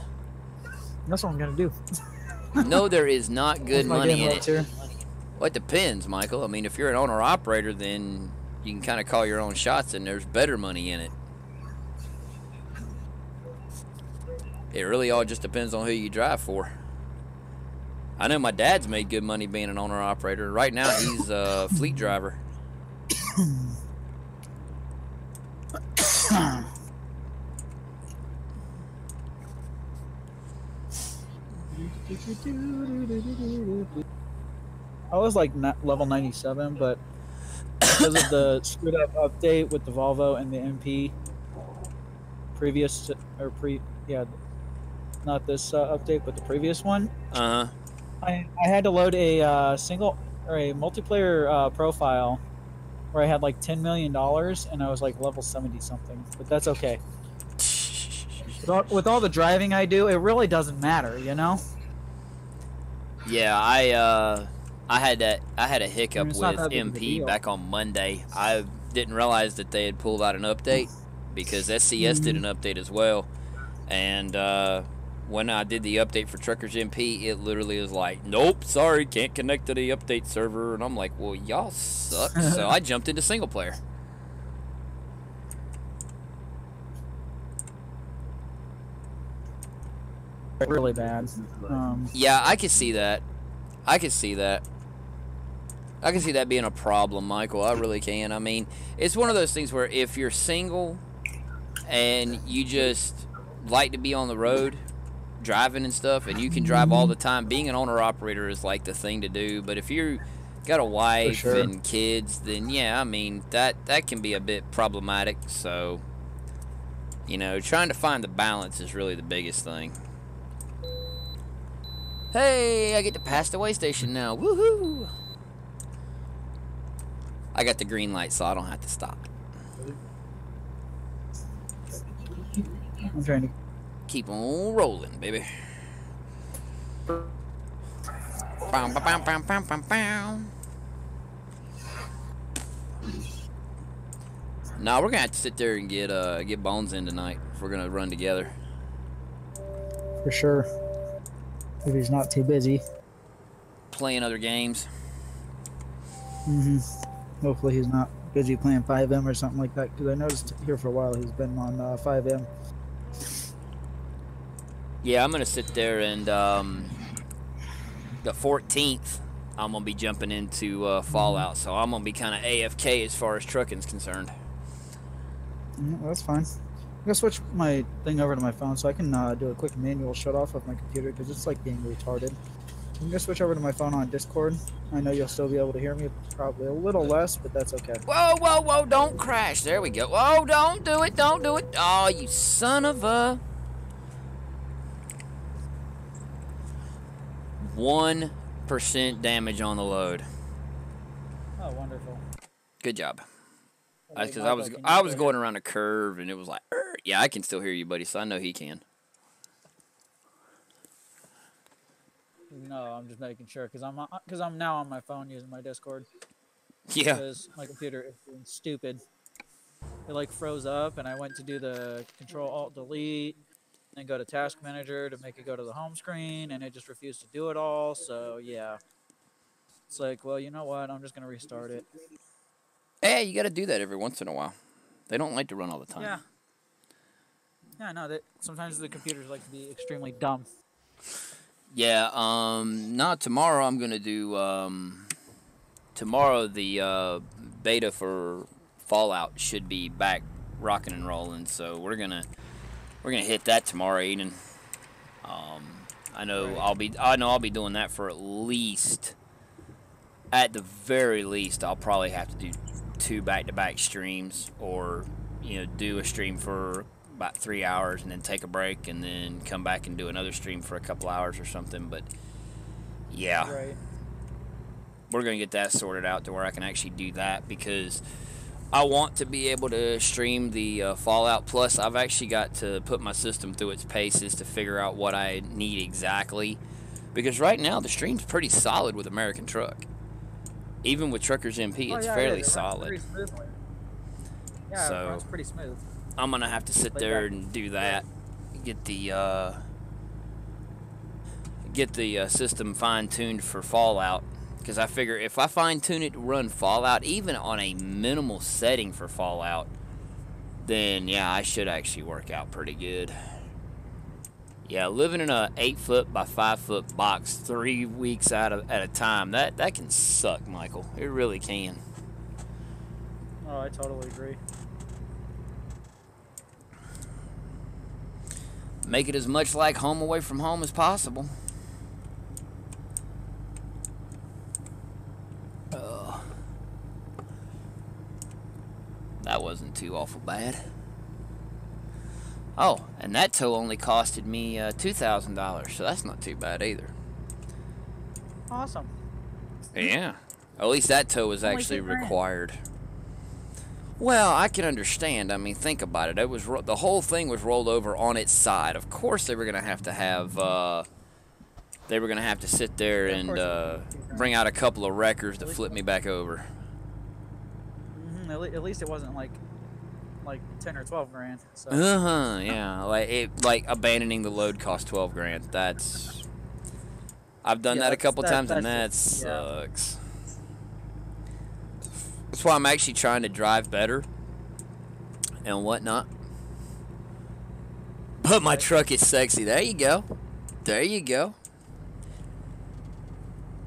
That's what I'm gonna do. Then. No, there is not good What's my money game in loads it. here? Well, it depends, Michael. I mean, if you're an owner-operator, then you can kind of call your own shots, and there's better money in it. It really all just depends on who you drive for. I know my dad's made good money being an owner-operator. Right now, he's a fleet driver. I was like level 97, but because of the screwed up update with the Volvo and the MP, not this update, but the previous one, Uh-huh. I had to load a single or a multiplayer profile where I had like $10 million and I was like level 70 something, but that's okay. With all the driving I do, it really doesn't matter, you know? Yeah, I had a hiccup it's not with that big of a MP deal. back on Monday. I didn't realize that they had pulled out an update because SCS did an update as well. And when I did the update for Truckers MP, it literally was like, nope, sorry, can't connect to the update server. And I'm like, well, y'all suck. So I jumped into single player. Really bad. Yeah, I could see that. I could see that. I can see that being a problem, Michael. I really can. I mean, it's one of those things where if you're single and you just like to be on the road, driving and stuff, and you can drive all the time, being an owner-operator is like the thing to do. But if you got a wife sure. and kids, then yeah, I mean, that can be a bit problematic. So, you know, trying to find the balance is really the biggest thing. Hey, I get to pass the way station now. Woohoo! I got the green light, so I don't have to stop. I'm trying to. Keep on rolling, baby. Nah, we're gonna have to sit there and get Bones in tonight if we're gonna run together. For sure. If he's not too busy. Playing other games. Hopefully he's not busy playing 5M or something like that, because I noticed here for a while he's been on 5M. Yeah, I'm gonna sit there and the 14th I'm gonna be jumping into Fallout, so I'm gonna be kind of AFK as far as trucking's concerned. That's fine. I'm gonna switch my thing over to my phone so I can do a quick manual shut off of my computer, because it's like being retarded. I'm gonna switch over to my phone on Discord. I know you'll still be able to hear me, probably a little less, but that's okay. Whoa, whoa, whoa, don't crash. There we go. Whoa, don't do it, don't do it. Oh, you son of a... 1% damage on the load. Oh, wonderful. Good job. Because I was going around a curve and it was like, yeah, I can still hear you, buddy, so I know he can. No, I'm just making sure, because I'm now on my phone using my Discord. Yeah. Because my computer is being stupid. It like froze up, and I went to do the Control-Alt-Delete, then go to Task Manager to make it go to the home screen, and it just refused to do it all. So yeah, it's like, well, you know what? I'm just gonna restart it. Hey, you got to do that every once in a while. They don't like to run all the time. Yeah. Yeah, no. That sometimes the computers like to be extremely dumb. Yeah. Not tomorrow. I'm gonna do tomorrow. The beta for Fallout should be back rocking and rolling. So we're gonna hit that tomorrow, Aiden. I know I'll be doing that for at the very least, I'll probably have to do 2 back-to-back streams, or do a stream for about 3 hours and then take a break and then come back and do another stream for a couple hours or something. But yeah, Right. we're gonna get that sorted out to where I can actually do that, because I want to be able to stream the Fallout. Plus, I've actually got to put my system through its paces to figure out what I need exactly, because right now the stream's pretty solid with American Truck. Even with Truckers MP, it's fairly solid. Pretty smoothly. Yeah, So- it runs pretty smooth. I'm gonna have to sit Like there that. and do that. Get the system fine-tuned for Fallout, because I figure if I fine-tune it to run Fallout, even on a minimal setting for Fallout, then yeah, I should actually work out pretty good. Yeah, living in a 8-foot by 5-foot box 3 weeks at a time, that can suck, Michael. It really can. Oh, I totally agree. Make it as much like home away from home as possible. That wasn't too awful bad. Oh, and that tow only costed me $2,000, so that's not too bad either. Awesome. Yeah. At least that tow was Only actually $2,000. required. Well, I can understand. I mean, think about it. It was the whole thing was rolled over on its side. Of course, they were gonna have to sit there Yeah, of and course. bring out a couple of wreckers to flip me back over. At least it wasn't like 10 or 12 grand. So. Yeah. Like abandoning the load cost 12 grand. I've done Yeah, that a couple times, and that that's sucks. That's why I'm actually trying to drive better and whatnot. But my truck is sexy. There you go. There you go.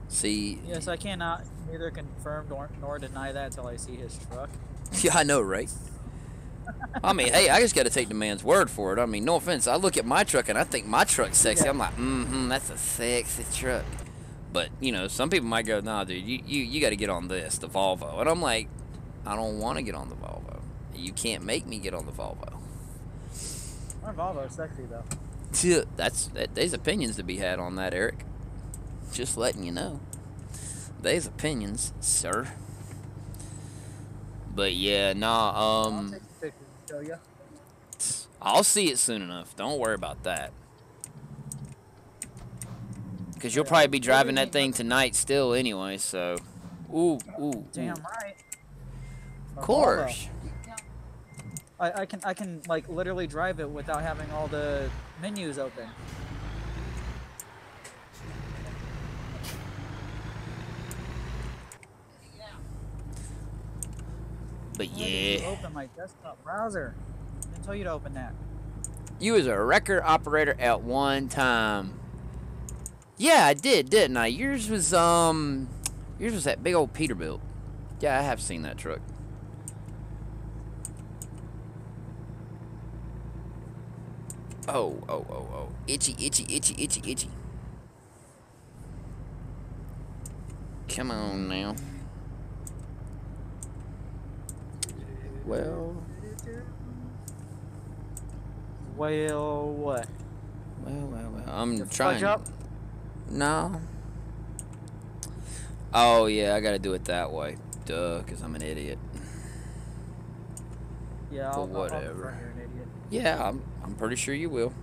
See. Yes, I cannot neither confirm nor deny that until I see his truck. Yeah, I know, right? I mean, hey, I just got to take the man's word for it. I mean, no offense. I look at my truck and I think my truck's sexy. Yeah. I'm like, that's a sexy truck. But, some people might go, nah, dude, you got to get on this, the Volvo. And I'm like, I don't want to get on the Volvo. You can't make me get on the Volvo. My Volvo's sexy though. There's opinions to be had on that, Eric. Just letting you know. There's opinions, sir. But yeah, nah, I'll take the pictures and show you. I'll see it soon enough. Don't worry about that. Because you'll probably be driving that thing tonight still anyway, so. Ooh, ooh, Damn ooh. right. Of course. I can like literally drive it without having all the menus open. But Why did you yeah. open my desktop browser. I didn't tell you to open that. You was a record operator at one time. Yeah, I did, didn't I? Yours was that big old Peterbilt. Yeah, I have seen that truck. Oh, oh, oh, oh. Itchy, itchy, itchy, itchy, itchy. Come on now. Well, Well, what? well. I'm Your trying. fudge up? No. Oh, yeah, I gotta do it that way. Duh, because I'm an idiot. Yeah, But I'll whatever. confirm you're an idiot. Yeah, I'm pretty sure you will.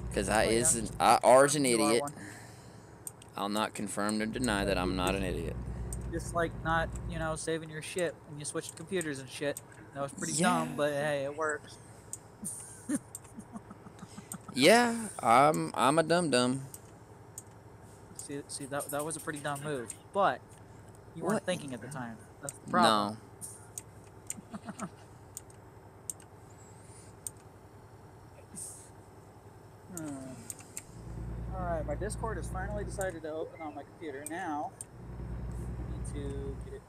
Because Oh, yeah. I are an You are idiot. one. I'll not confirm or deny that I'm not an idiot. Just like not, you know, saving your shit when you switch to computers and shit. That was pretty Yeah. dumb, but hey, it works. Yeah, I'm a dum-dum. See, that was a pretty dumb move, but you weren't What? thinking at the time. That's the problem. No. Alright, my Discord has finally decided to open on my computer. Now, I need to get it.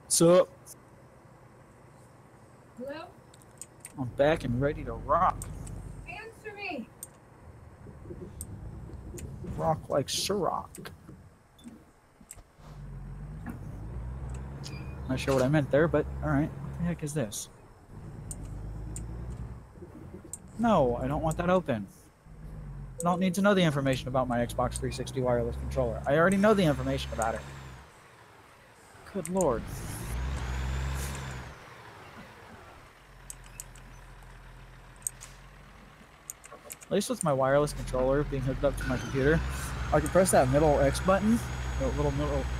What's up? Hello? I'm back and ready to rock. Answer me. Rock like Ciroc. Not sure what I meant there, but alright. What the heck is this? No, I don't want that open. I don't need to know the information about my Xbox 360 wireless controller. I already know the information about it. Good lord. At least with my wireless controller being hooked up to my computer, I can press that middle X button, the little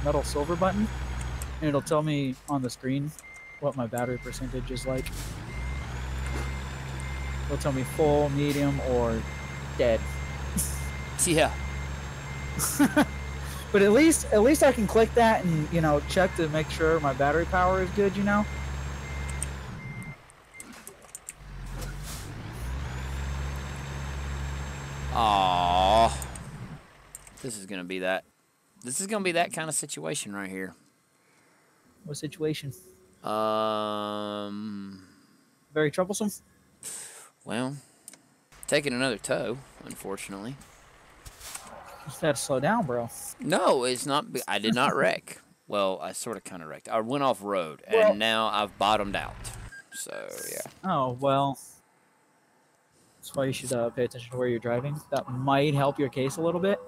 metal silver button, and it'll tell me on the screen what my battery percentage is like. It'll tell me full, medium, or dead. Yeah. But at least I can click that and, you know, check to make sure my battery power is good, you know? Aww. This is gonna be that kind of situation right here. What situation? Um. Very troublesome? Well, taking another tow, unfortunately. Just had to slow down, bro. No, it's not. I did not wreck. Well, I sort of kind of wrecked. I went off road, and Well- now I've bottomed out. So yeah. Oh, well. That's why you should pay attention to where you're driving. That might help your case a little bit.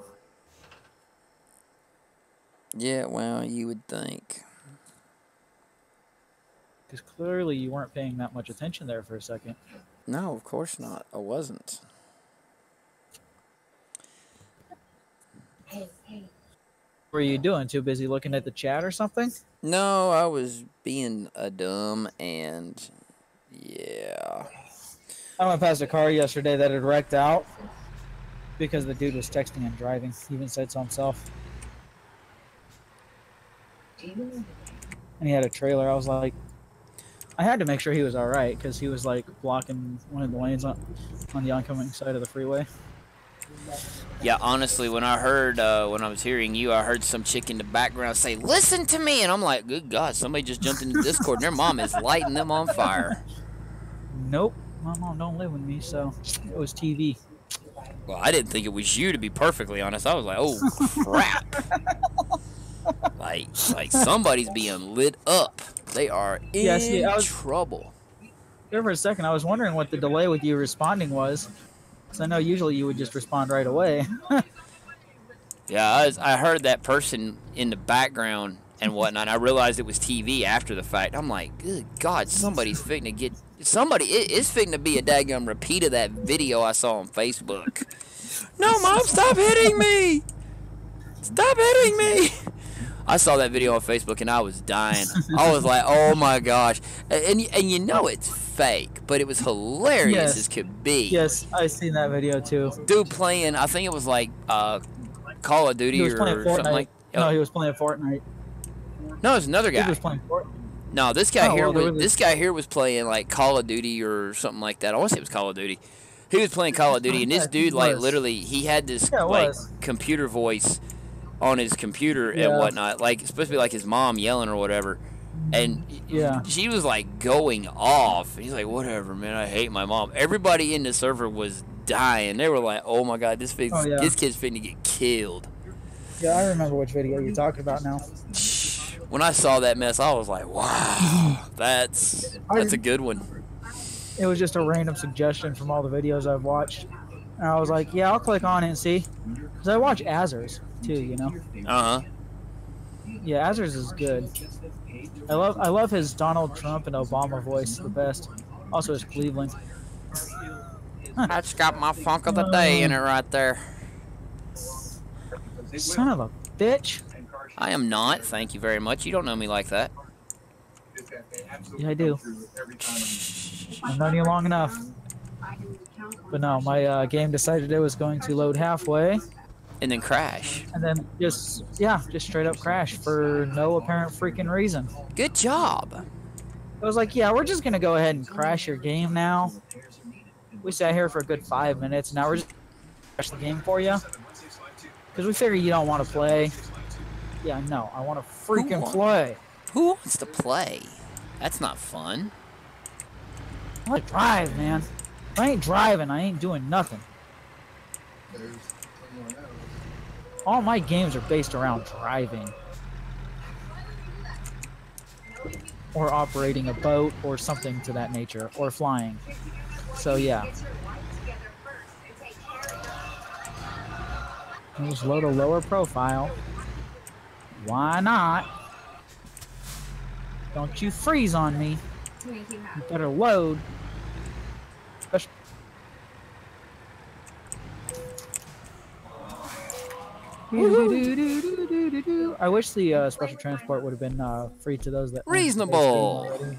Yeah, well, you would think. Because clearly you weren't paying that much attention there for a second. No, of course not. I wasn't. Hey. What were you doing? Too busy looking at the chat or something? No, I was being a dumb, and yeah. I went past a car yesterday that had wrecked out because the dude was texting and driving. He even said so himself. And he had a trailer. I was like, I had to make sure he was all right because he was like blocking one of the lanes on the oncoming side of the freeway. Yeah, honestly, when I heard, when I was hearing you, I heard some chick in the background say, "Listen to me," and I'm like, "Good God, somebody just jumped into Discord and their mom is lighting them on fire." Nope, my mom don't live with me, so it was TV. Well, I didn't think it was you, to be perfectly honest. I was like, "Oh crap!" like somebody's being lit up. They are in Yeah, see, I was- trouble. There for a second, I was wondering what the delay with you responding was. Because I know usually you would just respond right away. Yeah, I heard that person in the background and whatnot. I realized it was TV after the fact. I'm like, good God, somebody's fitting to get it's fitting to be a daggum repeat of that video I saw on Facebook. No, Mom, stop hitting me! Stop hitting me! I saw that video on Facebook and I was dying. I was like, oh my gosh. And you know it's fake, but it was hilarious as could be. Yes, I seen that video too. Dude playing, I think it was like Call of Duty or something like that. No, he was playing Fortnite. No, it was another guy. He was playing Fortnite. No, this guy this guy here was playing like Call of Duty or something like that. I want to say it was Call of Duty. He was playing Call of Duty, and this dude like literally he had this like computer voice on his computer and whatnot, like it's supposed to be like his mom yelling or whatever, and she was like going off. He's like, whatever, man, I hate my mom. Everybody in the server was dying. They were like, oh my god, this kid's finna get killed. Yeah, I remember which video you're talking about now. When I saw that mess, I was like, wow, that's a good one. It was just a random suggestion from all the videos I've watched. And I was like, yeah, I'll click on it and see. Because I watch Azers, too, you know? Uh-huh. Yeah, Azers is good. I love his Donald Trump and Obama voice the best. Also his Cleveland. That's got my funk of the day in it right there. Son of a bitch. I am not, thank you very much. You don't know me like that. Yeah, I do. I've known you long enough. But no, my game decided it was going to load halfway. And then crash. And then just straight up crash for no apparent freaking reason. Good job. I was like, yeah, we're just going to go ahead and crash your game now. We sat here for a good 5 minutes. Now we're just going to crash the game for you. Because we figure you don't want to play. Yeah, no, I want to freaking play. Who wants to play? That's not fun. I want to drive, man. If I ain't driving, I ain't doing nothing. All my games are based around driving. Or operating a boat or something to that nature. Or flying. So, yeah. Let's load a lower profile. Why not? Don't you freeze on me. You better load. I wish the special transport would have been free to those that reasonable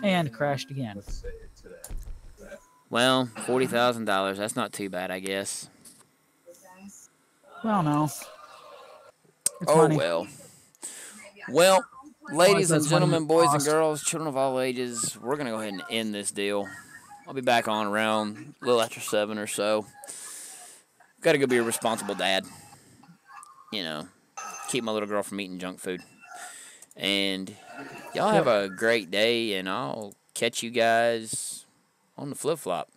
and crashed again. Well, $40,000. That's not too bad, I guess. Well, no. It's oh money. Well, ladies and gentlemen, boys and girls, children of all ages, we're gonna go ahead and end this deal. I'll be back on around a little after 7 or so. Gotta go be a responsible dad. You know, keep my little girl from eating junk food. And y'all have a great day, and I'll catch you guys on the flip-flop.